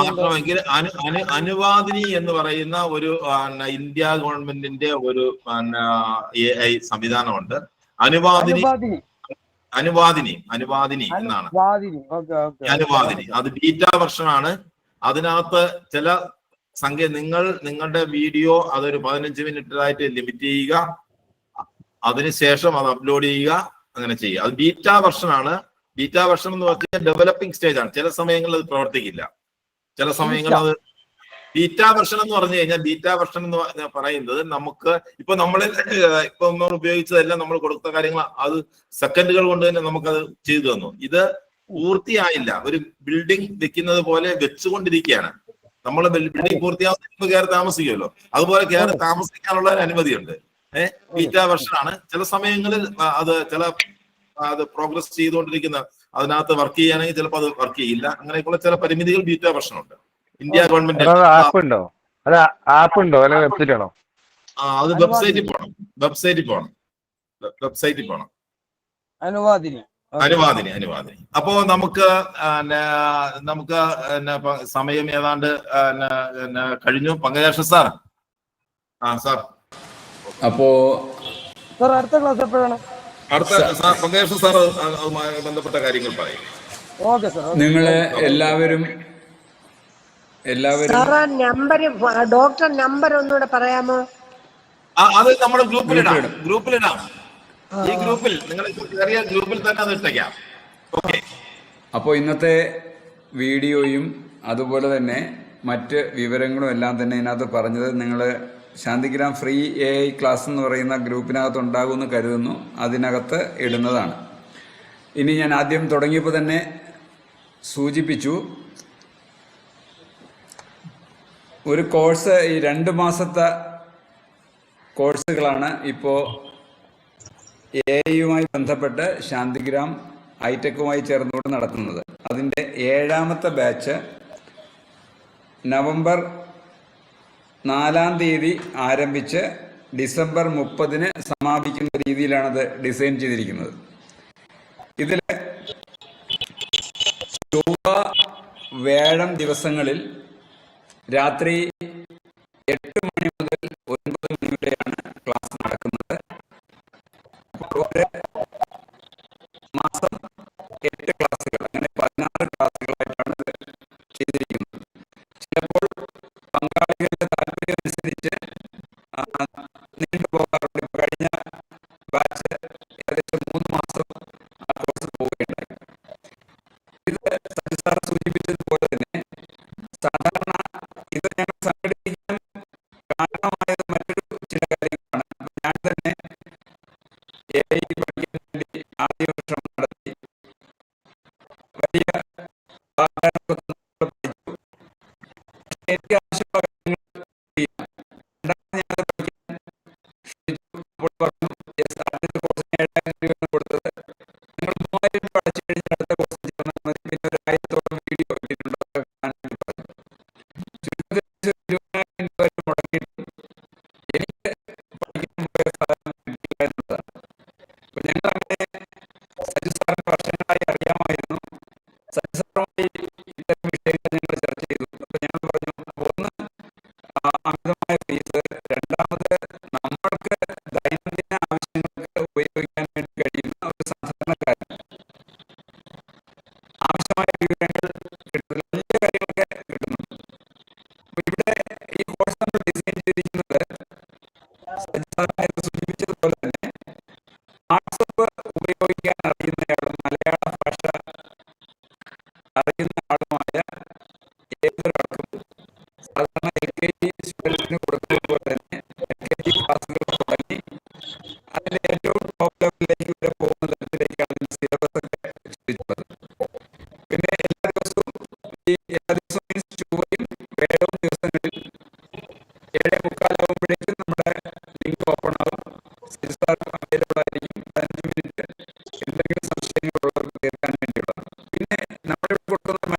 അനുവാദിനി എന്ന് പറയുന്ന ഒരു ഇന്ത്യ ഗവൺമെന്റിന്റെ ഒരു AI സംവിധാനമുണ്ട്. അനുവാദിനി എന്നാണ്. അനുവാദിനി അത് ബീറ്റ വെർഷൻ ആണ്. അതിനകത്ത് ചില നിങ്ങളുടെ വീഡിയോ അതൊരു 15 മിനിറ്റായിട്ട് ലിമിറ്റ് ചെയ്യുക, അതിനുശേഷം അത് അപ്ലോഡ് ചെയ്യുക, അങ്ങനെ ചെയ്യുക. അത് ബീറ്റ വെർഷൻ ആണ്. ബീറ്റ വെർഷൻ എന്ന് പറഞ്ഞാൽ ഡെവലപ്പിംഗ് സ്റ്റേജ് ആണ്. ചില സമയങ്ങളിൽ അത് പ്രവർത്തിക്കില്ല, ചില സമയങ്ങളിൽ അത് ബീറ്റ വെർഷൻ എന്ന് പറഞ്ഞു കഴിഞ്ഞാൽ, ബീറ്റ വെർഷൻ എന്ന് പറയുന്നത് നമുക്ക് നമ്മൾ ഉപയോഗിച്ചതെല്ലാം നമ്മൾ കൊടുത്ത കാര്യങ്ങൾ അത് സെക്കൻഡുകൾ കൊണ്ട് തന്നെ നമുക്കത് ചെയ്തു തന്നു. ഇത് പൂർത്തിയായില്ല, ഒരു ബിൽഡിംഗ് വെക്കുന്നത് പോലെ വെച്ചുകൊണ്ടിരിക്കുകയാണ്. നമ്മൾ ബിൽഡിംഗ് പൂർത്തിയാവുന്ന കയറി താമസിക്കുമല്ലോ, അതുപോലെ കയറി താമസിക്കാനുള്ള ഒരു അനുമതിയുണ്ട്. ബീറ്റ വെർഷൻ ആണ്. ചില സമയങ്ങളിൽ അത് പ്രോഗ്രസ് ചെയ്തുകൊണ്ടിരിക്കുന്ന അതിനകത്ത് വർക്ക് ചെയ്യാനെങ്കിൽ ചിലപ്പോൾ അത് വർക്ക് ചെയ്യില്ല. അങ്ങനെയൊക്കെയുള്ള ചില പരിമിതികൾ ബീറ്റ വെർഷനുണ്ട്. ഇന്ത്യ ഗവൺമെന്റ് ആപ്പ് ഉണ്ടോ? അത് ആപ്പ് ഉണ്ടോ അല്ലെങ്കിൽ വെബ്സൈറ്റ് ആണോ? അത് വെബ്സൈറ്റിൽ പോകണം. അനുവാദിനി. അപ്പോ നമുക്ക് സമയം ഏതാണ്ട് കഴിഞ്ഞു. പങ്കജാക്ഷ സാർ. സാർ അപ്പോ അടുത്ത ക്ലാസ് എപ്പോഴാണ്? പങ്കജാക്ഷ സാർ അതുമായി ബന്ധപ്പെട്ട കാര്യങ്ങൾ പറയും. Okay sir. നിങ്ങള് എല്ലാവരും ഡോക്ടർ നമ്പർ ഒന്നുകൂടെ പറയാമോ? അത് നമ്മുടെ ഗ്രൂപ്പിലിടാം. ഈ ഗ്രൂപ്പിൽ നിങ്ങൾ ചെറിയ ഗ്രൂപ്പിൽ തന്നെ അത് ഇട്ടേക്കാം. ഓക്കെ. അപ്പോൾ ഇന്നത്തെ വീഡിയോയും അതുപോലെ തന്നെ മറ്റ് വിവരങ്ങളും എല്ലാം തന്നെ ഇതിനകത്ത് പറഞ്ഞത് നിങ്ങൾ ശാന്തിഗ്രാം ഫ്രീ AI ക്ലാസ് എന്ന് പറയുന്ന ഗ്രൂപ്പിനകത്ത് ഉണ്ടാകുമെന്ന് കരുതുന്നു. അതിനകത്ത് ഇടുന്നതാണ്. ഇനി ഞാൻ ആദ്യം തുടങ്ങിയപ്പോൾ തന്നെ സൂചിപ്പിച്ചു, ഒരു കോഴ്സ് ഈ 2 മാസത്തെ കോഴ്സുകളാണ് ഇപ്പോൾ AI-യുമായി ബന്ധപ്പെട്ട് ശാന്തിഗ്രാം ഹൈടെക്കുമായി ചേർന്നുകൊണ്ട് നടത്തുന്നത്. അതിൻ്റെ 7ാമത്തെ ബാച്ച് നവംബർ 4-ാം തീയതി ആരംഭിച്ച് ഡിസംബർ 30-ന് സമാപിക്കുന്ന രീതിയിലാണത് ഡിസൈൻ ചെയ്തിരിക്കുന്നത്. ഇതിൽ ചൊവ്വ വ്യാഴം ദിവസങ്ങളിൽ രാത്രി 8 മണി മുതൽ 9 മണി വരെയാണ് ക്ലാസ് നടക്കുന്നത്. ഒരു മാസം 8 ക്ലാസ്സുകൾ, അങ്ങനെ 16 ക്ലാസ്സുകളായിട്ടാണ് ഇത് ചെയ്തിരിക്കുന്നത്. ചിലപ്പോൾ പങ്കാളികളുടെ താല്പര്യം അനുസരിച്ച് നീണ്ടുപോകാറുണ്ട്. കഴിഞ്ഞ ബാച്ച് ഏകദേശം 3 മാസം ആ കോഴ്സ് പോവുകയുണ്ടായി. ഇത് സജി സാർ സൂചിപ്പിച്ചതുപോലെ തന്നെ സാധാരണ ഇത് ഞങ്ങൾ സംഘടിപ്പിക്കാൻ കാരണമായത് മറ്റൊരു ചില കാര്യങ്ങളാണ്. ഞാൻ തന്നെ AI പഠിക്കാൻ വേണ്ടി ആദ്യ വർഷം നടത്തി വലിയ പഠിച്ചു. എനിക്ക് ആവശ്യമുള്ള കാര്യങ്ങൾ ചെയ്യാം. രണ്ടാമത് ഞാനത് പഠിക്കാൻ ശ്രമിച്ചു. അപ്പോൾ പറഞ്ഞു, ആദ്യത്തെ കോഴ്സിന് 7,000 രൂപയാണ് കൊടുത്തത്. നിങ്ങൾ 3,000 രൂപ അടച്ചു കഴിഞ്ഞാൽ അടുത്ത കോഴ്സ് ചേർന്നാൽ മതി. പിന്നെ ഒരു 1000-ഓളം വീഡിയോ ഇട്ടിട്ടുണ്ട്. മുടങ്ങിയിട്ടും എനിക്ക് പഠിക്കാൻ പോയ സാധനം കിട്ടില്ല എന്നതാണ്. അപ്പൊ ഞങ്ങൾ അങ്ങനെ സജി സാറിന് വർഷങ്ങളായി അറിയാമായിരുന്നു. സജി സാറുമായി ഇത്തരം വിഷയങ്ങൾ ഞങ്ങൾ ചർച്ച ചെയ്തു. അപ്പൊ ഞങ്ങൾ പറഞ്ഞു, ഒന്ന് അമിതമായ ഫീസ്, രണ്ടാമത് നമ്മൾക്ക് ദൈനംദിന ആവശ്യങ്ങൾക്ക് ഉപയോഗിക്കാൻ വേണ്ടി കഴിയുന്ന ഒരു സാധാരണക്കാരൻ ആവശ്യമായ വിവരങ്ങൾ കിട്ടുന്നില്ല, വലിയ കാര്യങ്ങളൊക്കെ കിട്ടുന്നുണ്ട്. അപ്പൊ ഇവിടെ ഈ കോഴ്സ് നമ്മൾ ഡിസൈൻ ചെയ്തിരിക്കുന്നത് സജി സാറിനെ സൂചിപ്പിച്ചതുപോലെ തന്നെ വാട്സപ്പ് ഉപയോഗിക്കാൻ അറിയുന്നയാളും മലയാള ഭാഷ അറിയുന്ന ആളുമായ ഏതൊരാൾക്കും സാധാരണ LKG സ്റ്റുഡൻസിന് കൊടുക്കുന്നത് പോലെ തന്നെ LKG ക്ലാസ്സുകൾ തുടങ്ങി അതിൻ്റെ ഏറ്റവും ടോപ്പ് ലെവലിലേക്ക് വരെ പോകുന്ന തരത്തിലേക്കാണ് ഇതിൻ്റെ സിലബസ് ഒക്കെ ചെയ്തിട്ടുള്ളത്. പിന്നെ എല്ലാ ദിവസവും മീൻസ് ചൊവ്വയും വ്യാഴവും ദിവസങ്ങളിൽ 7:45 ആകുമ്പോഴേക്കും നമ്മുടെ ലിങ്ക് ഓപ്പൺ ആകും. സജി സാർ അവൈലബിൾ ആയിരിക്കും. 15 മിനിറ്റ് എന്തെങ്കിലും സംശയങ്ങളുള്ളവർക്ക് തീർക്കാൻ വേണ്ടിയുള്ളതാണ്. പിന്നെ നമ്മളിവിടെ കൊടുക്കുന്ന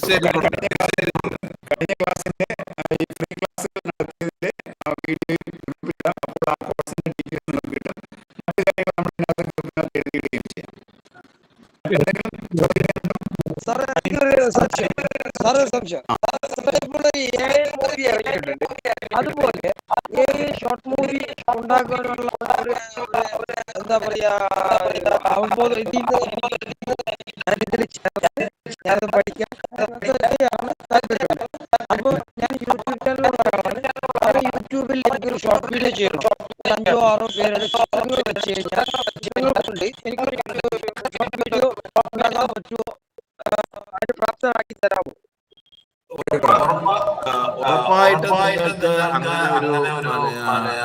തീർച്ചയായിട്ടും കഴിഞ്ഞ ക്ലാസ്സിന്റെ ഈ ഫ്രീ ക്ലാസ്സുകൾ നടത്തിയതിൽ ആ വീഡിയോയിൽ ഗ്രൂപ്പിലിടാം. അപ്പോൾ ആ കോഴ്സിന്റെ ഡീറ്റെയിൽസ് നമുക്ക് കിട്ടും. മറ്റു കാര്യങ്ങൾ നമ്മൾ ഇതിനകത്ത് ഗ്രൂപ്പിനകത്ത് എഴുതിയിടുകയും ചെയ്യാം. എന്തെങ്കിലും ചോദിക്കാനുണ്ടോ? സാറേ എനിക്കൊരു സംശയം. സാറേ ഒരു സംശയം. ഇപ്പോൾ AI മൂവി ഇറങ്ങിയിട്ടുണ്ട്. അതുപോലെ AI ഷോർട്ട് മൂവി ഉണ്ടാക്കാനുള്ള ഒരു എന്താ പറയാ അവബോധം ഞാനിതിൽ ഞാനത് പഠിക്കാൻ താല്പര്യമുണ്ട്. അപ്പോൾ ഞാൻ യൂട്യൂബ് ചാനലുള്ള ആളാണ്. അപ്പോൾ യൂട്യൂബിൽ എനിക്കൊരു ഷോർട്ട് വീഡിയോ ചെയ്യണം. 5 or 6 പേരുടെ ചിത്രങ്ങൾ വെച്ച് കഴിഞ്ഞാൽ ചിത്രങ്ങളുണ്ട്. എനിക്കൊരു ഷോർട്ട് വീഡിയോ ഉണ്ടാക്കാൻ പറ്റുമോ? അതിന് പ്രാപ്തമാക്കി തരാമോ? ഉറപ്പായിട്ടും നിങ്ങൾക്ക് അങ്ങനെ ഒരു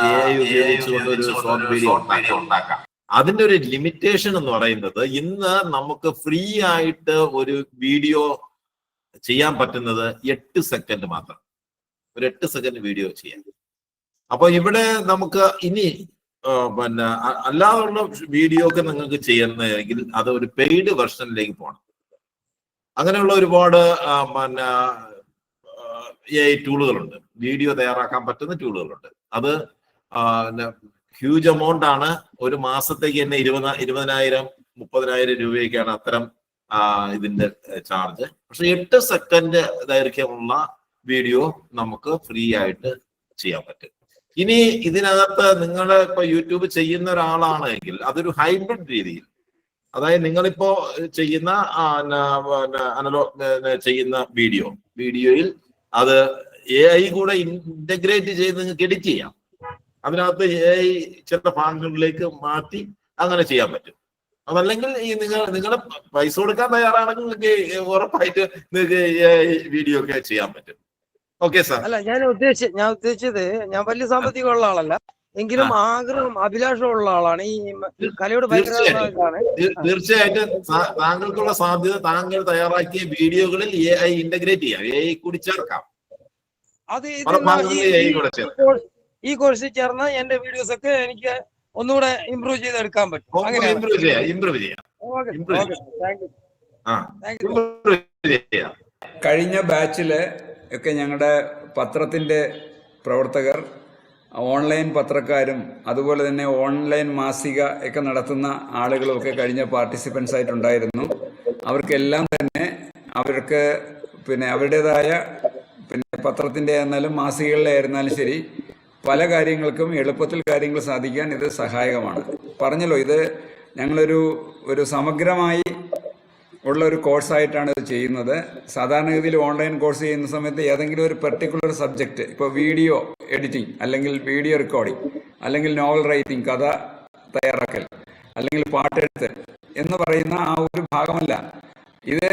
AI ഉപയോഗിച്ചുകൊണ്ട് ഒരു ഷോർട്ട് വീഡിയോ ഉണ്ടാക്കാം. അതിന്റെ ഒരു ലിമിറ്റേഷൻ എന്ന് പറയുന്നത് ഇന്ന് നമുക്ക് ഫ്രീ ആയിട്ട് ഒരു വീഡിയോ ചെയ്യാൻ പറ്റുന്നത് 8 സെക്കൻഡ് മാത്രം. ഒരു 8 സെക്കൻഡ് വീഡിയോ ചെയ്യാം. അപ്പൊ ഇവിടെ നമുക്ക് ഇനി പിന്നെ അല്ലാതുള്ള വീഡിയോ ഒക്കെ നിങ്ങൾക്ക് ചെയ്യുന്നതെങ്കിൽ അത് ഒരു പെയ്ഡ് വെർഷനിലേക്ക് പോകണം. അങ്ങനെയുള്ള ഒരുപാട് പിന്നെ AI ടൂളുകളുണ്ട്, വീഡിയോ തയ്യാറാക്കാൻ പറ്റുന്ന ടൂളുകളുണ്ട്. അത് ഹ്യൂജ് എമൗണ്ട് ആണ്. ഒരു മാസത്തേക്ക് തന്നെ 20,000 30,000 രൂപയൊക്കെയാണ് അത്തരം ഇതിന്റെ ചാർജ്. പക്ഷെ 8 സെക്കൻഡ് ദൈർഘ്യമുള്ള വീഡിയോ നമുക്ക് ഫ്രീ ആയിട്ട് ചെയ്യാൻ പറ്റും. ഇനി ഇതിനകത്ത് നിങ്ങൾ ഇപ്പൊ യൂട്യൂബ് ചെയ്യുന്ന ഒരാളാണെങ്കിൽ അതൊരു ഹൈബ്രിഡ് രീതിയിൽ, അതായത് നിങ്ങളിപ്പോ ചെയ്യുന്ന ചെയ്യുന്ന വീഡിയോയിൽ അത് AI കൂടെ ഇന്റഗ്രേറ്റ് ചെയ്ത് നിങ്ങൾക്ക് എഡിറ്റ് ചെയ്യാം. അതിനകത്ത് AI ചില ഭാഗങ്ങളിലേക്ക് മാറ്റി അങ്ങനെ ചെയ്യാൻ പറ്റും. അതല്ലെങ്കിൽ ഈ നിങ്ങളുടെ പൈസ കൊടുക്കാൻ തയ്യാറാണെങ്കിൽ നിങ്ങൾക്ക് ഉറപ്പായിട്ട് നിങ്ങൾക്ക് AI വീഡിയോ ഒക്കെ ചെയ്യാൻ പറ്റും. Okay sir. അല്ല ഞാൻ ഉദ്ദേശിച്ചത് ഞാൻ വലിയ സാമ്പത്തികമുള്ള ആളല്ല, എങ്കിലും ആഗ്രഹം അഭിലാഷമുള്ള ആളാണ്. ഈ കലയോട് തീർച്ചയായിട്ടും താങ്കൾക്കുള്ള സാധ്യത താങ്കൾ തയ്യാറാക്കിയ വീഡിയോകളിൽ AI ഇന്റഗ്രേറ്റ് ചെയ്യാം, AI കൂടി ചേർക്കാം. അത് ഈ കോഴ്സിൽ ചേർന്ന എന്റെ വീഡിയോസ് ഒക്കെ എനിക്ക് ഒന്നുകൂടെ ഇംപ്രൂവ് ചെയ്തെടുക്കാൻ പറ്റും. കഴിഞ്ഞ ബാച്ചില് ഒക്കെ ഞങ്ങളുടെ പത്രത്തിന്റെ പ്രവർത്തകർ, ഓൺലൈൻ പത്രക്കാരും അതുപോലെ തന്നെ ഓൺലൈൻ മാസിക ഒക്കെ നടത്തുന്ന ആളുകളും ഒക്കെ കഴിഞ്ഞ പാർട്ടിസിപ്പൻസ് ആയിട്ടുണ്ടായിരുന്നു. അവർക്കെല്ലാം തന്നെ അവർക്ക് അവരുടേതായ പത്രത്തിൻ്റെ ആയിരുന്നാലും മാസികകളിലെ ആയിരുന്നാലും ശരി, പല കാര്യങ്ങൾക്കും എളുപ്പത്തിൽ കാര്യങ്ങൾ സാധിക്കാൻ ഇത് സഹായകമാണ്. പറഞ്ഞല്ലോ, ഇത് ഞങ്ങളൊരു സമഗ്രമായി ഉള്ള ഒരു കോഴ്സായിട്ടാണ് ഇത് ചെയ്യുന്നത്. സാധാരണഗതിയിൽ ഓൺലൈൻ കോഴ്സ് ചെയ്യുന്ന സമയത്ത് ഏതെങ്കിലും ഒരു പെർട്ടിക്കുലർ സബ്ജക്റ്റ്, ഇപ്പോൾ വീഡിയോ എഡിറ്റിംഗ് അല്ലെങ്കിൽ വീഡിയോ റെക്കോർഡിംഗ് അല്ലെങ്കിൽ നോവൽ റൈറ്റിംഗ്, കഥ തയ്യാറാക്കൽ അല്ലെങ്കിൽ പാട്ടെഴുത്ത് എന്ന് പറയുന്ന ആ ഒരു ഭാഗമല്ല. ഇത്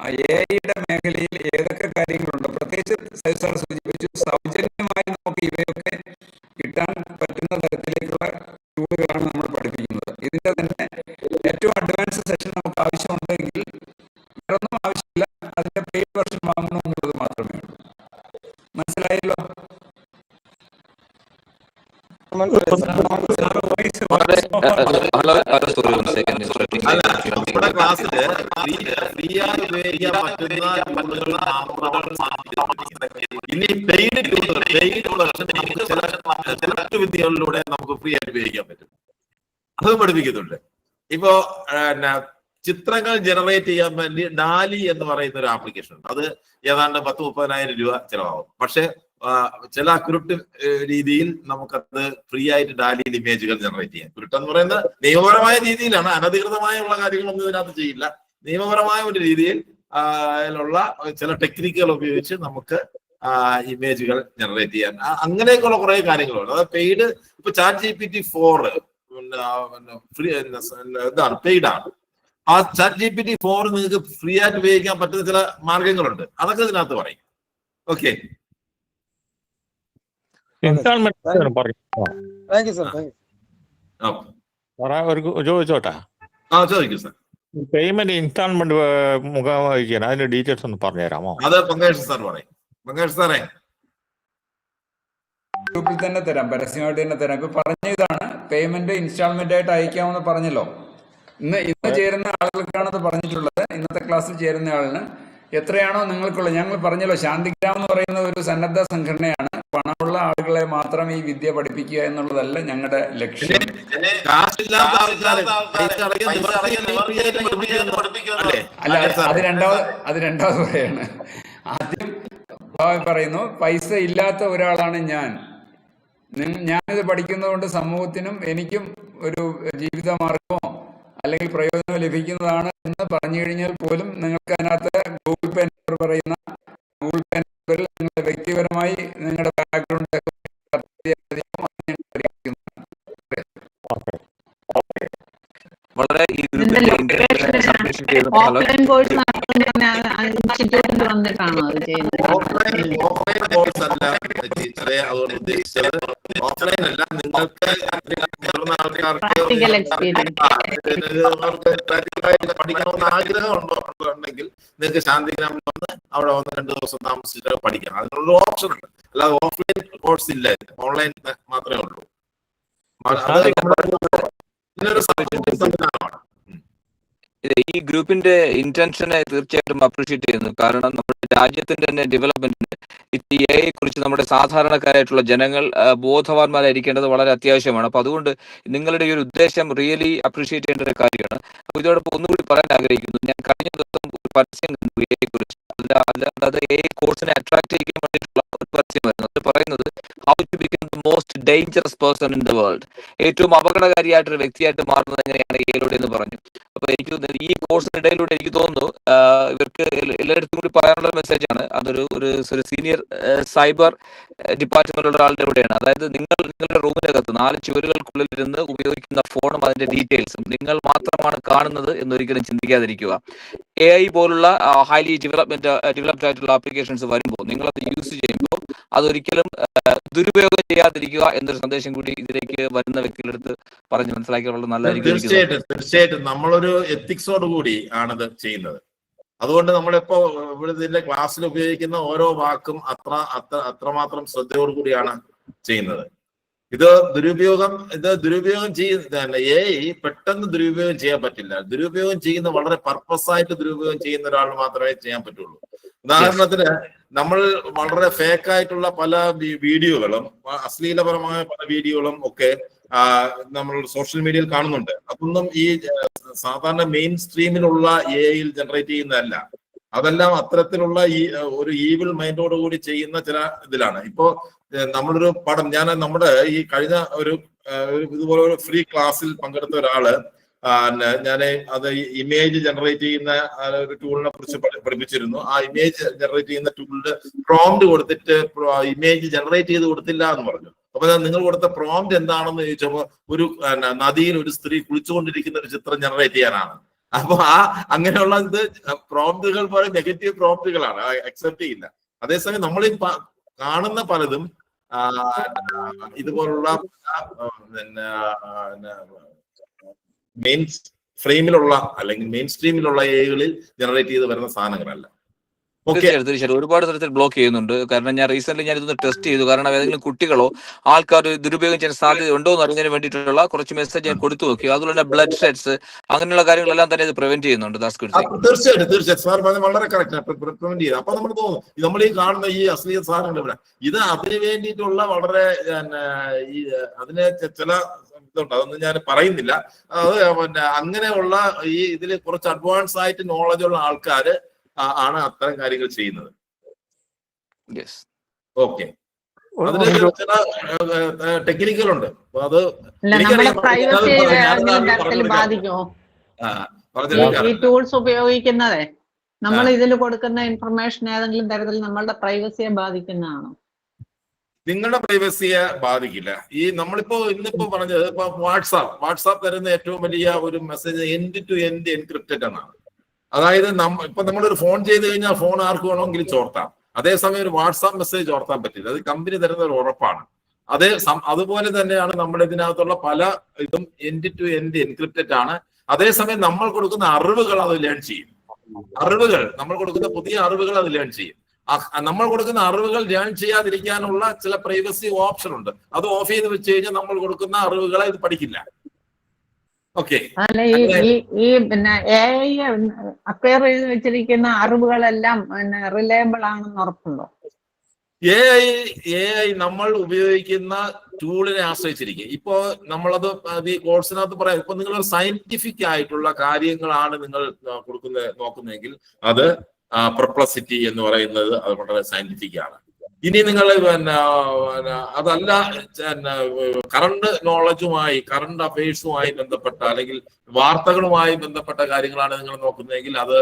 AI-യുടെ മേഖലയിൽ ഏതൊക്കെ കാര്യങ്ങളുണ്ട്, പ്രത്യേകിച്ച് സൈദ് സാർ സൂചിപ്പിച്ചു, സൗജന്യമായി നമുക്ക് ഇവയൊക്കെ കിട്ടാൻ പറ്റുന്ന തരത്തിലേക്കുള്ള ടൂളുകളാണ് നമ്മൾ പഠിപ്പിക്കുന്നത്. ഇതിന്റെ തന്നെ ഏറ്റവും അഡ്വാൻസ് സെഷൻ നമുക്ക് ആവശ്യമുണ്ടെങ്കിൽ വേറൊന്നും ആവശ്യമില്ല, അതിന്റെ പെയ്ഡ് വെർഷൻ വാങ്ങണമെന്നുള്ളത് മാത്രമേ ഉള്ളൂ. മനസ്സിലായല്ലോ? നമ്മുടെ ക്ലാസ്സില് ഇനി പെയ്ഡ് ചില വിദ്യകളിലൂടെ നമുക്ക് ഫ്രീ ആയിട്ട് ഉപയോഗിക്കാൻ പറ്റും. അത് പഠിപ്പിക്കുന്നുണ്ട്. ഇപ്പോ ചിത്രങ്ങൾ ജനറേറ്റ് ചെയ്യാൻ വേണ്ടി ഡാലി എന്ന് പറയുന്ന ഒരു ആപ്ലിക്കേഷൻ ഉണ്ട്. അത് ഏതാണ്ട് 10-30,000 രൂപ ചിലവാകും. പക്ഷെ ചില അക്യുറേറ്റ് രീതിയിൽ നമുക്കത് ഫ്രീ ആയിട്ട് ഡാലിയിൽ ഇമേജുകൾ ജനറേറ്റ് ചെയ്യാം. അക്യുറേറ്റ് എന്ന് പറയുന്നത് നിയമപരമായ രീതിയിലാണ്, അനധികൃതമായുള്ള കാര്യങ്ങളൊന്നും ഇതിനകത്ത് ചെയ്യില്ല. നിയമപരമായ ഒരു രീതിയിൽ അതിലുള്ള ചില ടെക്നിക്കുകൾ ഉപയോഗിച്ച് നമുക്ക് ഇമേജുകൾ ജനറേറ്റ് ചെയ്യാൻ, അങ്ങനെയൊക്കെയുള്ള കുറെ കാര്യങ്ങളുണ്ട്. അത് പെയ്ഡ്. ഇപ്പൊ ChatGPT-4 ഫ്രീ ഇതാണ്, പെയ്ഡ് ആണ്. ആ ChatGPT-4 നിങ്ങൾക്ക് ഫ്രീ ആയിട്ട് ഉപയോഗിക്കാൻ പറ്റുന്ന ചില മാർഗങ്ങളുണ്ട്. അതൊക്കെ ഇതിനകത്ത് പറയും. ഓക്കെ, ചോദിച്ചോട്ടാ? ചോദിക്കൂ സാർ. പേയ്മെന്റ് ഇൻസ്റ്റാൾമെന്റ് മുഖമായി ചെയ്യാൻ അതിന്റെ ഡീറ്റെയിൽസ് ഒന്ന് പറഞ്ഞുതരാമോ? അത് പങ്കേഷ് സാർ പറയും. പങ്കേഷ് സാറേ, ഗ്രൂപ്പിൽ തന്നെ തരാം, പരസ്യമായിട്ട് തന്നെ തരാം. ഇപ്പൊ പറഞ്ഞ ഇതാണ്, പേയ്മെന്റ് ഇൻസ്റ്റാൾമെന്റ് ആയിട്ട് അയക്കാമെന്ന് പറഞ്ഞല്ലോ. ഇന്ന് ചേരുന്ന ആളുകൾക്കാണ് അത് പറഞ്ഞിട്ടുള്ളത്. ഇന്നത്തെ ക്ലാസ്സിൽ ചേരുന്ന ആളിന് എത്രയാണോ നിങ്ങൾക്കുള്ളത്. ഞങ്ങൾ പറഞ്ഞല്ലോ, ശാന്തിഗ്രാം എന്ന് പറയുന്ന ഒരു സന്നദ്ധ സംഘടനയാണ്. പണമുള്ള ആളുകളെ മാത്രം ഈ വിദ്യ പഠിപ്പിക്കുക എന്നുള്ളതല്ല ഞങ്ങളുടെ ലക്ഷ്യം. അല്ല, അത് രണ്ടാമത് പറയാണ്. ആദ്യം പറയുന്നു, പൈസ ഇല്ലാത്ത ഒരാളാണ് ഞാനിത് പഠിക്കുന്നതുകൊണ്ട് സമൂഹത്തിനും എനിക്കും ഒരു ജീവിതമാർഗമോ അല്ലെങ്കിൽ പ്രയോജനം ലഭിക്കുന്നതാണ് എന്ന് പറഞ്ഞു കഴിഞ്ഞാൽ പോലും നിങ്ങൾക്ക് അതിനകത്ത് ഗൂഗിൾ പേ നമ്പർ പറയുന്ന ഗൂഗിൾ പേ നമ്പറിൽ നിങ്ങളുടെ വ്യക്തിപരമായി നിങ്ങളുടെ ബാക്ക്ഗ്രൗണ്ട് വളരെ ഓഫ്ലൈൻ കോഴ്സ് നടത്തുന്ന ഇൻസ്റ്റിറ്റ്യൂട്ടിൽ വന്നിട്ടാണോ അത് ചെയ്യുന്നത്? ഓഫ്ലൈൻ അല്ല, നിങ്ങൾക്ക് പ്രാക്ടിക്കൽ എക്സ്പീരിയൻസ് പഠിക്കണമെന്ന് ആഗ്രഹം ഉണ്ടെങ്കിൽ നിങ്ങൾക്ക് ശാന്തിഗ്രാമിൽ വന്ന് അവിടെ വന്ന് 2 ദിവസം താമസിച്ചിട്ട് പഠിക്കാം. അതിനുള്ള ഓപ്ഷൻ ഉണ്ട്. അല്ലാതെ ഓഫ്ലൈൻ കോഴ്സ് ഇല്ല, ഓൺലൈൻ മാത്രമേ ഉള്ളൂ. ഈ ഗ്രൂപ്പിന്റെ ഇന്റൻഷനെ തീർച്ചയായിട്ടും അപ്രീഷിയേറ്റ് ചെയ്യുന്നു. കാരണം നമ്മുടെ രാജ്യത്തിന്റെ തന്നെ ഡെവലപ്മെന്റിന് ഈ AI കുറിച്ച് നമ്മുടെ സാധാരണക്കാരായിട്ടുള്ള ജനങ്ങൾ ബോധവാന്മാരായിരിക്കേണ്ടത് വളരെ അത്യാവശ്യമാണ്. അപ്പൊ അതുകൊണ്ട് നിങ്ങളുടെ ഈ ഒരു ഉദ്ദേശം റിയലി അപ്രീഷിയേറ്റ് ചെയ്യേണ്ട ഒരു കാര്യമാണ്. അപ്പൊ ഇതോടൊപ്പം ഒന്നുകൂടി പറയാൻ ആഗ്രഹിക്കുന്നു, ഞാൻ കഴിഞ്ഞ ദിവസം ഒരു പരസ്യം കണ്ടു AI കുറിച്ച്. അതായത് AI കോഴ്സിനെ അട്രാക്ട് ചെയ്യാൻ വേണ്ടിയിട്ടുള്ള ഒരു പരസ്യമായിരുന്നു. അത് പറയുന്നത് how to become the most dangerous person in the world. ഏറ്റവും അപകടകാരിയായിട്ടൊരു വ്യക്തിയായിട്ട് മാറുന്നത് എങ്ങനെയാണ് AI-യിലൂടെ എന്ന് പറഞ്ഞു. അപ്പൊ എനിക്ക് ഈ കോഴ്സിനിടയിലൂടെ എനിക്ക് തോന്നുന്നു ഇവർക്ക് എല്ലായിടത്തും കൂടി പറയാനുള്ള മെസ്സേജാണ്. അതൊരു സീനിയർ സൈബർ ഡിപ്പാർട്ട്മെന്റിലുള്ള ഒരാളുടെ കൂടെയാണ്. അതായത് നിങ്ങളുടെ റൂമിനകത്ത് 4 ചുവരുകൾക്കുള്ളിൽ ഇരുന്ന് ഉപയോഗിക്കുന്ന ഫോണും അതിന്റെ ഡീറ്റെയിൽസും നിങ്ങൾ മാത്രമാണ് കാണുന്നത് എന്നൊരിക്കലും ചിന്തിക്കാതിരിക്കുക. AI പോലുള്ള ഹൈലി ഡെവലപ്ഡ് ആയിട്ടുള്ള ആപ്ലിക്കേഷൻസ് വരുമ്പോൾ നിങ്ങളത് യൂസ് ചെയ്യുമ്പോൾ അതൊരിക്കലും ദുരുപയോഗം ചെയ്യാതിരിക്കുക എന്നൊരു സന്ദേശം കൂടി ഇതിലേക്ക് വരുന്ന വ്യക്തികളുടെ അടുത്ത് പറഞ്ഞ് മനസ്സിലാക്കിയുള്ള നല്ലതായിരിക്കും. തീർച്ചയായിട്ടും നമ്മളൊരു എത്തിക്സോട് കൂടി ആണത് ചെയ്യുന്നത്. അതുകൊണ്ട് നമ്മളിപ്പോ ഇതിന്റെ ക്ലാസ്സിൽ ഉപയോഗിക്കുന്ന ഓരോ വാക്കും അത്രമാത്രം ശ്രദ്ധയോടുകൂടിയാണ് ചെയ്യുന്നത്. ഇത് ദുരുപയോഗം ചെയ്യുന്ന AI പെട്ടെന്ന് ദുരുപയോഗം ചെയ്യാൻ പറ്റില്ല. ദുരുപയോഗം ചെയ്യുന്ന വളരെ പർപ്പസ് ആയിട്ട് ദുരുപയോഗം ചെയ്യുന്ന ഒരാളിന് മാത്രമേ ചെയ്യാൻ പറ്റുള്ളൂ. ഉദാഹരണത്തിന്, നമ്മൾ വളരെ ഫേക്ക് ആയിട്ടുള്ള പല വീഡിയോകളും അശ്ലീലപരമായ പല വീഡിയോകളും ഒക്കെ നമ്മൾ സോഷ്യൽ മീഡിയയിൽ കാണുന്നുണ്ട്. അതൊന്നും ഈ സാധാരണ മെയിൻ സ്ട്രീമിലുള്ള AI-യിൽ ജനറേറ്റ് ചെയ്യുന്നതല്ല. അതെല്ലാം അത്തരത്തിലുള്ള ഒരു ഈവിൾ മൈൻഡോടുകൂടി ചെയ്യുന്ന ചില ഇതിലാണ്. ഇപ്പോ നമ്മളൊരു പടം, നമ്മുടെ ഈ കഴിഞ്ഞ ഇതുപോലെ ഒരു ഫ്രീ ക്ലാസ്സിൽ പങ്കെടുത്ത ഒരാള് ഞാൻ അത് ഇമേജ് ജനറേറ്റ് ചെയ്യുന്ന ഒരു ടൂളിനെ കുറിച്ച് പഠിപ്പിച്ചിരുന്നു. ആ ഇമേജ് ജനറേറ്റ് ചെയ്യുന്ന ടൂളിന് പ്രോംപ്റ്റ് കൊടുത്തിട്ട് ഇമേജ് ജനറേറ്റ് ചെയ്ത് കൊടുത്തില്ല എന്ന് പറഞ്ഞു. അപ്പൊ നിങ്ങൾ കൊടുത്ത പ്രോംപ്റ്റ് എന്താണെന്ന് ചോദിച്ചപ്പോ ഒരു നദിയിൽ ഒരു സ്ത്രീ കുളിച്ചുകൊണ്ടിരിക്കുന്ന ഒരു ചിത്രം ജനറേറ്റ് ചെയ്യാനാണ്. അപ്പൊ അങ്ങനെയുള്ള പ്രോംപ്റ്റുകൾ പോലെ നെഗറ്റീവ് പ്രോംപ്റ്റുകളാണ്, അക്സെപ്റ്റ് ചെയ്യില്ല. അതേസമയം നമ്മൾ കാണുന്ന പലതും ഇതുപോലുള്ള മെയിൻ ഫ്രെയിമിലുള്ള അല്ലെങ്കിൽ മെയിൻ സ്ട്രീമിലുള്ള AI-കളിൽ ജനറേറ്റ് ചെയ്ത് വരുന്ന സാധനങ്ങളല്ല. തീർച്ചയായിട്ടും ഒരുപാട് തരത്തിൽ ബ്ലോക്ക് ചെയ്യുന്നുണ്ട്. കാരണം ഞാൻ റീസെന്റ് ഇതൊന്ന് ടെസ്റ്റ് ചെയ്തു. കാരണം ഏതെങ്കിലും കുട്ടികളോ ആൾക്കാർ ദുരുപയോഗം ചെയ്യാൻ സാധ്യത ഉണ്ടോ എന്ന് അറിഞ്ഞതിന് വേണ്ടിയിട്ടുള്ള കുറച്ച് മെസ്സേജ് ഞാൻ കൊടുത്തു നോക്കി. അതുപോലെ തന്നെ ബ്ലഡ് ഷെഡ്സ് അങ്ങനെയുള്ള കാര്യങ്ങളെല്ലാം തന്നെ ഇത് പ്രിവെന്റ് ചെയ്യുന്നുണ്ട്. തീർച്ചയായിട്ടും സാർ പറഞ്ഞ വളരെ കറക്റ്റ്. പ്രിവെന്റ് ചെയ്ത് അപ്പൊ നമ്മൾ തോന്നും നമ്മൾ ഈ കാണുന്ന ഈ അശ്ലീല സാധനങ്ങൾ ഇവിടെ ഇത് അതിന് വേണ്ടിയിട്ടുള്ള വളരെ അതിന് ചില ഇതുണ്ട്, അതൊന്നും ഞാൻ പറയുന്നില്ല. അത് അങ്ങനെയുള്ള ഈ ഇതിൽ കുറച്ച് അഡ്വാൻസ് ആയിട്ട് നോളജ് ഉള്ള ആൾക്കാര് ആണ് അത്തരം കാര്യങ്ങൾ ചെയ്യുന്നത്. ഓക്കെ, അതിന് ചില ടെക്നിക്കുകളുണ്ട്. അത് ഈ ടൂൾസ് ഉപയോഗിക്കുന്നതേ നമ്മൾ ഇതിൽ കൊടുക്കുന്ന ഇൻഫർമേഷൻ ഏതെങ്കിലും തരത്തിൽ നമ്മളുടെ പ്രൈവസിയെ ബാധിക്കുന്നതാണോ? നിങ്ങളുടെ പ്രൈവസിയെ ബാധിക്കില്ല. നമ്മളിപ്പോ ഇന്നിപ്പോ പറഞ്ഞത് ഇപ്പൊ വാട്സാപ്പ് തരുന്ന ഏറ്റവും വലിയ ഒരു message end to end encrypted എന്നാണ്. അതായത് ഇപ്പൊ നമ്മളൊരു ഫോൺ ചെയ്ത് കഴിഞ്ഞാൽ ഫോൺ ആർക്ക് വേണമെങ്കിലും ചോർത്താം. അതേസമയം ഒരു വാട്സാപ്പ് മെസ്സേജ് ചോർത്താൻ പറ്റില്ല. അത് കമ്പനി തരുന്ന ഒരു ഉറപ്പാണ്. അതുപോലെ തന്നെയാണ് നമ്മുടെ ഇതിനകത്തുള്ള പല ഇതും എൻഡ് ടു എൻഡ് എൻക്രിപ്റ്റഡ് ആണ്. അതേസമയം നമ്മൾ കൊടുക്കുന്ന അറിവുകൾ അത് ലേൺ ചെയ്യും. നമ്മൾ കൊടുക്കുന്ന പുതിയ അറിവുകൾ അത് ലേൺ ചെയ്യും. നമ്മൾ കൊടുക്കുന്ന അറിവുകൾ ലേൺ ചെയ്യാതിരിക്കാനുള്ള ചില പ്രൈവസി ഓപ്ഷൻ ഉണ്ട്. അത് ഓഫ് ചെയ്ത് വെച്ച് കഴിഞ്ഞാൽ നമ്മൾ കൊടുക്കുന്ന അറിവുകളെ ഇത് പഠിക്കില്ല. ഓക്കെ. അല്ല ഈ പിന്നെ AI അക്വയർ ചെയ്ത് വെച്ചിരിക്കുന്ന അറിവുകളെല്ലാം പിന്നെ റിലയബിൾ ആണെന്ന് ഉറപ്പുണ്ടോ? AI നമ്മൾ ഉപയോഗിക്കുന്ന ടൂളിനെ ആശ്രയിച്ചിരിക്കും. ഇപ്പോ നമ്മളത് ഈ കോഴ്സിനകത്ത് പറയാം. ഇപ്പൊ നിങ്ങൾ സയന്റിഫിക് ആയിട്ടുള്ള കാര്യങ്ങളാണ് നിങ്ങൾ നോക്കുന്നതെങ്കിൽ അത് പെർപ്ലക്സിറ്റി എന്ന് പറയുന്നത് അത് വളരെ സയന്റിഫിക് ആണ്. ഇനി നിങ്ങൾ അതല്ല കറണ്ട് നോളജുമായി കറണ്ട് അഫയേഴ്സുമായി ബന്ധപ്പെട്ട അല്ലെങ്കിൽ വാർത്തകളുമായി ബന്ധപ്പെട്ട കാര്യങ്ങളാണ് നിങ്ങൾ നോക്കുന്നതെങ്കിൽ അത്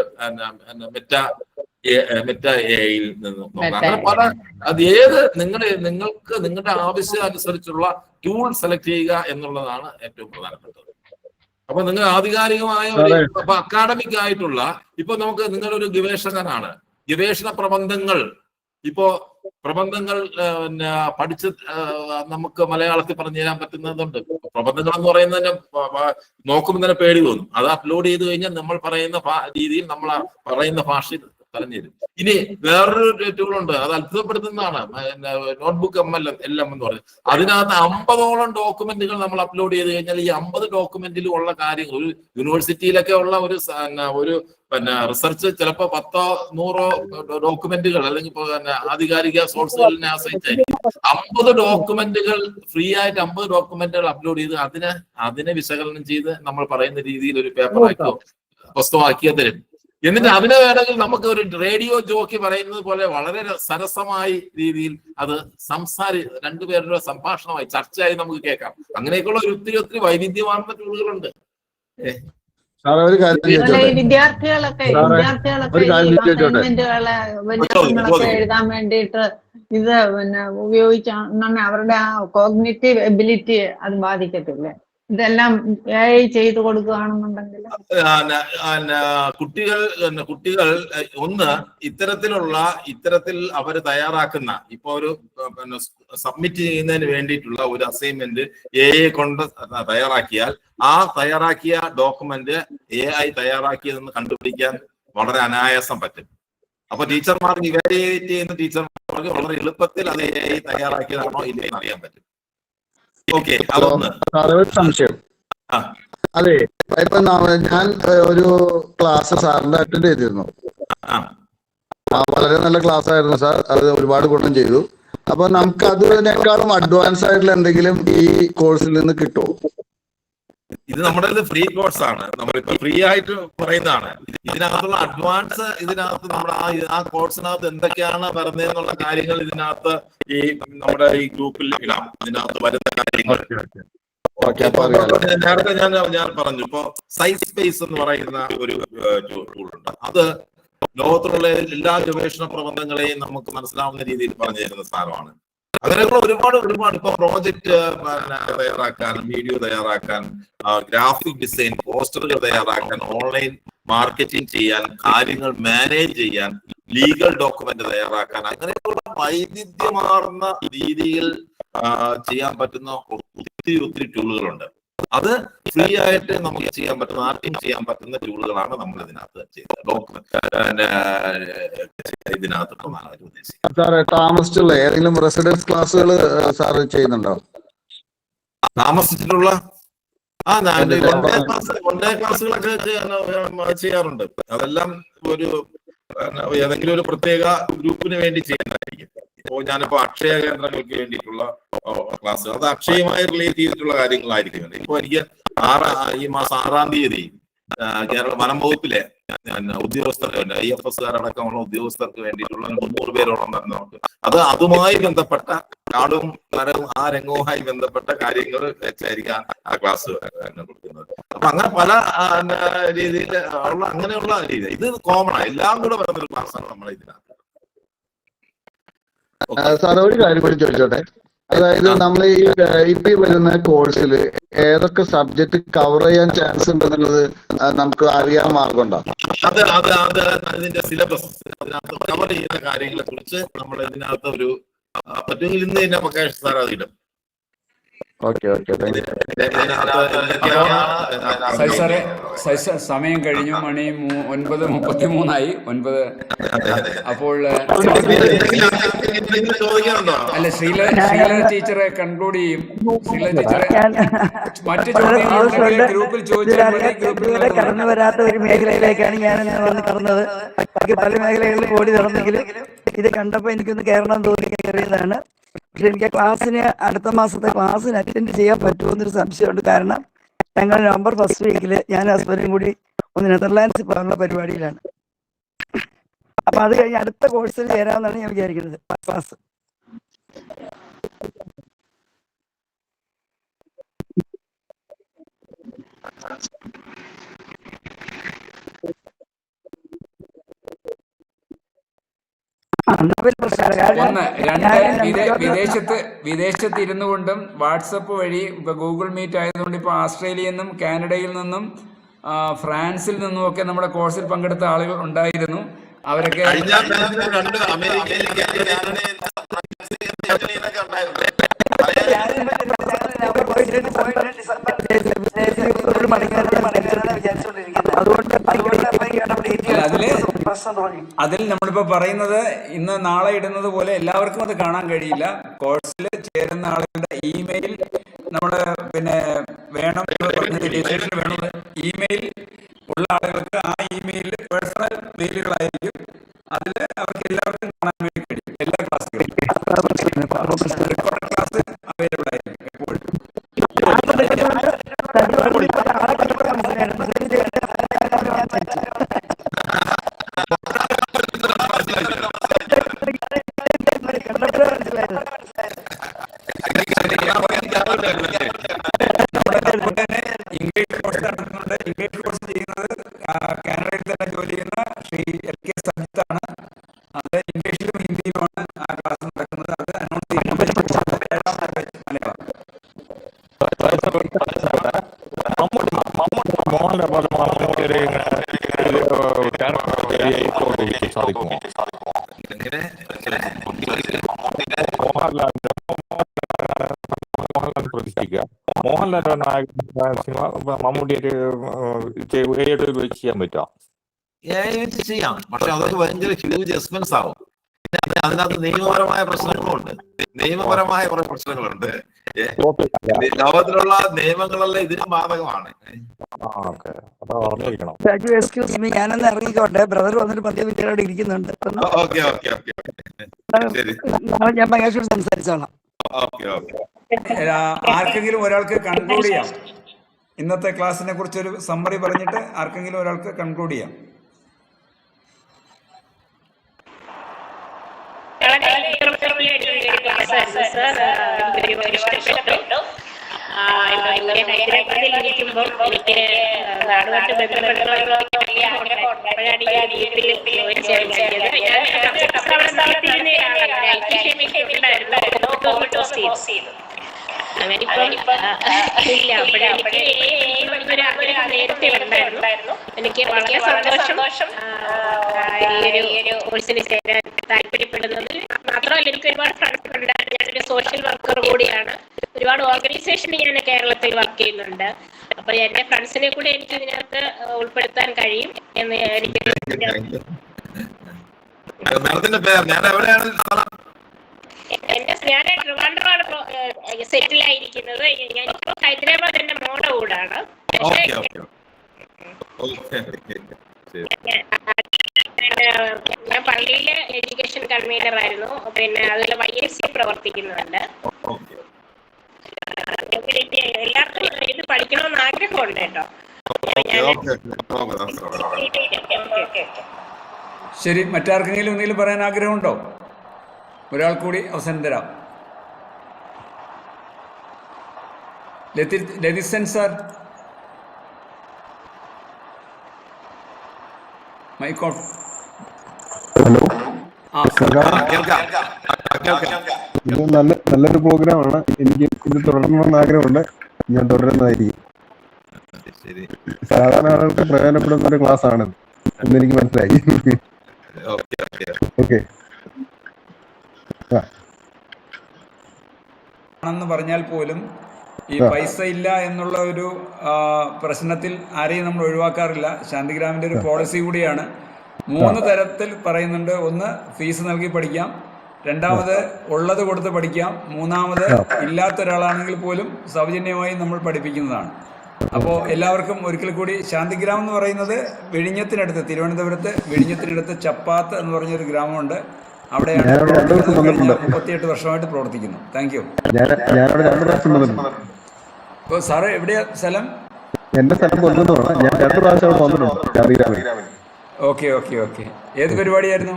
മെറ്റ എയിൽ നിന്ന് നോക്കാം. അങ്ങനെ പല അത് ഏത് നിങ്ങൾക്ക് നിങ്ങളുടെ ആവശ്യം അനുസരിച്ചുള്ള ടൂൾ സെലക്ട് ചെയ്യുക എന്നുള്ളതാണ് ഏറ്റവും പ്രധാനപ്പെട്ടത്. അപ്പൊ നിങ്ങൾ ആധികാരികമായ ഒരു അക്കാഡമിക് ആയിട്ടുള്ള ഇപ്പൊ നമുക്ക് നിങ്ങളൊരു ഗവേഷകനാണ്, ഗവേഷണ പ്രബന്ധങ്ങൾ ഇപ്പോ പ്രബന്ധങ്ങൾ പഠിച്ച് നമുക്ക് മലയാളത്തിൽ പറഞ്ഞു തരാൻ പറ്റുന്നതുണ്ട്. പ്രബന്ധങ്ങൾ എന്ന് പറയുന്നതിന് നോക്കുമ്പോൾ തന്നെ പേടി തോന്നും. അത് അപ്ലോഡ് ചെയ്ത് കഴിഞ്ഞാൽ നമ്മൾ പറയുന്ന രീതിയിൽ നമ്മൾ പറയുന്ന ഭാഷയിൽ പറഞ്ഞു തരും. ഇനി വേറൊരു ടൂളുണ്ട്, അത് അത്ഭുതപ്പെടുത്തുന്നതാണ്, നോട്ട്ബുക്ക് എല്ലാം എന്ന് പറയുന്നത്. അതിനകത്ത് 50ഓളം ഡോക്യുമെന്റുകൾ നമ്മൾ അപ്ലോഡ് ചെയ്ത് കഴിഞ്ഞാൽ ഈ 50 ഡോക്യുമെന്റിൽ ഉള്ള കാര്യങ്ങൾ ഒരു യൂണിവേഴ്സിറ്റിയിലൊക്കെ ഉള്ള ഒരു റിസർച്ച് ചിലപ്പോൾ 10ഓ 100ഓ ഡോക്യുമെന്റുകൾ അല്ലെങ്കിൽ ആധികാരിക സോഴ്സുകളിനെ ആശ്രയിച്ചായിരിക്കും 50 ഡോക്യുമെന്റുകൾ ഫ്രീ ആയിട്ട് 50 ഡോക്യുമെന്റുകൾ അപ്ലോഡ് ചെയ്ത് അതിനെ വിശകലനം ചെയ്ത് നമ്മൾ പറയുന്ന രീതിയിൽ ഒരു പേപ്പറാക്കിയോ പുസ്തകമാക്കിയോ തരും. എന്നിട്ട് അതിനെ വേണമെങ്കിൽ നമുക്ക് ഒരു റേഡിയോ ജോക്കി പറയുന്നത് പോലെ വളരെ സരസമായ രീതിയിൽ അത് രണ്ടുപേരുടെ സംഭാഷണമായി ചർച്ചയായി നമുക്ക് കേൾക്കാം. അങ്ങനെയൊക്കെയുള്ള ഒത്തിരി വൈവിധ്യമാർന്ന ടൂളുകളുണ്ട്. വിദ്യാർത്ഥികളൊക്കെ എഴുതാൻ വേണ്ടിയിട്ട് ഇത് ഉപയോഗിച്ചാൽ അവരുടെ ആ കോഗ്നിറ്റീവ് എബിലിറ്റി അത് ബാധിക്കത്തില്ലേ? ഇതെല്ലാം AI ചെയ്തു കൊടുക്കുകയാണെന്നുണ്ടെങ്കിൽ കുട്ടികൾ ഒന്ന് ഇത്തരത്തിൽ അവർ തയ്യാറാക്കുന്ന ഇപ്പൊ ഒരു സബ്മിറ്റ് ചെയ്യുന്നതിന് വേണ്ടിയിട്ടുള്ള ഒരു അസൈൻമെന്റ് AI കൊണ്ട് തയ്യാറാക്കിയാൽ ആ തയ്യാറാക്കിയ ഡോക്യുമെന്റ് AI തയ്യാറാക്കിയതെന്ന് കണ്ടുപിടിക്കാൻ വളരെ അനായാസം പറ്റും. അപ്പൊ ടീച്ചർമാർക്ക് ഇവാലുവേറ്റ് ചെയ്യുന്ന ടീച്ചർമാർക്ക് വളരെ എളുപ്പത്തിൽ അത് AI തയ്യാറാക്കിയതാണോ ഇല്ലെന്ന് അറിയാൻ പറ്റും. ഓക്കെ, അതൊന്ന്. സംശയം. അതെ, ഇപ്പൊ ഞാൻ ഒരു ക്ലാസ് സാറിന്റെ അറ്റൻഡ് ചെയ്തിരുന്നു. വളരെ നല്ല ക്ലാസ് ആയിരുന്നു സാർ, അത് ഒരുപാട് ഗുണം ചെയ്തു. അപ്പൊ നമുക്ക് അതിനേക്കാളും അഡ്വാൻസ് ആയിട്ടുള്ള എന്തെങ്കിലും ഈ കോഴ്സിൽ നിന്ന് കിട്ടുമോ? ഇത് നമ്മുടെ ഫ്രീ കോഴ്സ് ആണ്, നമ്മളിപ്പോ ഫ്രീ ആയിട്ട് പറയുന്നതാണ്. ഇതിനകത്തുള്ള അഡ്വാൻസ് ഇതിനകത്ത് നമ്മുടെ ആ കോഴ്സിനകത്ത് എന്തൊക്കെയാണ് പറഞ്ഞതെന്നുള്ള കാര്യങ്ങൾ ഇതിനകത്ത് നമ്മുടെ ഈ ഗ്രൂപ്പിൽ ഇടാം. ഇതിനകത്ത് വരുന്ന കാര്യങ്ങൾ നേരത്തെ ഞാൻ പറഞ്ഞു. ഇപ്പോ സൈസ് സ്പേസ് എന്ന് പറയുന്ന ഒരു ടൂൾ ഉണ്ട്. അത് ലോകത്തിലുള്ള എല്ലാ ഗവേഷണ പ്രബന്ധങ്ങളെയും നമുക്ക് മനസ്സിലാവുന്ന രീതിയിൽ പറഞ്ഞു തരുന്ന സാധനമാണ്. അങ്ങനെയുള്ള ഒരുപാട് ഇപ്പൊ പ്രോജക്റ്റ് തയ്യാറാക്കാൻ, വീഡിയോ തയ്യാറാക്കാൻ, ഗ്രാഫിക് ഡിസൈൻ, പോസ്റ്ററുകൾ തയ്യാറാക്കാൻ, ഓൺലൈൻ മാർക്കറ്റിംഗ് ചെയ്യാൻ, കാര്യങ്ങൾ മാനേജ് ചെയ്യാൻ, ലീഗൽ ഡോക്യുമെന്റ് തയ്യാറാക്കാൻ, അങ്ങനെയുള്ള വൈവിധ്യമാർന്ന രീതിയിൽ ചെയ്യാൻ പറ്റുന്ന ഒത്തിരി ടൂളുകളുണ്ട്. അത് ഫ്രീ ആയിട്ട് നമുക്ക് ചെയ്യാൻ പറ്റുന്ന, ആർക്കും ചെയ്യാൻ പറ്റുന്ന ടൂളുകളാണ് നമ്മൾ ഇതിനകത്ത് ഇതിനകത്ത് പ്രധാനമായിട്ട് ഉദ്ദേശിക്കുന്നത്. സാറേ, താമസിച്ചുള്ള ഏതെങ്കിലും റെസിഡൻസ് ക്ലാസ്സുകൾ സാർ ചെയ്യുന്നുണ്ടോ? താമസിച്ചിട്ടുള്ള വൺ ഡേ ക്ലാസ്സുകളൊക്കെ ചെയ്യാറുണ്ട്. അതെല്ലാം ഏതെങ്കിലും ഒരു പ്രത്യേക ഗ്രൂപ്പിന് വേണ്ടി ചെയ്യുന്നതായിരിക്കും. ഇപ്പോ ഞാനിപ്പോ അക്ഷയ കേന്ദ്രങ്ങൾക്ക് വേണ്ടിയിട്ടുള്ള ക്ലാസ്, അത് അക്ഷയമായി റിലേറ്റ് ചെയ്തിട്ടുള്ള കാര്യങ്ങളായിരിക്കും. ഇപ്പൊ എനിക്ക് ഈ മാസം 6-ാം തീയതി കേരള വനം വകുപ്പിലെ ഉദ്യോഗസ്ഥർക്ക് വേണ്ടി IFS-കാരടക്കമുള്ള ഉദ്യോഗസ്ഥർക്ക് വേണ്ടിയിട്ടുള്ള 300 പേരോളം നമുക്ക് അതുമായി ബന്ധപ്പെട്ട കാടും മരവും ആ രംഗവുമായി ബന്ധപ്പെട്ട കാര്യങ്ങൾ വെച്ചായിരിക്കും ആ ക്ലാസ് കൊടുക്കുന്നത്. അപ്പൊ അങ്ങനെ പല രീതിയിൽ അങ്ങനെയുള്ള രീതി ഇത് കോമൺ ആണ്, എല്ലാം കൂടെ വരുന്നൊരു ക്ലാസ്സാണ് നമ്മൾ ഇതിനകത്ത്. സാർ, ഒരു കാര്യം കൂടി ചോദിച്ചോട്ടെ. അതായത് നമ്മൾ ഇപ്പൊ വരുന്ന കോഴ്സിൽ ഏതൊക്കെ സബ്ജക്ട് കവർ ചെയ്യാൻ ചാൻസ് ഉണ്ടെന്നുള്ളത് നമുക്ക് അറിയാൻ മാർഗമുണ്ടോ? അതിന്റെ സിലബസ് അതിനകത്ത് കവർ ചെയ്യുന്ന കാര്യങ്ങളെ കുറിച്ച് നമ്മൾ ഇതിനകത്ത് ഒരു പറ്റുമെങ്കിൽ ഇന്ന് തന്നെ പ്രകാശ് സാർ അതിടും. Okay okay thank you. Size സമയം കഴിഞ്ഞു, മണി 9:33 അപ്പോൾ അല്ല ശ്രീല ടീച്ചറെ കൺക്ലൂഡ് ചെയ്യും. ശ്രീല ടീച്ചറെ മറ്റു ചോദ്യങ്ങൾ ഗ്രൂപ്പിൽ ചോദിച്ചാൽ കടന്നു വരാത്ത ഒരു മേഖലയിലേക്കാണ് ഞാൻ വന്ന് കടന്നത്. ബാക്കി പല മേഖലകളിൽ ഓടി നടന്നെങ്കിലും ഇത് കണ്ടപ്പോൾ എനിക്കൊന്ന് കയറണം തോന്നി കയറിയതാണ്. പക്ഷെ എനിക്ക് ക്ലാസ്സിന് അടുത്ത മാസത്തെ ക്ലാസ്സിന് അറ്റൻഡ് ചെയ്യാൻ പറ്റുമെന്നൊരു സംശയമുണ്ട്. കാരണം ഞങ്ങൾ നവംബർ ഫസ്റ്റ് വീക്കിൽ ഞാൻ ഹസ്ബൻഡും കൂടി ഒന്ന് നെതർലാൻഡ്സിൽ പോകാനുള്ള പരിപാടിയിലാണ്. അപ്പൊ അത് കഴിഞ്ഞ് അടുത്ത കോഴ്സിൽ ചേരാമെന്നാണ് ഞാൻ വിചാരിക്കുന്നത്. ക്ലാസ് വിദേശത്ത് ഇരുന്നു കൊണ്ടും വാട്സപ്പ് വഴി ഇപ്പൊ ഗൂഗിൾ മീറ്റ് ആയതുകൊണ്ട് ഇപ്പൊ ആസ്ട്രേലിയയിൽ നിന്നും കാനഡയിൽ നിന്നും ഫ്രാൻസിൽ നിന്നും ഒക്കെ നമ്മുടെ കോഴ്സിൽ പങ്കെടുത്ത ആളുകൾ ഉണ്ടായിരുന്നു. അവരൊക്കെ അതിൽ നമ്മളിപ്പോ പറയുന്നത് ഇന്ന് നാളെ ഇടുന്നത് പോലെ എല്ലാവർക്കും അത് കാണാൻ കഴിയില്ല. കോഴ്സിൽ ചേരുന്ന ആളുകളുടെ ഇമെയിൽ നമ്മുടെ വേണം വേണം ഇമെയിൽ ഉള്ള ആളുകൾക്ക് ആ ഇമെയിലിൽ പേഴ്സണൽ മെയിലുകളായിരിക്കും. അതിൽ അവർക്ക് എല്ലാവർക്കും കാണാൻ വേണ്ടി കഴിയും. എല്ലാ ക്ലാസ്സുകളും ക്ലാസ് അവൈലബിൾ ആയിരിക്കും എപ്പോഴും. ഇംഗ്ലീഷ് കോഴ്സ് നടത്തുന്നുണ്ട്. ഇംഗ്ലീഷ് കോഴ്സ് ചെയ്യുന്നത് കാനഡയിൽ തന്നെ ജോലി ചെയ്യുന്ന ശ്രീ LK സജിത്താണ്. അത് ഇംഗ്ലീഷിലും ഹിന്ദിയിലുമാണ് ആ ക്ലാസ് നടക്കുന്നത്. അത് അനൗൺസ് ചെയ്യുന്നത് മോഹൻലാൽ സിനിമ മമ്മൂട്ടിയായിട്ട് ചെയ്യാൻ പറ്റുമോ? ചെയ്യാം, പക്ഷെ അതൊക്കെ ഭയങ്കര ഹ്യൂജ് എക്സ്പെൻസ് ആവും. പിന്നെ അതിനകത്ത് നിയമപരമായ പ്രശ്നങ്ങളുണ്ട്. നിയമപരമായ കുറെ പ്രശ്നങ്ങളുണ്ട്. ലോകത്തിലുള്ള നിയമങ്ങളെല്ലാം ഇതിനും ബാധകമാണ്. എക്സ്ക്യൂസ് മീ, ഞാനൊന്ന് ഇറങ്ങിക്കോട്ടെ. ബ്രദർ വന്നിട്ട് 10 മിനിറ്റ് അവിടെ ഇരിക്കുന്നുണ്ട്. ഞാൻ മഹേഷോട് സംസാരിച്ചോളാം. ആർക്കെങ്കിലും ഒരാൾക്ക് കൺക്ലൂഡ് ചെയ്യാം. ഇന്നത്തെ ക്ലാസ്സിനെ കുറിച്ചൊരു സമ്മറി പറഞ്ഞിട്ട് ആർക്കെങ്കിലും ഒരാൾക്ക് കൺക്ലൂഡ് ചെയ്യാം. ഹൈദരാബാദിലിരിക്കുമ്പോൾ എനിക്ക് നാടുമായിട്ട് ബന്ധപ്പെട്ട നേരത്തെ ഉണ്ടായിരുന്നു. എനിക്ക് വളരെ സന്തോഷം ഈ ഒരു കോഴ്സിന് ചേരാൻ താല്പര്യപ്പെടുന്നതിൽ. മാത്രമല്ല എനിക്ക് ഒരുപാട് ഫ്രണ്ട്സ് ഉണ്ടായിരുന്നു. ഞാനൊരു സോഷ്യൽ വർക്കർ കൂടിയാണ്. ഒരുപാട് ഓർഗനൈസേഷനിൽ ഞാൻ കേരളത്തിൽ വർക്ക് ചെയ്യുന്നുണ്ട്. അപ്പൊ എന്റെ ഫ്രണ്ട്സിനെ കൂടെ എനിക്ക് ഇതിനകത്ത് ഉൾപ്പെടുത്താൻ കഴിയും എന്ന് എനിക്ക് ഞാൻ ട്രിവാൻഡ്രമാണ് സെറ്റിൽ ആയിരിക്കുന്നത്. ഞാനിപ്പോ ഹൈദരാബാദ് എന്റെ മോളുടെ കൂടാണ്. ഞാൻ പള്ളിയിലെ എഡ്യൂക്കേഷൻ കൺവീനർ ആയിരുന്നു. പിന്നെ അതിൽ YSC പ്രവർത്തിക്കുന്നുണ്ട്. എല്ലാവർക്കും ഇത് പഠിക്കണമെന്ന് ആഗ്രഹമുണ്ട് കേട്ടോ. ശരി, മറ്റാർക്കെങ്കിലും എന്തെങ്കിലും പറയാൻ ആഗ്രഹമുണ്ടോ? ഒരാൾ കൂടി അവസരം തരാം. ലതിസൻ സാർ, മൈക്കോട്ട്. ഇത് നല്ലൊരു പ്രോഗ്രാമാണ്. എനിക്ക് ഇത് തുടരണമെന്ന് ആഗ്രഹമുണ്ട്. ഞാൻ തുടരുന്നതായിരിക്കും. സാധാരണ ആളുകൾക്ക് പ്രയോജനപ്പെടുന്ന ഒരു ക്ലാസ് ആണ് എന്നെനിക്ക് മനസ്സിലായി. ഓക്കെ. ആണെന്ന് പറഞ്ഞാൽ പോലും ഈ പൈസ ഇല്ല എന്നുള്ള ഒരു പ്രശ്നത്തിൽ ആരെയും നമ്മൾ ഒഴിവാക്കാറില്ല. ശാന്തിഗ്രാമിൻ്റെ ഒരു പോളിസി കൂടിയാണ്. 3 തരത്തിൽ പറയുന്നുണ്ട്. ഒന്ന്, ഫീസ് നൽകി പഠിക്കാം. രണ്ടാമത്, ഉള്ളത് കൊടുത്ത് പഠിക്കാം. മൂന്നാമത്, ഇല്ലാത്ത ഒരാളാണെങ്കിൽ പോലും സൗജന്യമായി നമ്മൾ പഠിപ്പിക്കുന്നതാണ്. അപ്പോൾ എല്ലാവർക്കും ഒരിക്കൽ കൂടി, ശാന്തിഗ്രാമം എന്ന് പറയുന്നത് വിഴിഞ്ഞത്തിനടുത്ത്, തിരുവനന്തപുരത്ത് വിഴിഞ്ഞത്തിനടുത്ത് ചപ്പാത്ത് എന്ന് പറഞ്ഞൊരു ഗ്രാമമുണ്ട്. അവിടെയാണ് 38 വർഷമായിട്ട് പ്രവർത്തിക്കുന്നു. Thank you. ഇപ്പോൾ സാറ് എവിടെയാ സ്ഥലം? എന്റെ സ്ഥലം കൊല്ലത്തുമാണ്. ഞാൻ 2 പ്രാവശ്യം വന്നിട്ടുണ്ട്. ഓക്കെ. ഏത് പരിപാടിയായിരുന്നു?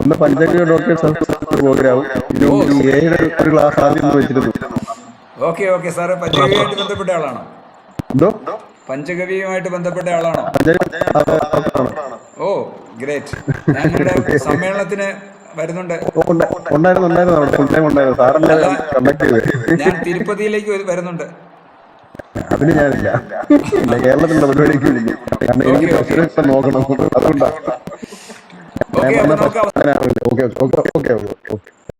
ഒന്ന് പഞ്ചഗവ്യ ഡോക്ടേഴ്സ് പ്രോഗ്രാം, ഒരു ക്ലാസ് ആദ്യം വെച്ചിരുന്നു. ഓക്കെ സാറ് പഞ്ചഗവ്യമായിട്ട് ബന്ധപ്പെട്ട ആളാണോ? എന്തോ? പഞ്ചഗവ്യയുമായിട്ട് ബന്ധപ്പെട്ട ആളാണോ? ഓ, ഗ്രേറ്റ്. ഞങ്ങളുടെ സമ്മേളനത്തിന് വരുന്നുണ്ട്. ഞാൻ തിരുപ്പതിയിലേക്ക് വരുന്നുണ്ട്. അതിന് ഞാനില്ല. കേരളത്തിലുള്ള പരിപാടിക്ക് കാരണം എനിക്ക് നോക്കണം. അതുകൊണ്ടാണ്.